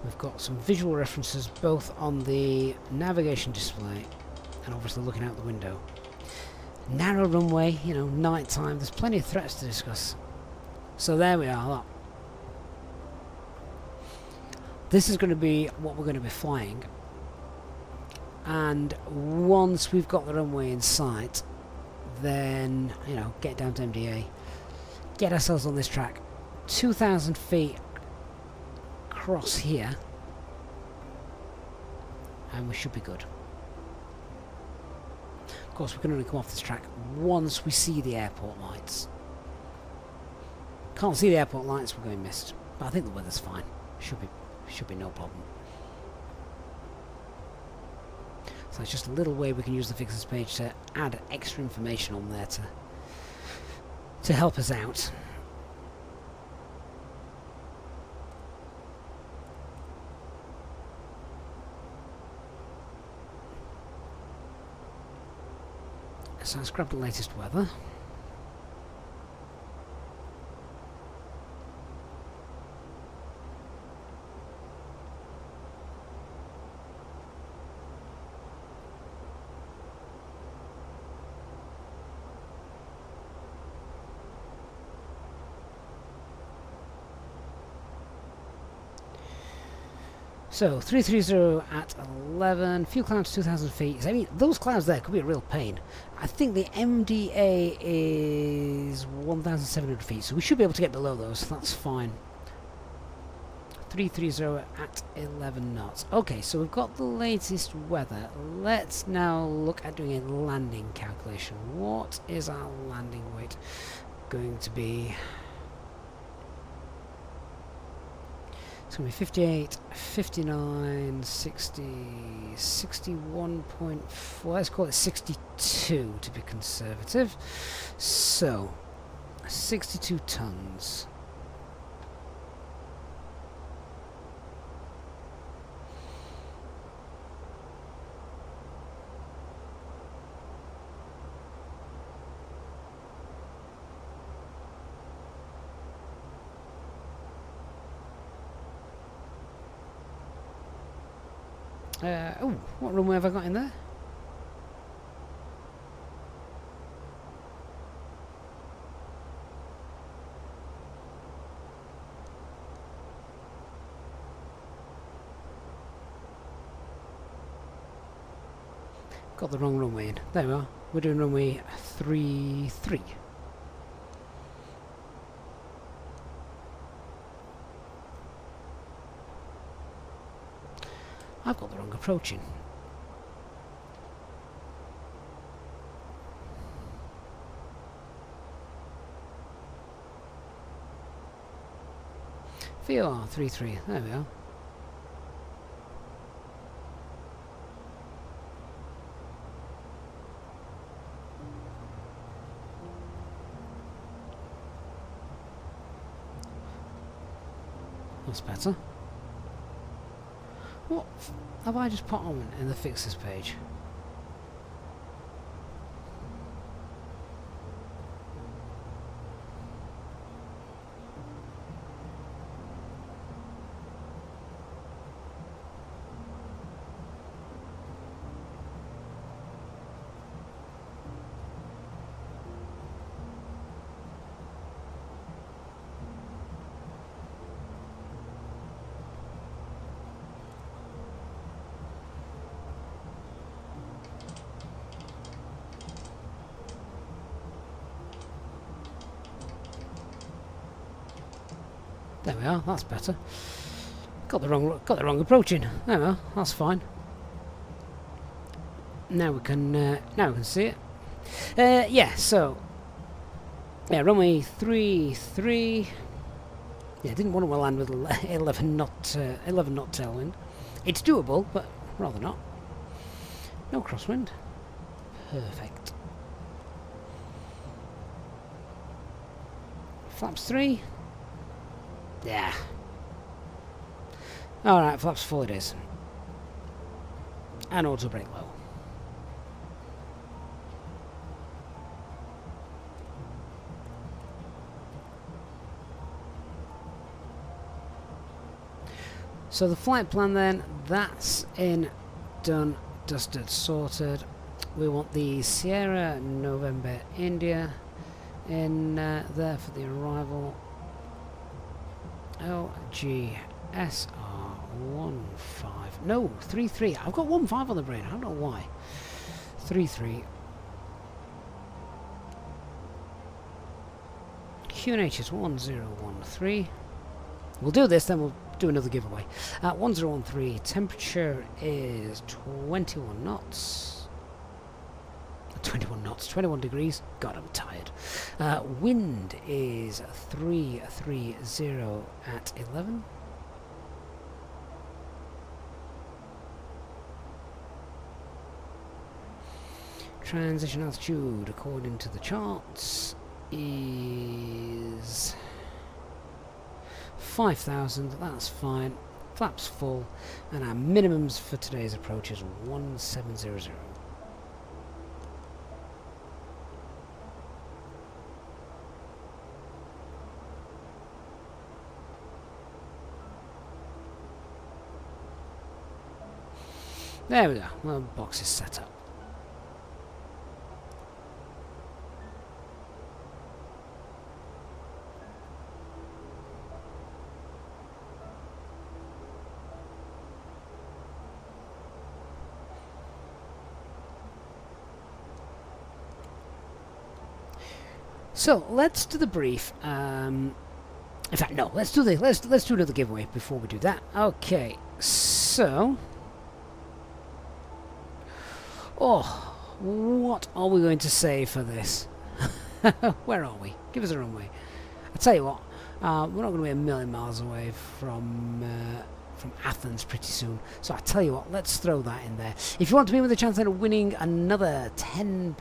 we've got some visual references both on the navigation display and obviously looking out the window. Narrow runway, you know, night time, there's plenty of threats to discuss. So there we are. Look. This is going to be what we're going to be flying. And once we've got the runway in sight, then, you know, get down to MDA, get ourselves on this track, 2,000 feet across here, and we should be good. Of course, we can only come off this track once we see the airport lights. Can't see the airport lights, we're going missed. But I think the weather's fine. Should be no problem. So it's just a little way we can use the fixes page to add extra information on there to help us out. So let's grab the latest weather. So 330 at 11, few clouds 2,000 feet. I mean, those clouds there could be a real pain. I think the MDA is 1,700 feet, so we should be able to get below those. That's fine. 330 at 11 knots. Okay, so we've got the latest weather. Let's now look at doing a landing calculation. What is our landing weight going to be? It's going to be 58, 59, 60, 61.4, let's call it 62 to be conservative. So, 62 tons. Oh, what runway have I got in there? Got the wrong runway in. There we are. We're doing runway 33. I've got the wrong approach in. VOR33, there we are. That's better. What have I just put on in the fixes page? There we are, that's better. Got the wrong approach in. There we are, that's fine. Now we can see it. Yeah, so yeah, runway 33. Yeah, didn't want to land with 11 knot tailwind. It's doable, but rather not. No crosswind. Perfect. Flaps 3. Yeah. Alright, flaps 4 it is. And auto brake low. So the flight plan then, that's in, done, dusted, sorted. We want the Sierra November India in there for the arrival. LGSR 15. No, 33. I've got 15 on the brain. I don't know why. 33. QNH is 1013. We'll do this, then we'll do another giveaway. 1013. Temperature is 21 knots. 21 knots, 21 degrees. God, I'm tired. Wind is 330 at 11. Transition altitude, according to the charts, is 5,000. That's fine. Flaps full, and our minimums for today's approach is 1700. There we go. Well, the box is set up. So let's do the brief. In fact, no. Let's do another giveaway before we do that. Okay. So, what are we going to say for this? Where are we? Give us a runway. I tell you what. We're not going to be a million miles away from Athens pretty soon. So I tell you what. Let's throw that in there. If you want to be with a chance of winning another £10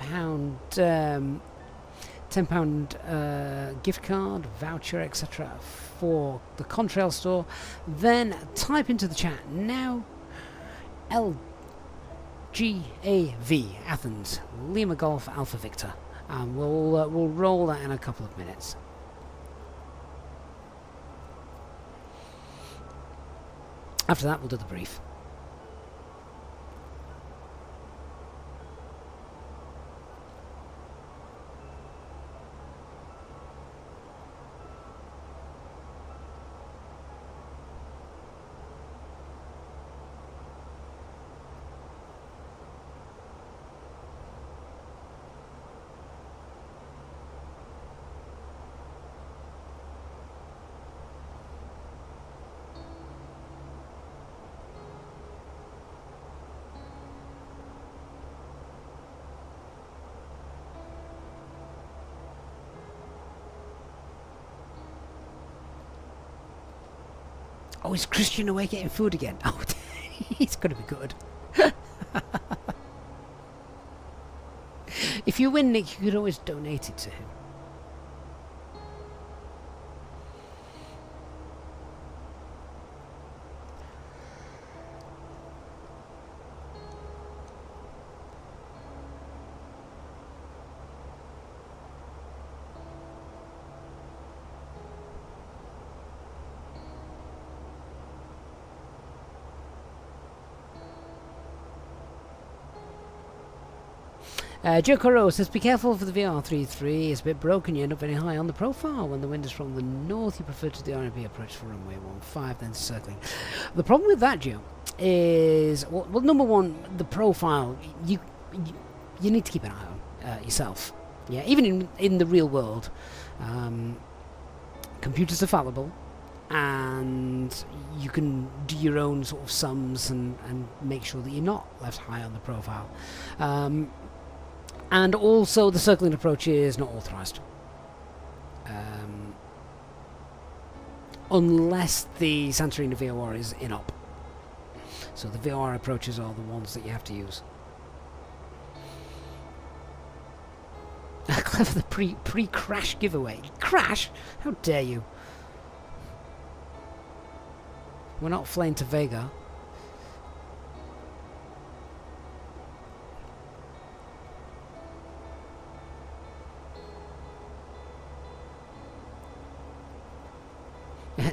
gift card, voucher, etc. for the Contrail store, then type into the chat now LGAV Athens Lima Golf Alpha Victor, and we'll roll that in a couple of minutes. After that, we'll do the brief. Oh, is Christian away getting food again? Oh, he's going to be good. If you win, Nick, you could always donate it to him. Joe Corro says, be careful for the VR33. It's a bit broken. You end up very high on the profile. When the wind is from the north, you prefer to the RNB approach for runway 15, then circling. The problem with that, Joe, is, well, number one, the profile, you need to keep an eye on yourself. Yeah, even in the real world, computers are fallible, and you can do your own sort of sums and make sure that you're not left high on the profile. And also, the circling approach is not authorised. Unless the Santorini VOR is in op. So the VOR approaches are the ones that you have to use. Clever, the pre-crash giveaway. Crash? How dare you? We're not flying to Vega.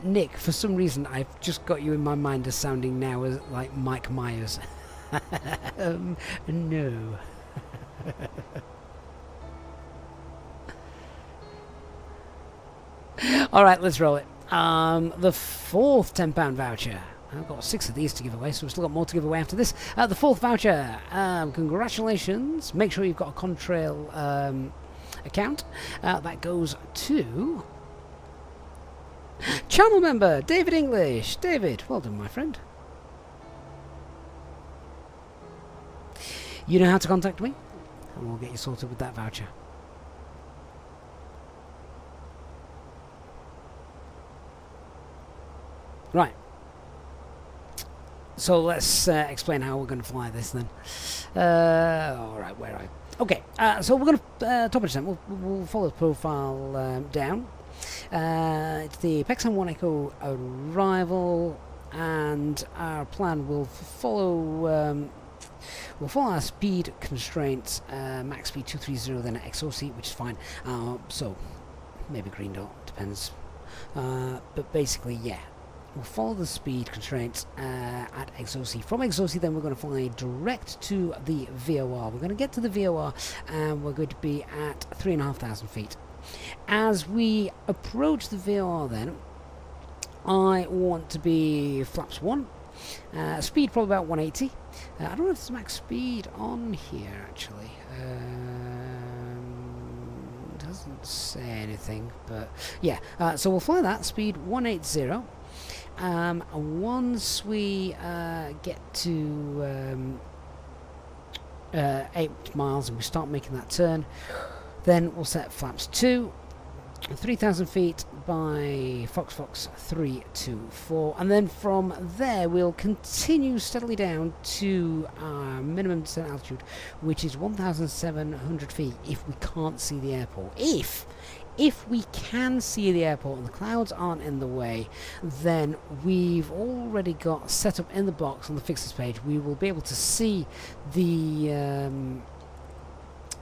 Nick, for some reason I've just got you in my mind as sounding now as like Mike Myers. No. Alright, let's roll it. The fourth £10 voucher. I've got 6 of these to give away, so we've still got more to give away after this. The fourth voucher. Congratulations. Make sure you've got a Contrail account. That goes to channel member David English. David, well done, my friend. You know how to contact me, and we'll get you sorted with that voucher. Right. So let's explain how we're going to fly this then. Alright, where are Okay, so we're going to top of descent. We'll follow the profile down. It's the Pexan 1 Echo arrival, and our plan will follow. We'll follow our speed constraints, max speed 230, then at XOC, which is fine. So maybe green dot, depends. But basically, yeah, we'll follow the speed constraints at XOC. From XOC, then we're going to fly direct to the VOR. We're going to get to the VOR, and we're going to be at 3,500 feet. As we approach the VOR, then I want to be flaps 1. Speed probably about 180. I don't know if there's max speed on here actually. Doesn't say anything, but yeah. So we'll fly that speed 180. Once we get to 8 miles and we start making that turn, then we'll set flaps 2. 3,000 feet by Fox 324, and then from there we'll continue steadily down to our minimum descent altitude, which is 1,700 feet if we can't see the airport. If we can see the airport and the clouds aren't in the way, then we've already got set up in the box on the fixes page. We will be able to see the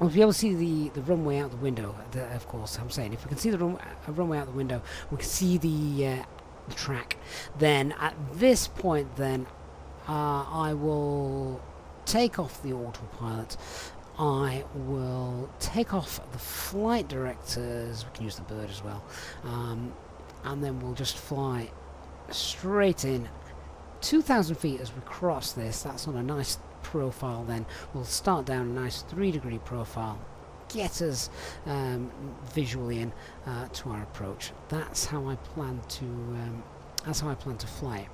we'll be able to see the runway out the window. Of course, I'm saying if we can see the runway out the window, we can see the track. Then at this point, then I will take off the autopilot. I will take off the flight directors. We can use the bird as well, and then we'll just fly straight in. 2,000 feet as we cross this. That's on a nice profile. Then we'll start down a nice 3-degree profile, get us visually in to our approach. That's how I plan to fly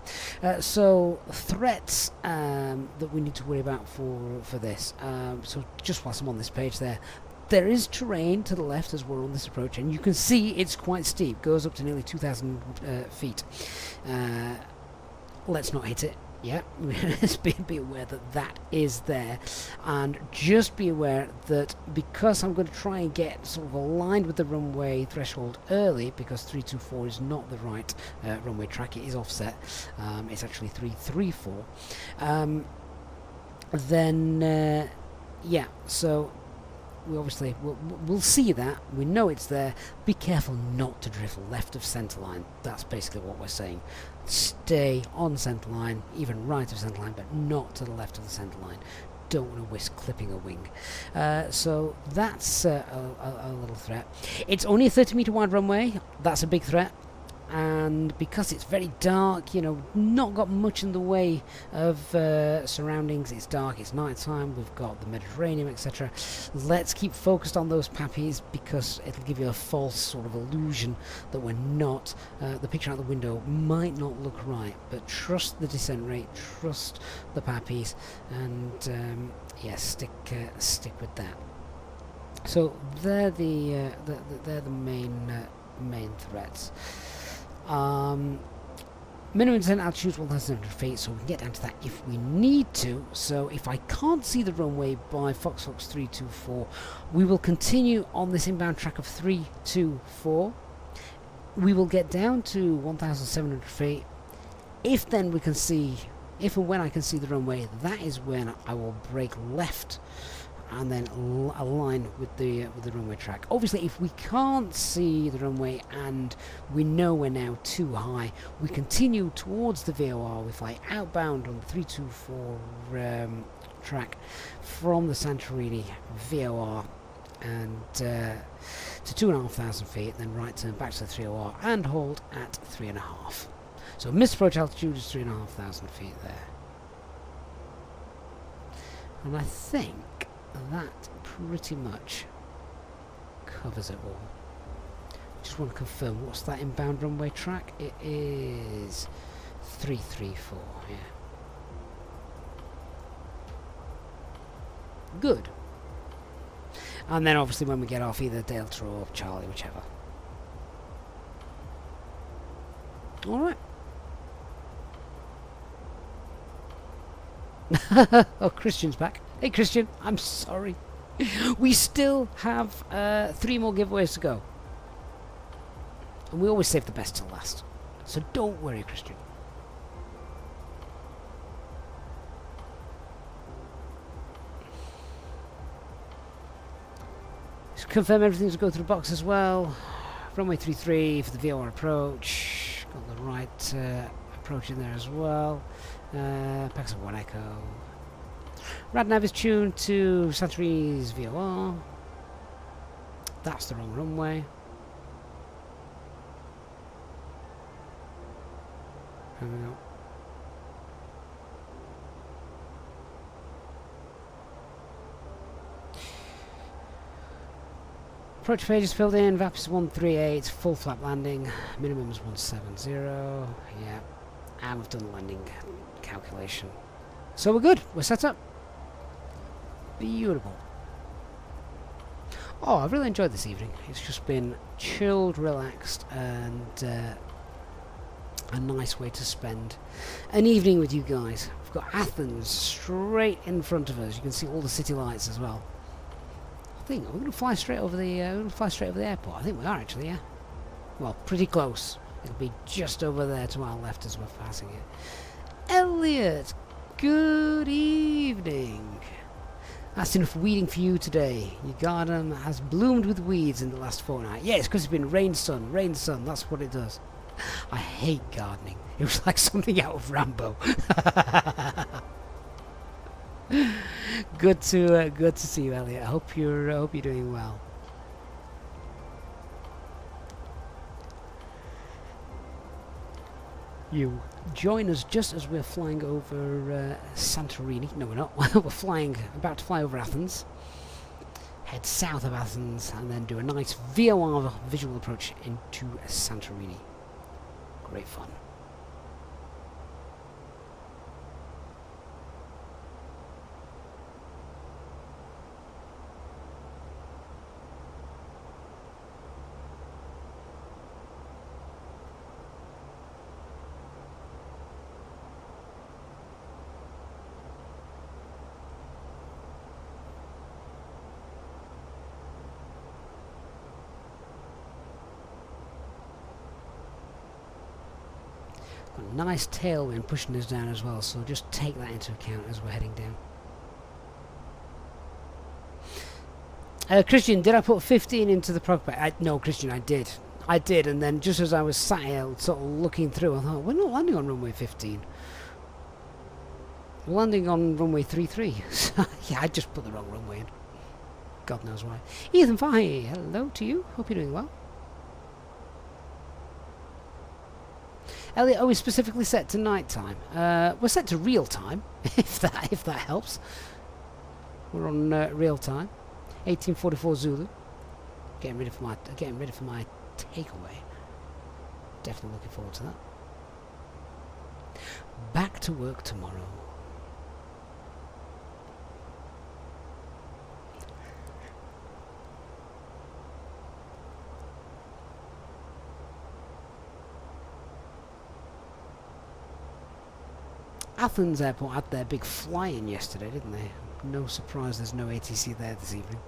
it. So threats that we need to worry about for this. So just whilst I'm on this page, there is terrain to the left as we're on this approach, and you can see it's quite steep. Goes up to nearly 2,000 feet. Let's not hit it. Yeah, just be aware that is there, and just be aware that because I'm going to try and get sort of aligned with the runway threshold early, because 324 is not the right runway track, it is offset, it's actually 334, then yeah, so we obviously we'll see that, we know it's there. Be careful not to drift left of centerline. That's basically what we're saying. Stay on centerline, even right of centerline, but not to the left of the centerline. Don't want to risk clipping a wing. So that's a little threat. It's only a 30-meter wide runway. That's a big threat. And because it's very dark, you know, not got much in the way of surroundings. It's dark, it's night time, we've got the Mediterranean, etc. Let's keep focused on those pappies, because it'll give you a false sort of illusion that we're not. The picture out the window might not look right, but trust the descent rate, trust the pappies, and yeah, stick with that. So they're the main threats. Minimum descent altitude is 1,700 feet, so we can get down to that if we need to. So if I can't see the runway by Fox 324, we will continue on this inbound track of 324. We will get down to 1,700 feet. If then we can see, if and when I can see the runway, that is when I will brake left and then align with the runway track. Obviously, if we can't see the runway and we know we're now too high, we continue towards the VOR. We fly outbound on the 324 track from the Santorini VOR and to 2,500 feet, then right turn back to the 3OR and hold at 3.5. So missed approach altitude is 3,500 feet there. And I think that pretty much covers it all. Just want to confirm, what's that inbound runway track? It is 334, yeah. Good. And then obviously when we get off, either Delta or Charlie, whichever. Alright. Oh, Christian's back. Hey Christian, I'm sorry. We still have 3 more giveaways to go. And we always save the best till last. So don't worry, Christian. Just confirm everything's go through box as well. Runway 33 for the VOR approach. Got the right approach in there as well. Pax 1 Echo. Radnav is tuned to Santorini's VOR. That's the wrong runway. There we go. Approach page is filled in. VAP is 138. Full flap landing. Minimum is 170. Yeah. And we've done the landing calculation. So we're good. We're set up. Beautiful. Oh, I've really enjoyed this evening. It's just been chilled, relaxed, and a nice way to spend an evening with you guys. We've got Athens straight in front of us. You can see all the city lights as well. I think we're going to fly straight over the airport. I think we are actually, yeah. Well, pretty close. It'll be just over there to our left as we're passing it. Elliot, good evening. That's enough weeding for you today. Your garden has bloomed with weeds in the last fortnight. Yeah, it's because it's been rain, sun. That's what it does. I hate gardening. It was like something out of Rambo. Good to see you, Elliot. I hope you're doing well. You join us just as we're flying over Santorini. No, we're not. We're about to fly over Athens. Head south of Athens and then do a nice VOR visual approach into Santorini. Great fun. Got a nice tailwind pushing us down as well, so just take that into account as we're heading down. Christian, did I put 15 into the cockpit? No, Christian, I did. And then just as I was sat here sort of looking through, I thought, we're not landing on runway 15. We're landing on runway 33. Yeah, I just put the wrong runway in. God knows why. Ethan Fahy, hello to you. Hope you're doing well. Elliot, are we specifically set to night time? We're set to real time, if that helps. We're on real time. 1844 Zulu. Getting ready for my takeaway. Definitely looking forward to that. Back to work tomorrow. Athens Airport had their big fly-in yesterday, didn't they? No surprise there's no ATC there this evening.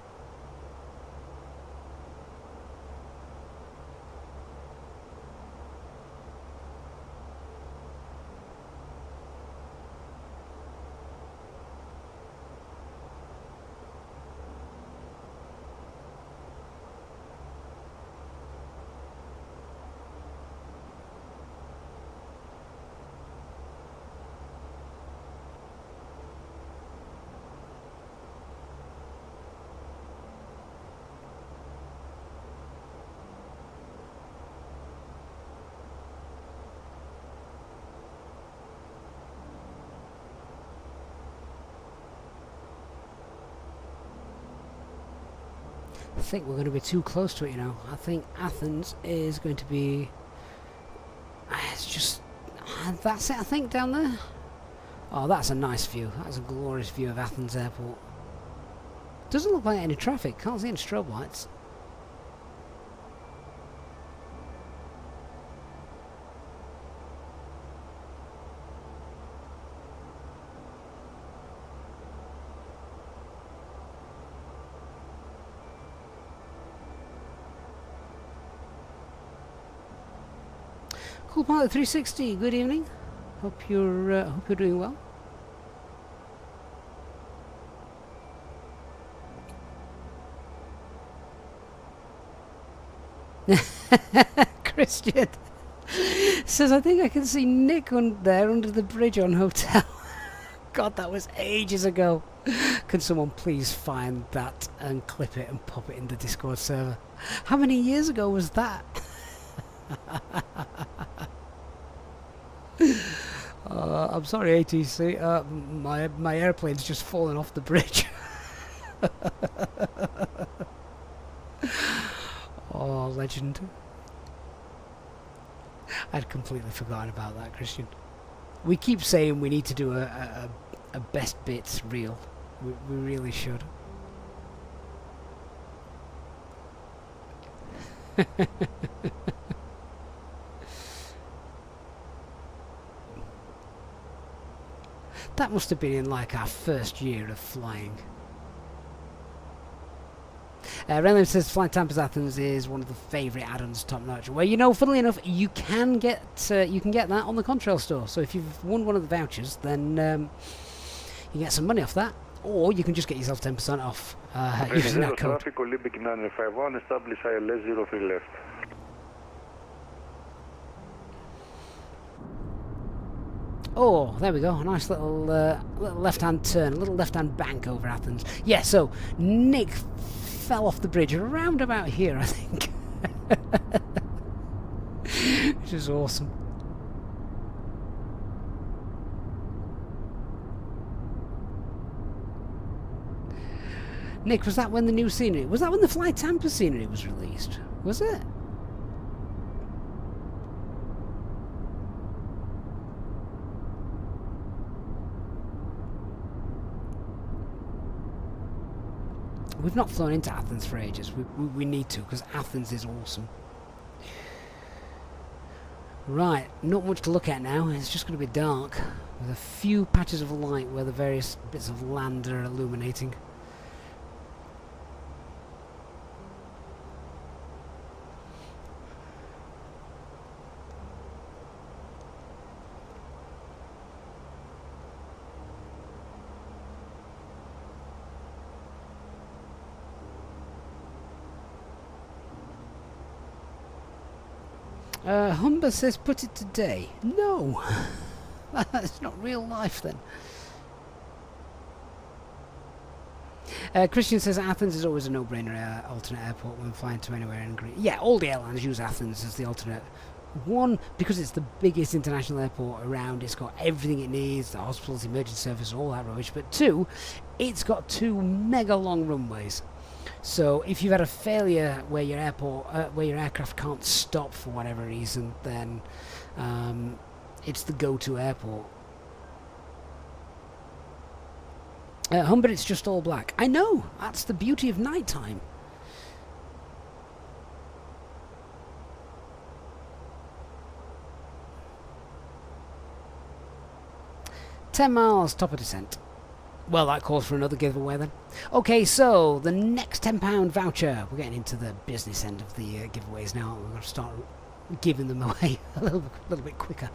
I think we're going to be too close to it, you know. I think Athens is going to be... it's just... that's it, I think, down there. Oh, that's a nice view. That's a glorious view of Athens Airport. Doesn't look like any traffic. Can't see any strobe lights. Cool Pilot 360, good evening. Hope you're doing well. Christian says, I think I can see Nick there under the bridge on hotel. God, that was ages ago. Can someone please find that and clip it and pop it in the Discord server? How many years ago was that? I'm sorry, ATC. My airplane's just fallen off the bridge. Oh, legend. I'd completely forgotten about that, Christian. We keep saying we need to do a best bits reel. We really should. That must have been in like our first year of flying. Renlin says Flight Tampers Athens is one of the favourite add-ons, top notch. Well, you know, funnily enough, you can get that on the Contrail store. So if you've won one of the vouchers, then you get some money off that, or you can just get yourself 10% off using that code. Traffic Olympic 951, establish ILS 03 left. Oh, there we go. A nice little left-hand turn, a little left-hand bank over Athens. Yeah, so Nick fell off the bridge around about here, I think. Which is awesome. Nick, was that when the new scenery... Was that when the Flight Tampa scenery was released? Was it? We've not flown into Athens for ages. We need to, because Athens is awesome. Right, not much to look at now. It's just going to be dark, with a few patches of light where the various bits of land are illuminating. Humber says put it today. No! That's not real life then. Christian says Athens is always a no-brainer alternate airport when flying to anywhere in Greece. Yeah, all the airlines use Athens as the alternate. One, because it's the biggest international airport around. It's got everything it needs, the hospitals, the emergency service, all that rubbish. But two, it's got 2 mega long runways. So if you've had a failure where your aircraft can't stop for whatever reason, then it's the go-to airport. Humber, it's just all black. I know, that's the beauty of nighttime. $10 miles, top of descent. Well, that calls for another giveaway then. Okay, so the next £10 voucher. We're getting into the business end of the giveaways now. We're going to start giving them away a little bit quicker.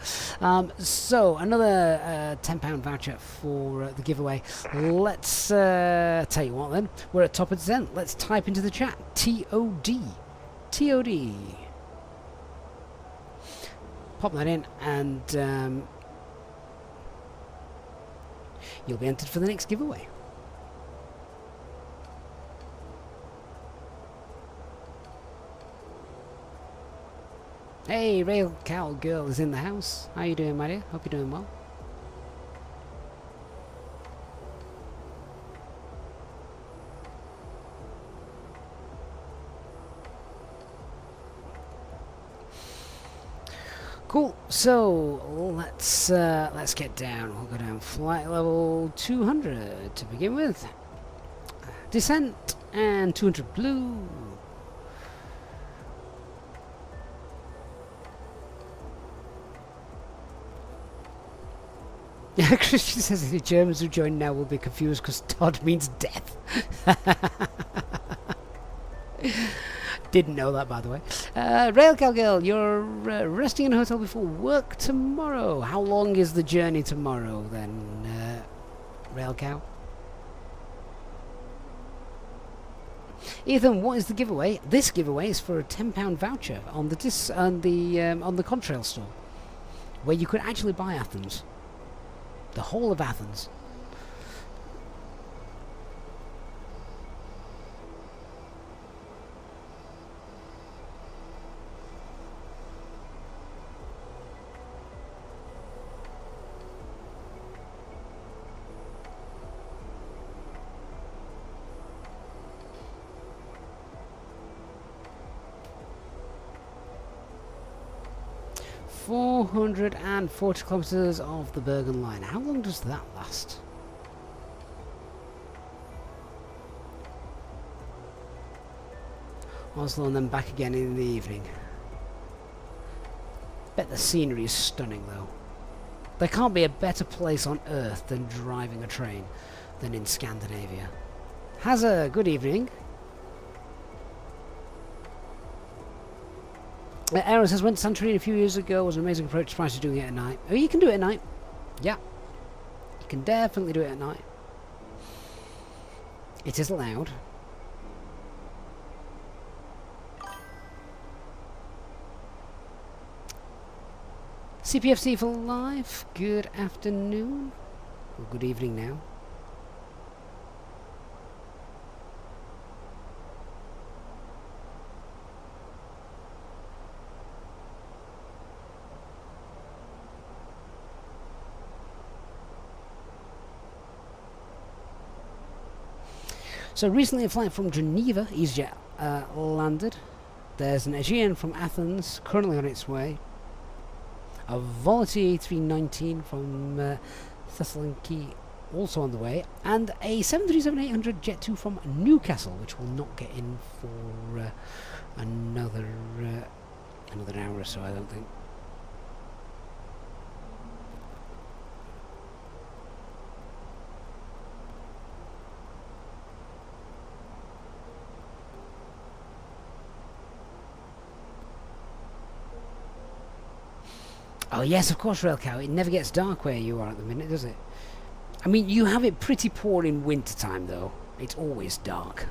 So another £10 voucher for the giveaway. Let's tell you what then. We're at top of descent. Let's type into the chat TOD. TOD. Pop that in and you'll be entered for the next giveaway. Hey, Rail Cow Girl is in the house. How you doing, my dear? Hope you're doing well. Cool. So let's get down. We'll go down flight level 200 to begin with. Descent and 200 blue. Yeah, Christian says the Germans who join now will be confused because Todd means death. Didn't know that, by the way. Rail Cowgirl, you're resting in a hotel before work tomorrow. How long is the journey tomorrow, then, Rail Cow? Ethan, what is the giveaway? This giveaway is for a £10 voucher on the Contrail store, where you could actually buy Athens, the whole of Athens. ...440 kilometres of the Bergen Line. How long does that last? Oslo and then back again in the evening. Bet the scenery is stunning, though. There can't be a better place on Earth than driving a train than in Scandinavia. Hazza, good evening. Aaron says, went to Santorini a few years ago, was an amazing approach, surprised to doing it at night. Oh, you can do it at night. Yeah. You can definitely do it at night. It is allowed. CPFC for life, good afternoon. Well, good evening now. So recently a flight from Geneva, Easyjet, landed. There's an Aegean from Athens, currently on its way. A Volati A319 from Thessaloniki, also on the way. And a 737-800 Jet 2 from Newcastle, which will not get in for another hour or so, I don't think. Oh yes, of course, Rail Cow. It never gets dark where you are at the minute, does it? I mean, you have it pretty poor in winter time, though. It's always dark.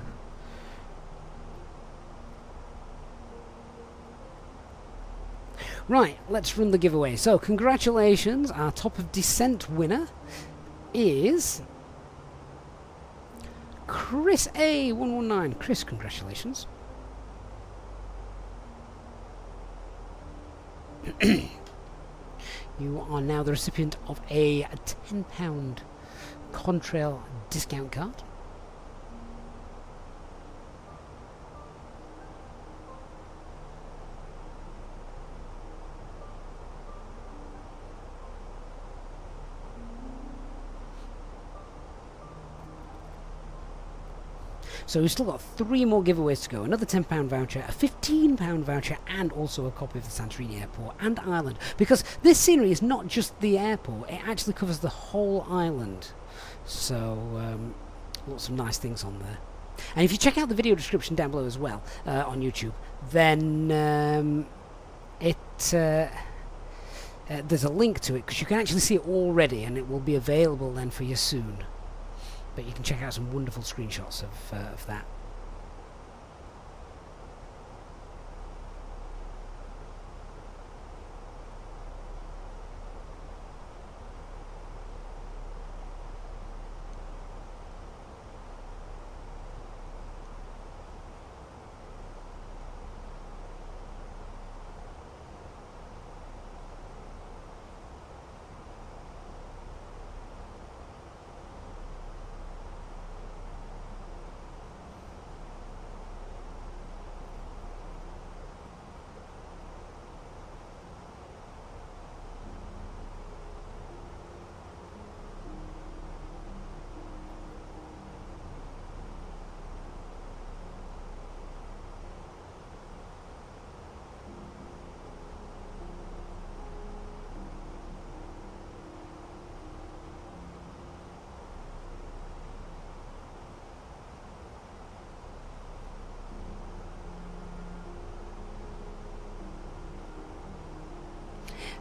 Right, let's run the giveaway. So, congratulations. Our top of descent winner is Chris A119. Chris, congratulations. You are now the recipient of a £10 Contrail discount card. So we've still got 3 more giveaways to go. Another £10 voucher, a £15 voucher, and also a copy of the Santorini Airport and island. Because this scenery is not just the airport, it actually covers the whole island. So, lots of nice things on there. And if you check out the video description down below as well, on YouTube, then there's a link to it, because you can actually see it already, and it will be available then for you soon. But you can check out some wonderful screenshots of that.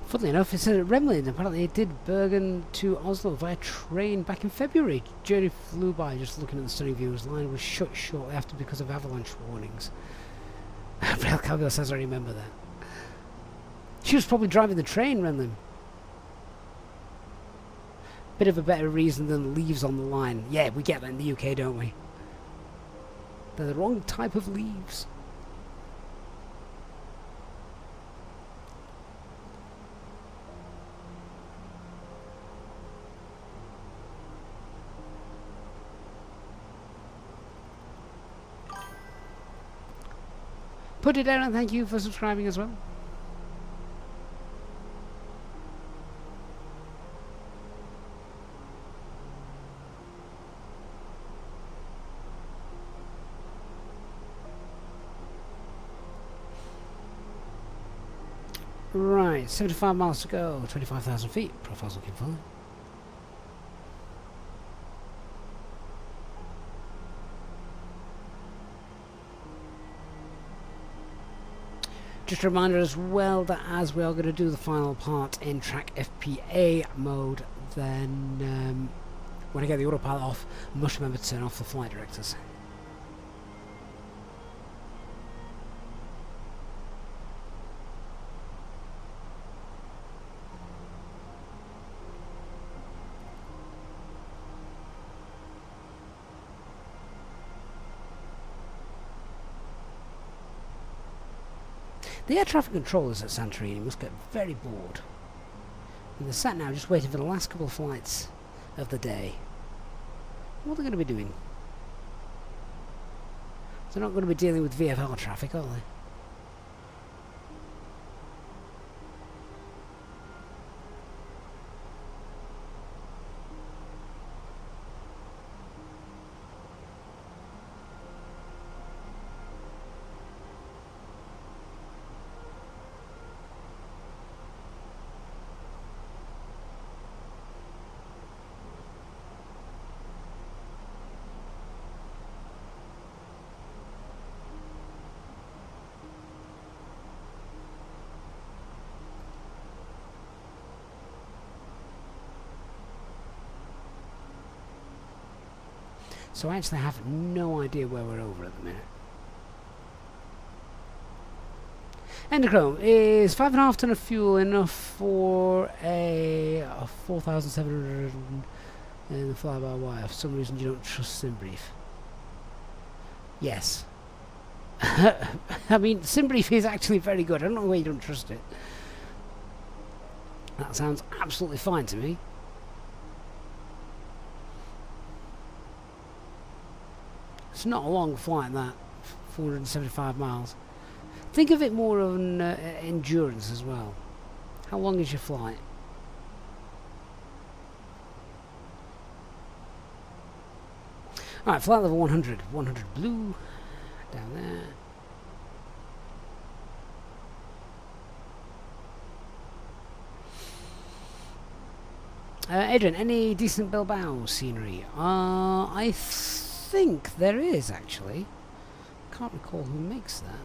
Funnily enough, it said at Remlin, apparently it did Bergen to Oslo via train back in February. Journey flew by just looking at the stunning views. Line was shut shortly after because of avalanche warnings. Rail Calvio says I remember that. She was probably driving the train, Remlin. Bit of a better reason than leaves on the line. Yeah, we get that in the UK, don't we? They're the wrong type of leaves. Put it down and thank you for subscribing as well. Right, 75 miles to go, 25,000 feet. Profile's looking fine. Just a reminder as well that as we are going to do the final part in track FPA mode, then when I get the autopilot off, I must remember to turn off the flight directors. The air traffic controllers at Santorini must get very bored. And they're sat now just waiting for the last couple of flights of the day. What are they going to be doing? They're not going to be dealing with VFR traffic, are they? So I actually have no idea where we're over at the minute. Endochrome, is 5.5 ton of fuel enough for a 4,700 in the fly-by-wire? For some reason you don't trust SimBrief. Yes. I mean, SimBrief is actually very good. I don't know why you don't trust it. That sounds absolutely fine to me. It's not a long flight, that 475 miles. Think of it more of an endurance as well. How long is your flight? Alright, flight level 100. 100 blue. Down there. Adrian, any decent Bilbao scenery? I think there is, actually. Can't recall who makes that.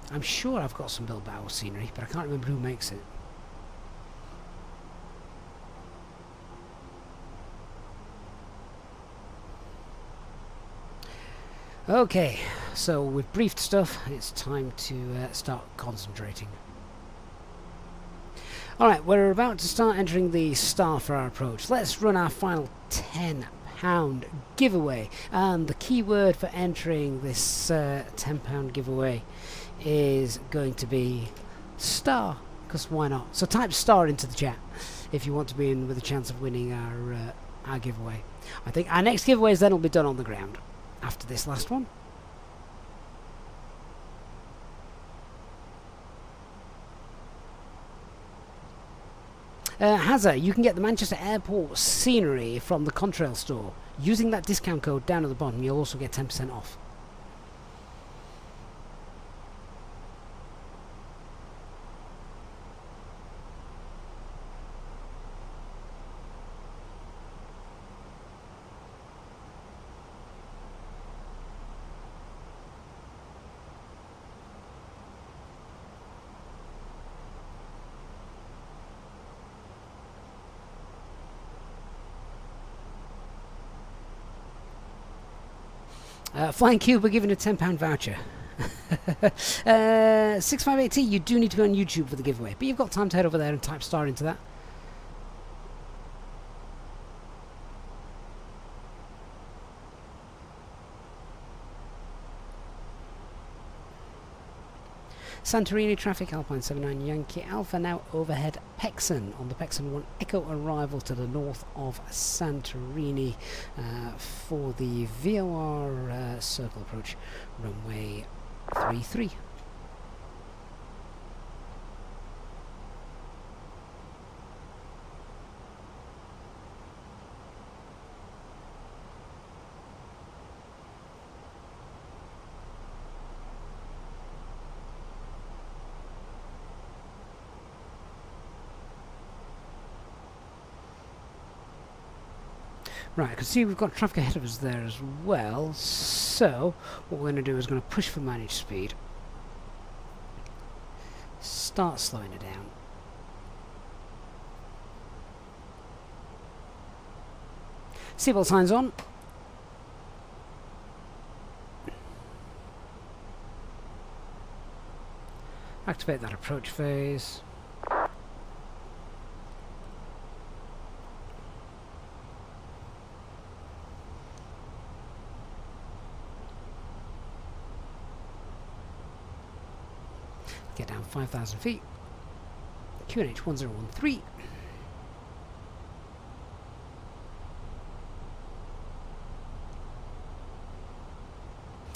I'm sure I've got some Bilbao scenery, but I can't remember who makes it. Okay, so we've briefed stuff. It's time to start concentrating. Alright, we're about to start entering the star for our approach. Let's run our final £10 giveaway. And the key word for entering this £10 giveaway is going to be star, because why not? So type star into the chat if you want to be in with a chance of winning our giveaway. I think our next giveaways then will be done on the ground after this last one. Hazza, you can get the Manchester Airport scenery from the Contrail store. Using that discount code down at the bottom, you'll also get 10% off. Flying Cube, we're giving a £10 voucher. 658T, you do need to go on YouTube for the giveaway, but you've got time to head over there and type star into that. Santorini traffic, Alpine 79 Yankee Alpha now overhead Pexon on the Pexon 1 Echo arrival to the north of Santorini for the VOR circle approach runway 33. Right, I can see we've got traffic ahead of us there as well, so what we're going to do is going to push for managed speed, start slowing it down, seatbelt signs on, activate that approach phase. Get down 5,000 feet. QNH 1013.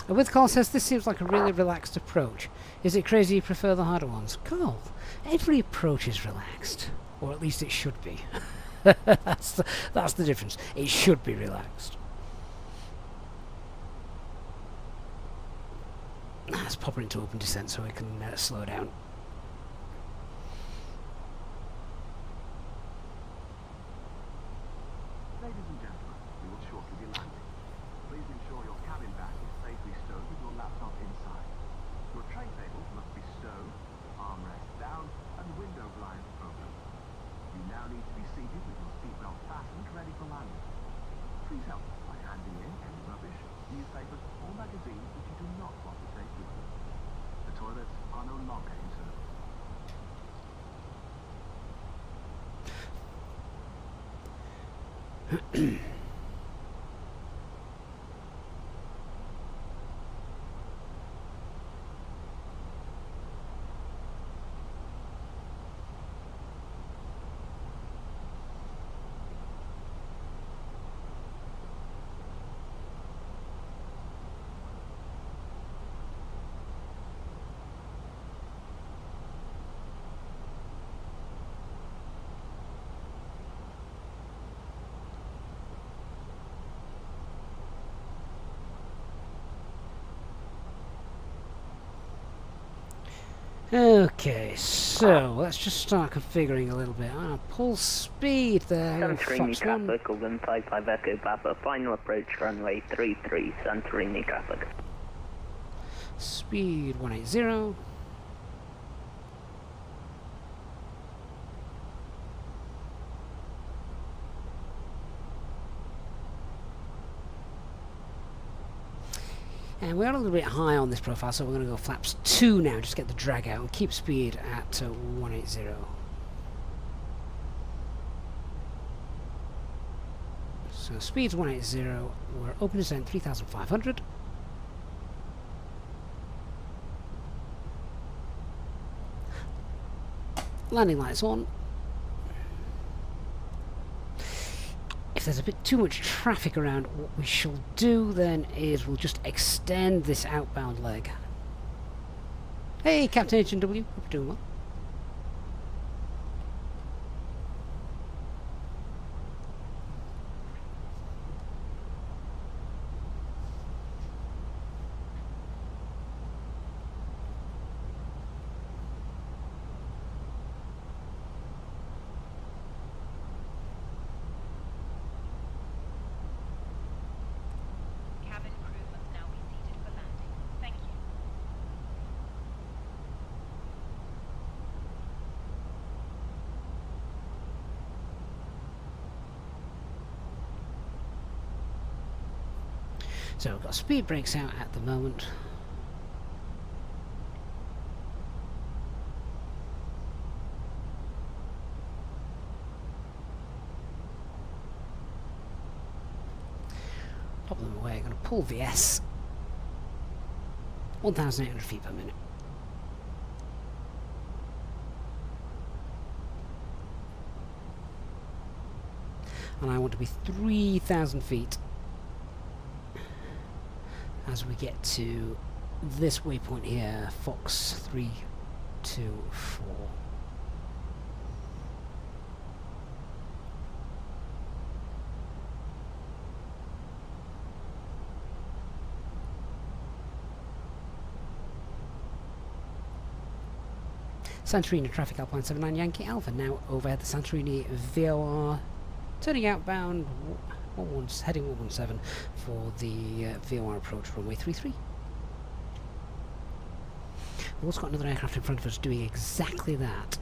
A with call says this seems like a really relaxed approach. Is it crazy you prefer the harder ones? Carl, every approach is relaxed. Or at least it should be. that's the difference. It should be relaxed. Let's pop it into open descent so we can slow down. Ladies and gentlemen, we will shortly be landing. Please ensure your cabin bag is safely stowed with your laptop inside. Your tray tables must be stowed, armrests down, and window blinds open. You now need to be seated with your seatbelt fastened, ready for landing. Please help us by handing in any rubbish, newspapers, or magazines which you do not want to take with you. The toilets are no longer in service. Okay, so let's just start configuring a little bit. Pull speed there. Santorini traffic, Golden 55 Echo Papa, final approach runway 33, Santorini traffic. Speed 180. And we're a little bit high on this profile, so we're going to go flaps 2 now, just get the drag out, and keep speed at 180. So speed's 180, we're open descent 3,500. Landing lights on. If there's a bit too much traffic around, what we shall do then is we'll just extend this outbound leg. Hey, Captain H&W, hope you're doing well. So we've got speed brakes out at the moment. Pop them away. I'm going to pull VS. 1,800 feet per minute. And I want to be 3,000 feet as we get to this waypoint here, Fox 324. Santorini traffic Alpine 79 Yankee Alpha now overhead the Santorini VOR, turning outbound heading 117 for the VOR approach runway 33. We've also got another aircraft in front of us doing exactly that,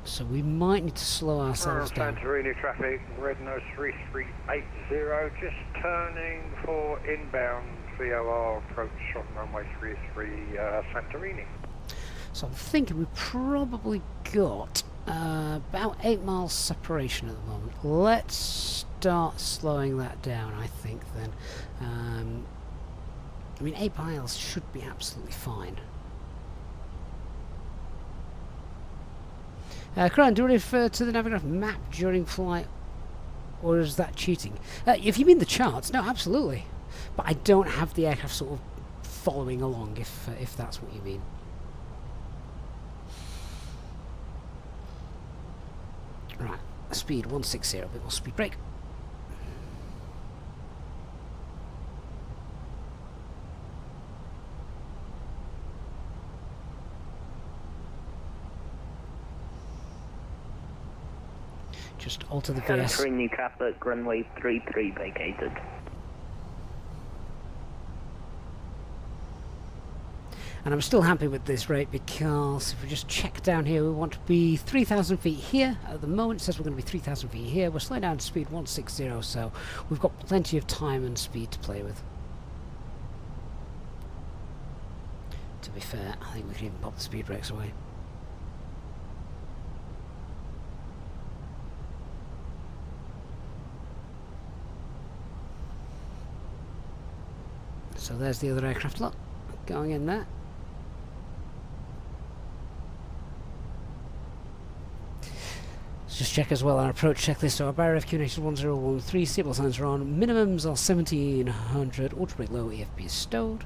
so we might need to slow ourselves down. Santorini traffic, red nose 3380, just turning for inbound VOR approach on runway 33 Santorini. So I'm thinking we've probably got about 8 miles separation at the moment. Let's start slowing that down, I think, then. I mean, 8 miles should be absolutely fine. Crown, do you refer to the Navigraph map during flight, or is that cheating? If you mean the charts, no, absolutely. But I don't have the aircraft sort of following along, if that's what you mean. Right, speed 160, a bit more speed brake. Just alter the VS. Santorini traffic, runway 33 vacated. And I'm still happy with this rate because if we just check down here, we want to be 3,000 feet here. At the moment it says we're going to be 3,000 feet here. We're slowing down to speed 160, so we've got plenty of time and speed to play with. To be fair, I think we can even pop the speed brakes away. So there's the other aircraft lot going in there. Just check as well our approach checklist. So our barrier FQ nation 1013, seatbelt signs are on, minimums are 1700, ultra-brake low, EFB is stowed.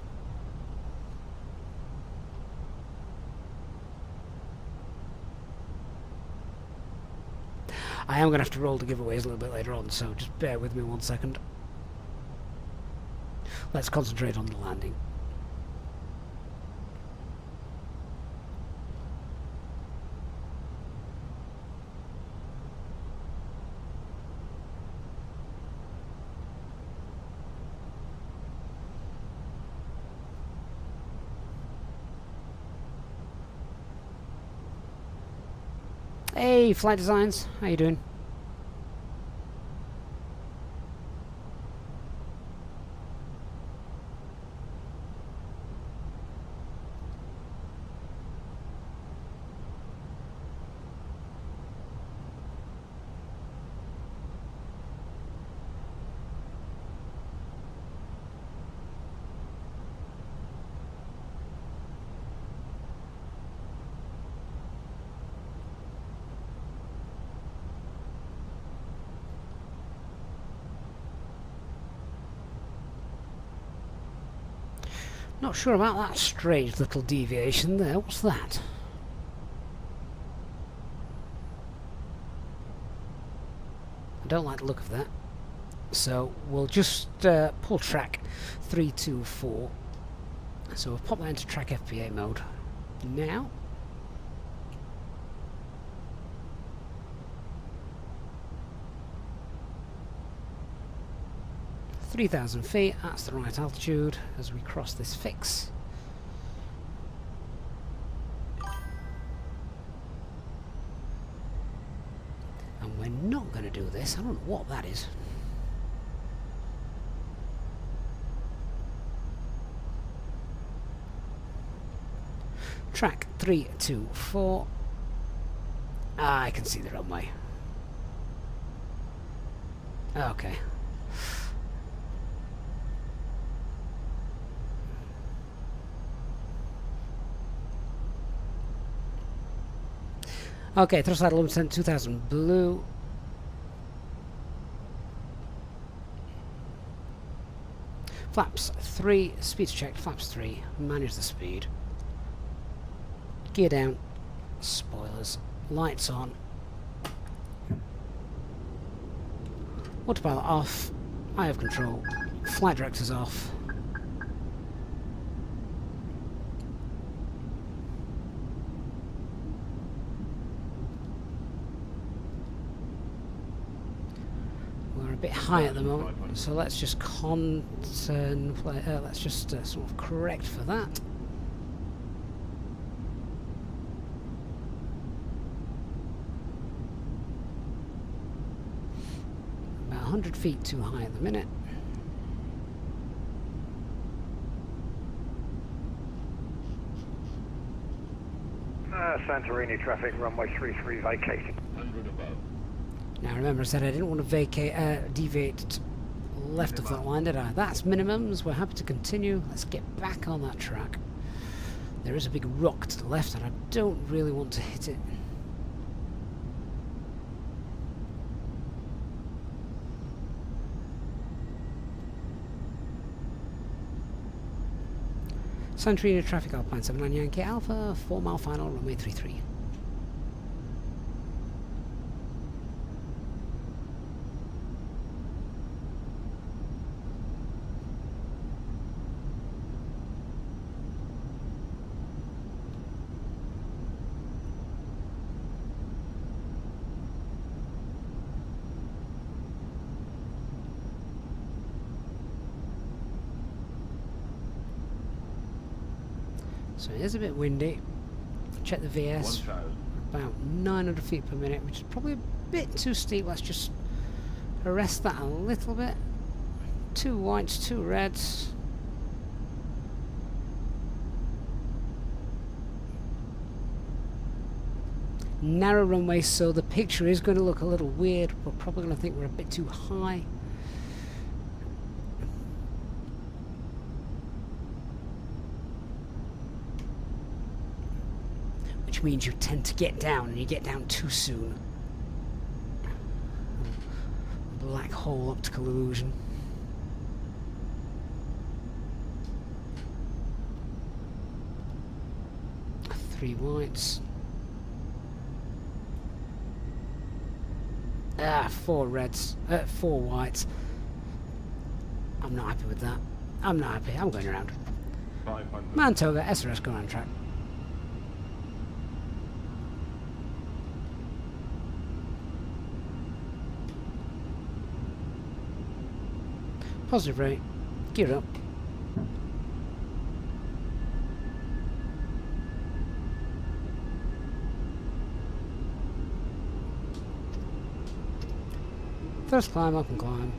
I am going to have to roll the giveaways a little bit later on, so just bear with me 1 second. Let's concentrate on the landing. Hey, Flight Designs, how you doing? Not sure about that strange little deviation there. What's that? I don't like the look of that. So we'll just pull track 324. So we'll pop that into track FPA mode now. .3,000 feet, that's the right altitude as we cross this fix. And we're not going to do this, I don't know what that is. Track 324. Ah, I can see the runway. Okay. Okay, thrust idle descent 2000 blue. Flaps 3, speed's checked, flaps 3, manage the speed. Gear down, spoilers, lights on. Autopilot off, I have control, flight director's off. We're a bit high at the moment, so let's just let's just sort of correct for that. About 100 feet too high at the minute. Santorini traffic, runway 33 vacated. 100 above. Now remember I said I didn't want to deviate left of that line, did I? That's minimums, we're happy to continue. Let's get back on that track. There is a big rock to the left and I don't really want to hit it. Santorini traffic, Alpine 79 Yankee Alpha, 4 mile final, runway 33. So it is a bit windy. Check the VS. About 900 feet per minute, which is probably a bit too steep. Let's just arrest that a little bit. 2 whites, 2 reds. Narrow runway, so the picture is going to look a little weird. We're probably going to think we're a bit too high. Which means you tend to get down, and you get down too soon. Black hole optical illusion. Three whites. 4 reds. 4 whites. I'm not happy with that. I'm not happy. I'm going around. 500. Mantoga, SRS, go on track. Positive rate. Gear up. First climb, up and climb.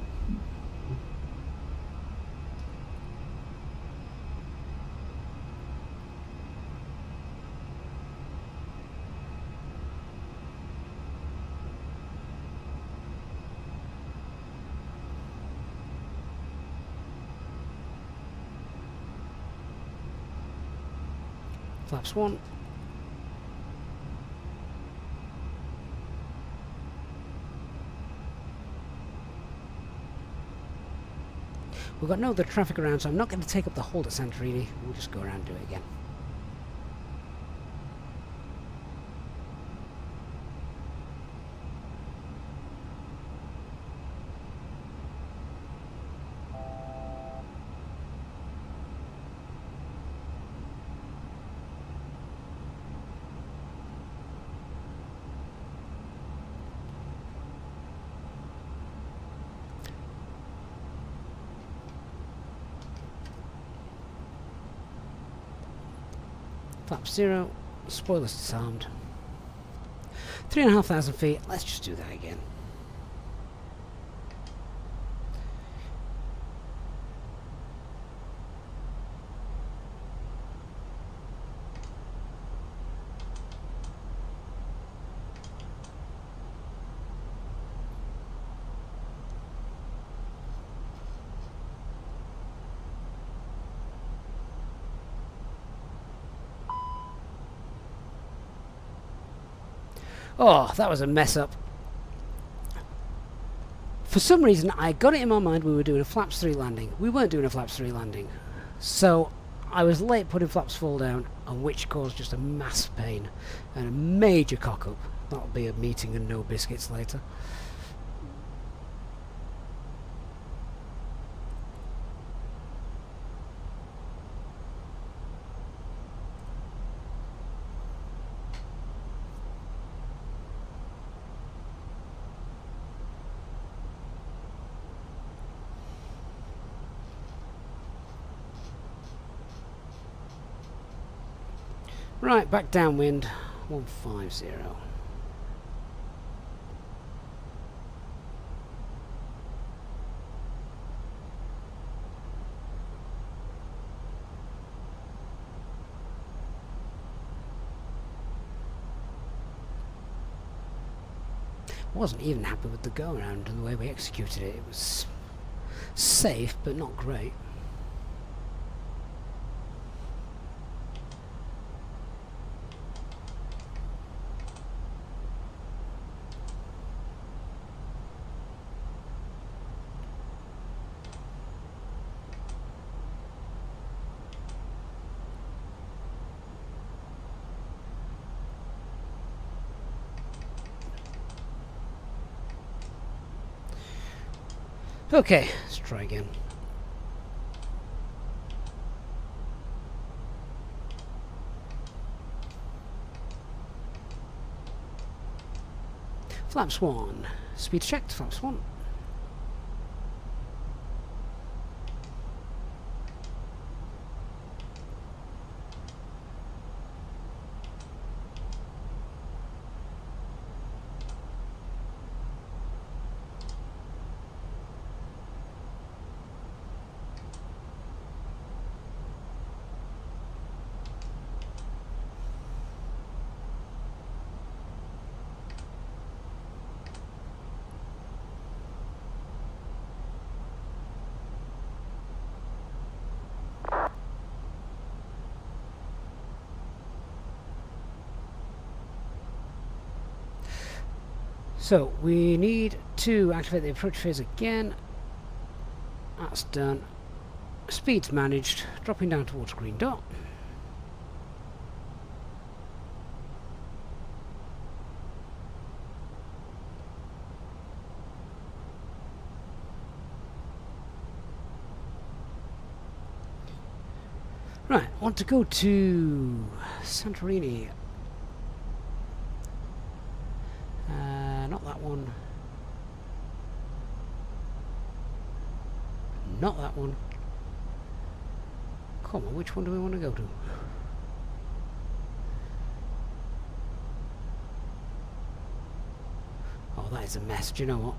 Flaps 1. We've got no other traffic around, so I'm not going to take up the hold at Santorini. We'll just go around and do it again. Flap 0, spoilers disarmed. 3,500 feet, let's just do that again. Oh, that was a mess up. For some reason, I got it in my mind we were doing a flaps 3 landing. We weren't doing a flaps 3 landing. So, I was late putting flaps 4 down, and which caused just a mass pain and a major cock-up. That'll be a meeting and no biscuits later. Right, back downwind, 150. Wasn't even happy with the go around and the way we executed it. It was safe, but not great. Okay, let's try again. Flaps 1. Speed checked, flaps 1. So, we need to activate the approach phase again. That's done. Speed's managed, dropping down towards green dot. Right, want to go to Santorini. Not that one. Not that one. Come on, which one do we want to go to? Oh, that is a mess. Do you know what?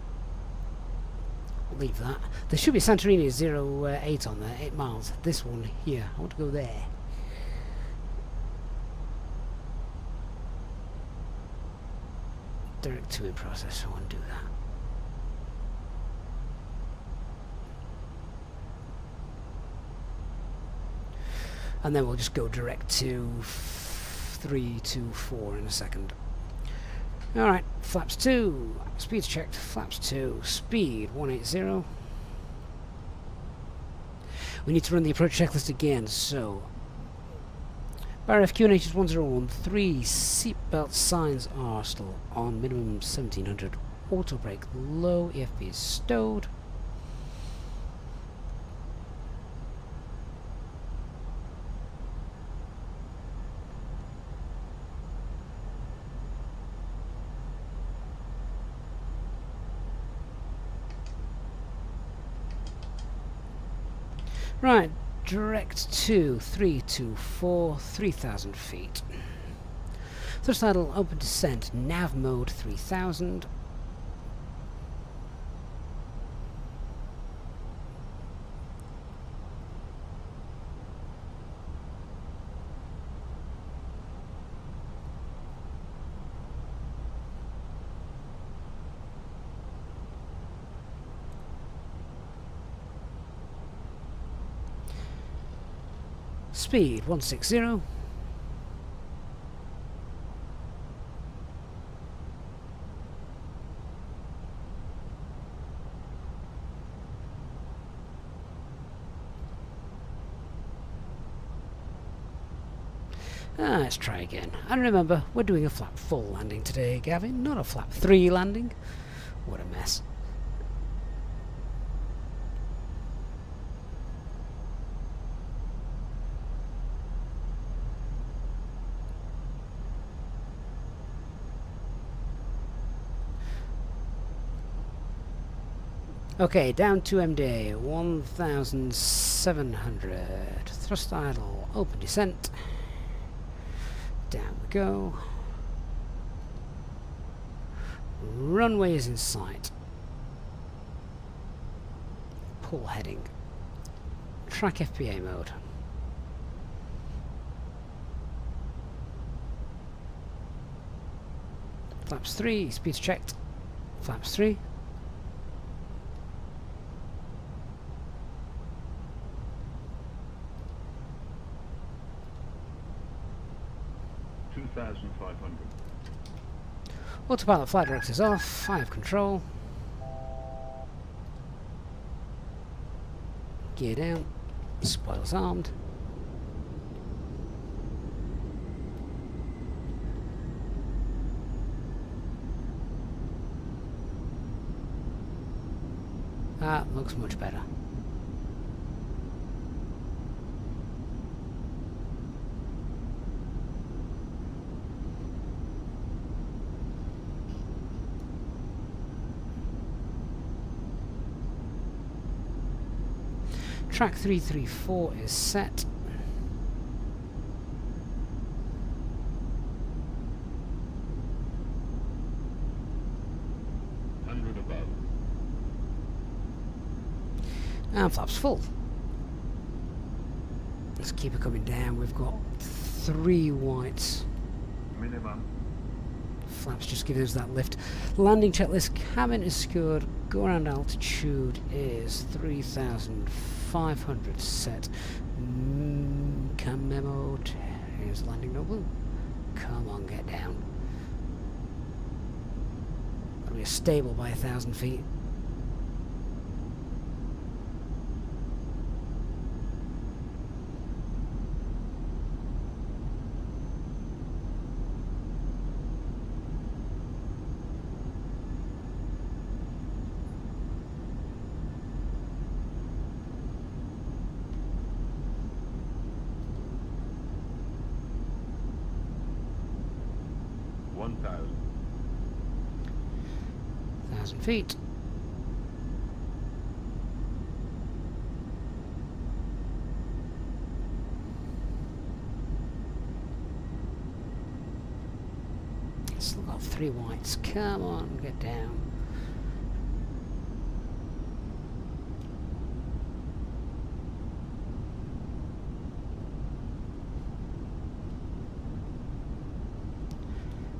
I'll leave that. There should be Santorini 08 on there, 8 miles. This one here. I want to go there. Direct to in process, so I want to do that. And then we'll just go direct to 324 in a second. Alright, flaps 2, speed's checked, flaps 2, speed 180. We need to run the approach checklist again, so Bar FQ and HS1013, seatbelt signs are still on, minimum 1700, auto brake low, EFB is stowed. Right, direct to 324, 3000 feet. Thrust idle, open descent, nav mode 3000. Speed 160. Let's try again. And remember, we're doing a flap full landing today, Gavin, not a flap 3 landing. What a mess. Okay, down to MD, 1,700. Thrust idle, open descent. Down we go. Runway is in sight. Pull heading. Track FPA mode. Flaps 3, speed's checked. Flaps 3. Autopilot flight directors off. I have control. Gear down. Spoilers armed. That looks much better. Track 334 is set. And flaps full. Let's keep it coming down. We've got 3 whites. Minimum. Flaps just giving us that lift. Landing checklist, cabin is secured. Go around altitude is 3,500 set. Cam memo. Here's landing no blue. Come on, get down. Gotta be stable by 1,000 feet. Feet. Still got 3 whites. Come on, get down.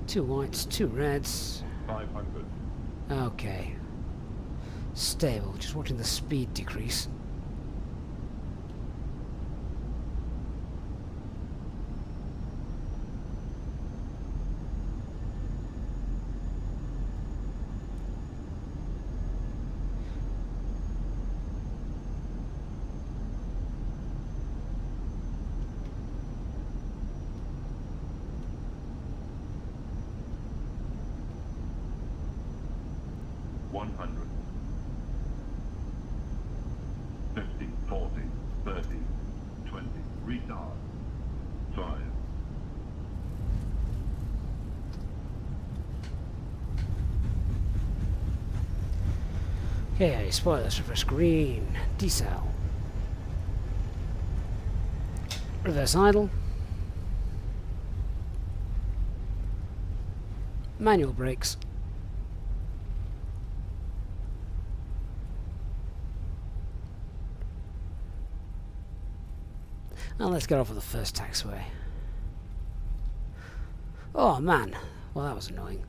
Two whites, 2 reds. 500. Okay. Stable, just watching the speed decrease. Okay, spoilers, reverse green, decel. Reverse idle. Manual brakes. And let's get off of the first taxiway. Oh man, well that was annoying.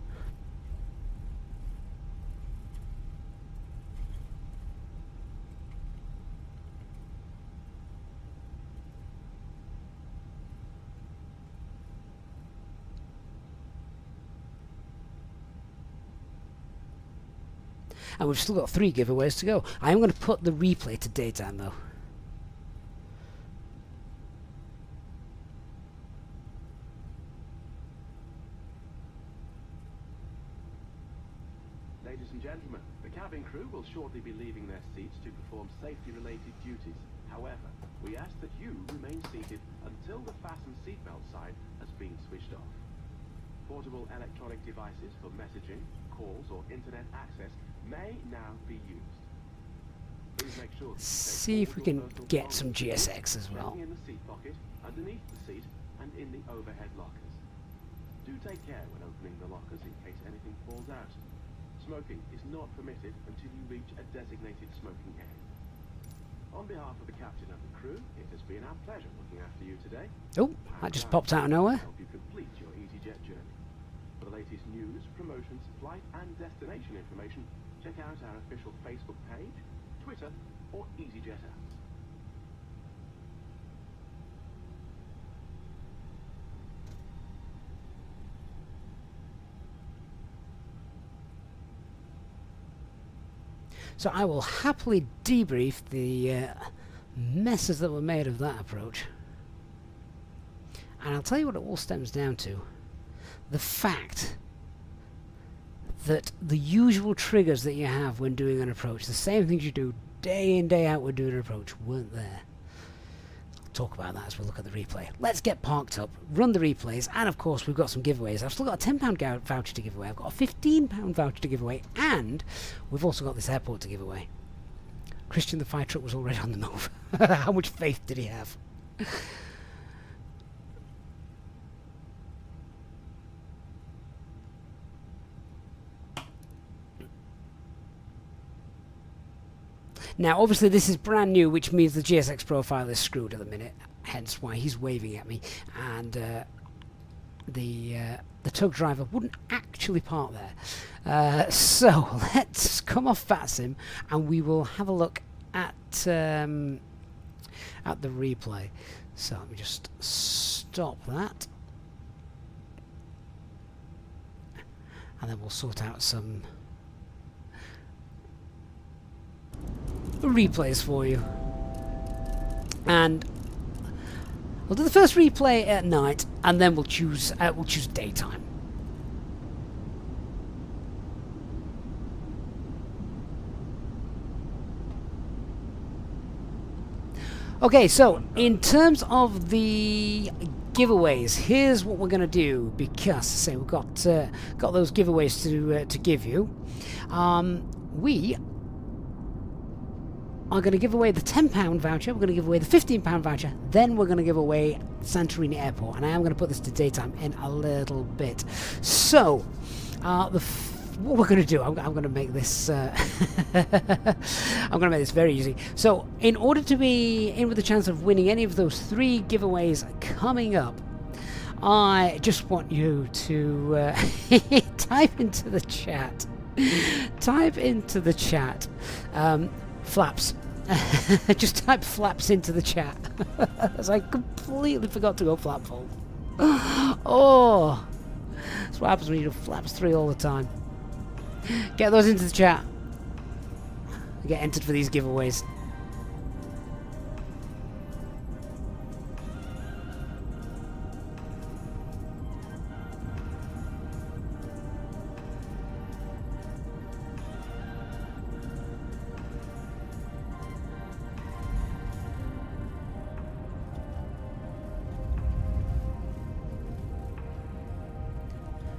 And we've still got 3 giveaways to go. I am going to put the replay to daytime though. Ladies and gentlemen, the cabin crew will shortly be leaving their seats to perform safety-related duties. However, we ask that you remain seated until the fasten seatbelt sign has been switched off. Portable electronic devices for messaging, calls, or internet access may now be used. Please make sure that you See if we can get some GSX as well. in the seat pocket, underneath the seat, and in the overhead lockers. Do take care when opening the lockers in case anything falls out. Smoking is not permitted until you reach a designated smoking area. On behalf of the captain and the crew, it has been our pleasure looking after you today. Oh, that just popped out of nowhere. Help you complete your Easyjet journey. For the latest news, promotions, flight and destination information, check out our official Facebook page, Twitter, or Easyjet app. So I will happily debrief the messes that were made of that approach. And I'll tell you what it all stems down to. The fact that the usual triggers that you have when doing an approach, the same things you do day in, day out when doing an approach, weren't there. I'll talk about that as we look at the replay. Let's get parked up, run the replays, and of course we've got some giveaways. I've still got a £10 voucher to give away, I've got a £15 voucher to give away, and we've also got this airport to give away. Christian the fire truck was already on the move. How much faith did he have? Now, obviously, this is brand new, which means the GSX profile is screwed at the minute. Hence, why he's waving at me, and the tug driver wouldn't actually park there. So let's come off VATSIM, and we will have a look at the replay. So let me just stop that, and then we'll sort out some replays for you, and we'll do the first replay at night, and then we'll choose daytime. Okay, so in terms of the giveaways, here's what we're going to do, because say we've got those giveaways to give you. We are going to give away the £10 voucher, we're going to give away the £15 voucher, then we're going to give away Santorini Airport, and I am going to put this to daytime in a little bit. So, what we're going to do, I'm going to make this I'm going to make this very easy. So, in order to be in with a chance of winning any of those 3 giveaways coming up, I just want you to type into the chat. Flaps. Just type flaps into the chat. As I completely forgot to go flapfold. Oh, that's what happens when you do flaps 3 all the time. Get those into the chat. Get entered for these giveaways.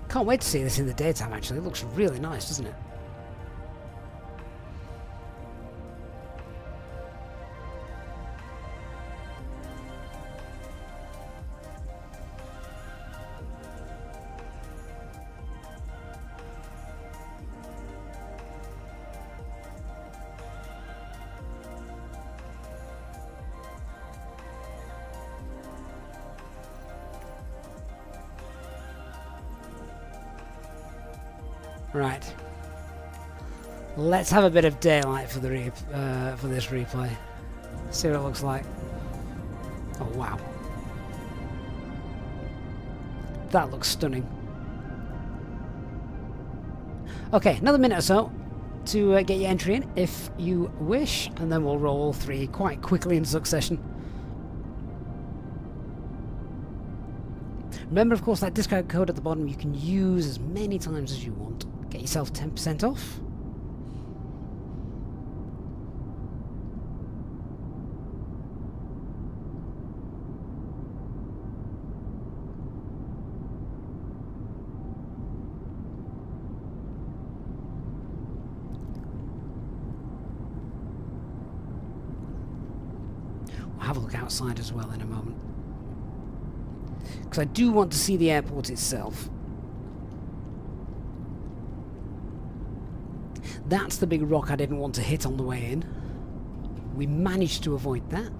Can't wait to see this in the daytime, actually. It looks really nice, doesn't it? Right. Let's have a bit of daylight for the for this replay. See what it looks like. Oh wow. That looks stunning. Okay, another minute or so to get your entry in if you wish, and then we'll roll 3 quite quickly in succession. Remember, of course, that discount code at the bottom you can use as many times as you want. Get yourself 10% off. have a look outside as well in a moment. Because I do want to see the airport itself. That's the big rock I didn't want to hit on the way in. We managed to avoid that.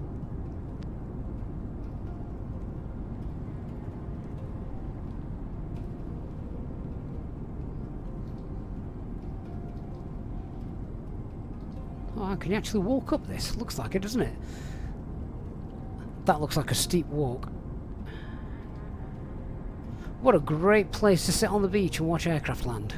Oh, can you actually walk up this? Looks like it, doesn't it? That looks like a steep walk. What a great place to sit on the beach and watch aircraft land.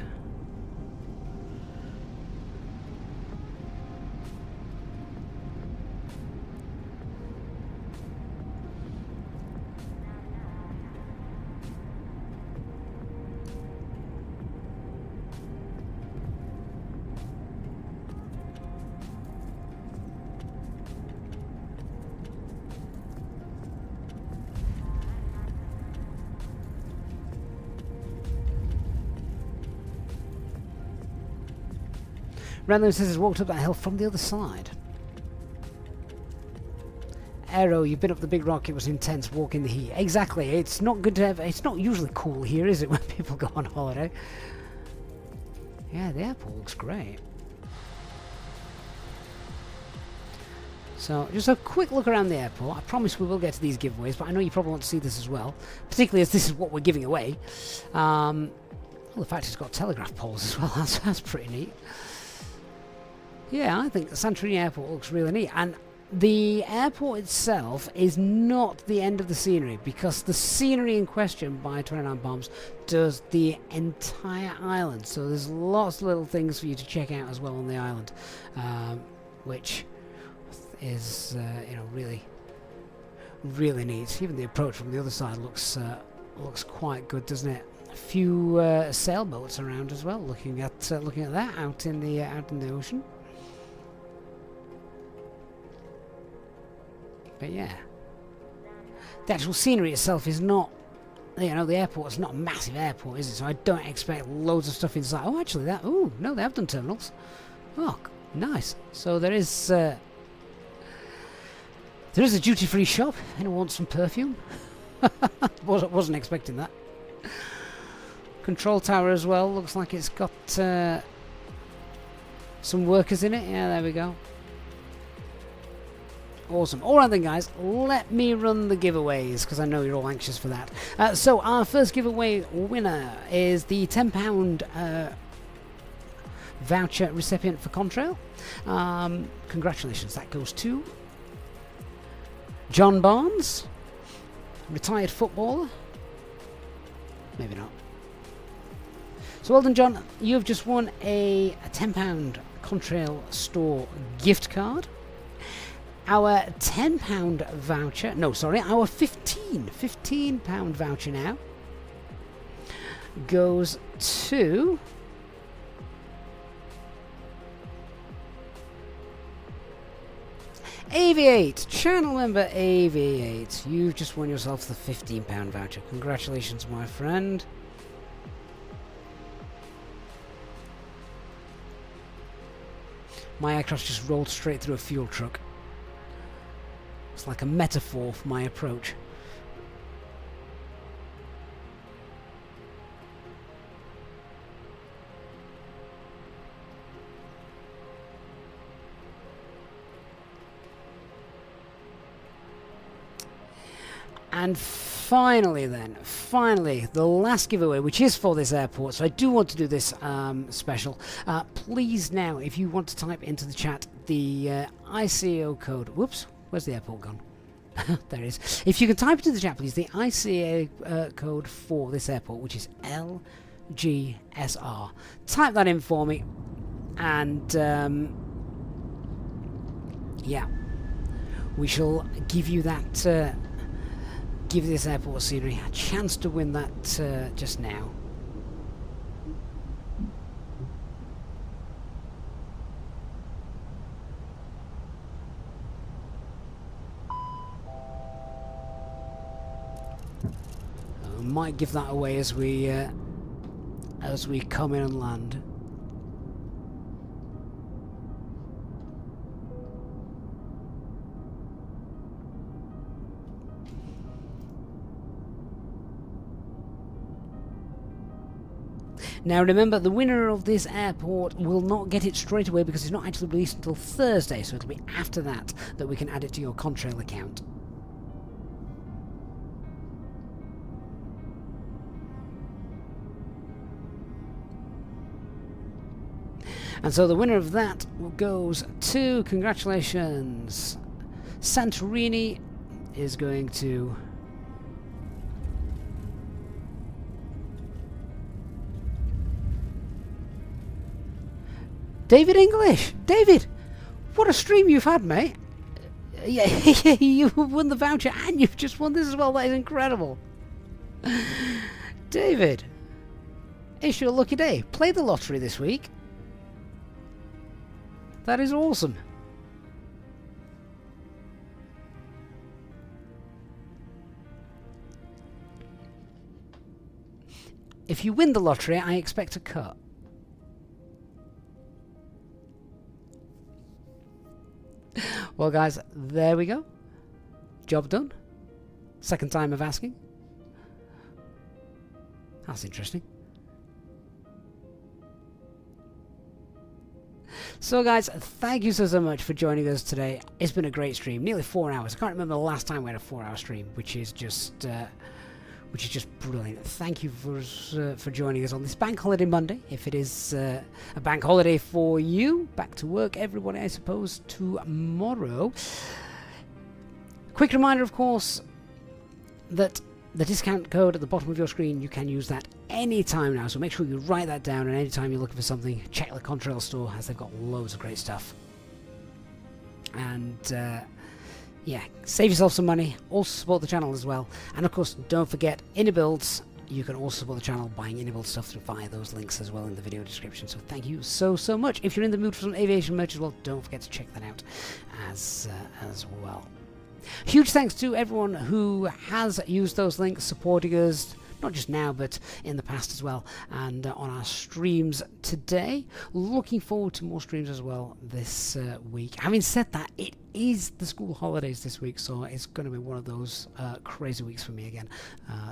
Random says he's walked up that hill from the other side. Aero, you've been up the big rock, it was intense, walk in the heat. Exactly, it's not good to have, it's not usually cool here, is it, when people go on holiday? Yeah, the airport looks great. So, just a quick look around the airport. I promise we will get to these giveaways, but I know you probably want to see this as well. Particularly as this is what we're giving away. Well, the fact it's got telegraph poles as well, that's pretty neat. Yeah, I think the Santorini Airport looks really neat. And the airport itself is not the end of the scenery, because the scenery in question by 29 Bombs does the entire island. So there's lots of little things for you to check out as well on the island, which is, you know, really, really neat. Even the approach from the other side looks quite good, doesn't it? A few sailboats around as well. Looking at that out in the ocean. But yeah, the actual scenery itself is not, you know, the airport's not a massive airport, is it? So I don't expect loads of stuff inside. Oh, actually, oh no, they have done terminals. Oh, nice. So there is a duty-free shop. Anyone wants some perfume? Wasn't expecting that. Control tower as well. Looks like it's got some workers in it. Yeah, there we go. Awesome. Alright then, guys, let me run the giveaways, because I know you're all anxious for that. So our first giveaway winner is the £10 voucher recipient for Contrail. Congratulations, that goes to John Barnes, retired footballer. Maybe not. So well done, John. You've just won a £10 Contrail store gift card. Our £10 voucher, no, sorry, our £15 voucher now goes to Aviate, channel member Aviate. You've just won yourself the £15 voucher. Congratulations, my friend. My aircraft just rolled straight through a fuel truck. It's like a metaphor for my approach. And finally, the last giveaway, which is for this airport, so I do want to do this special. Please now, if you want to type into the chat the ICAO code. Whoops, where's the airport gone? There it is. If you can type into the chat, please, the ICAO code for this airport, which is LGSR. Type that in for me, and yeah, we shall give you that. Give this airport scenery a chance to win that just now. We might give that away as we come in and land. Now remember, the winner of this airport will not get it straight away because it's not actually released until Thursday, so it'll be after that that we can add it to your Contrail account. And so the winner of that goes to, congratulations, Santorini is going to David English. David, what a stream you've had, mate. Yeah, you won the voucher and you've just won this as well. That is incredible. David, it's your lucky day. Play the lottery this week. That is awesome. If you win the lottery, I expect a cut. Well, guys, there we go. Job done. Second time of asking. That's interesting. So guys, thank you so much for joining us today. It's been a great stream, nearly 4 hours. I can't remember the last time we had a 4-hour stream, which is just brilliant. Thank you for joining us on this Bank Holiday Monday. If it is a bank holiday for you, back to work, everybody, I suppose, tomorrow. Quick reminder, of course, that the discount code at the bottom of your screen, you can use that anytime now, so make sure you write that down, and anytime you're looking for something, check the Contrail store, as they've got loads of great stuff. And yeah, save yourself some money, also support the channel as well, and of course don't forget inner builds. You can also support the channel buying inner build stuff via those links as well in the video description. So thank you so much. If you're in the mood for some aviation merch as well, don't forget to check that out as well. Huge thanks to everyone who has used those links, supporting us, not just now, but in the past as well, and on our streams today. Looking forward to more streams as well this week. Having said that, it is the school holidays this week, so it's going to be one of those crazy weeks for me again.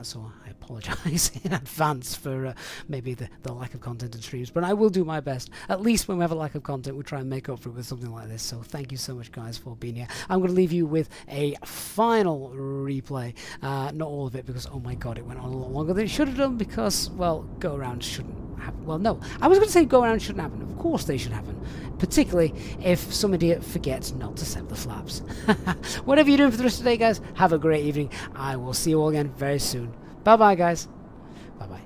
So I apologise in advance for maybe the lack of content and streams, but I will do my best. At least when we have a lack of content, we try and make up for it with something like this. So thank you so much, guys, for being here. I'm going to leave you with a final replay. Not all of it, because oh my god, it went on a lot longer than it should have done, because, well, go around shouldn't happen. Well, no, I was going to say go around shouldn't happen. Of course they should happen, particularly if some idiot forgets not to set the flaps. Whatever you're doing for the rest of the day, guys, have a great evening. I will see you all again very soon. Bye bye, guys. Bye bye.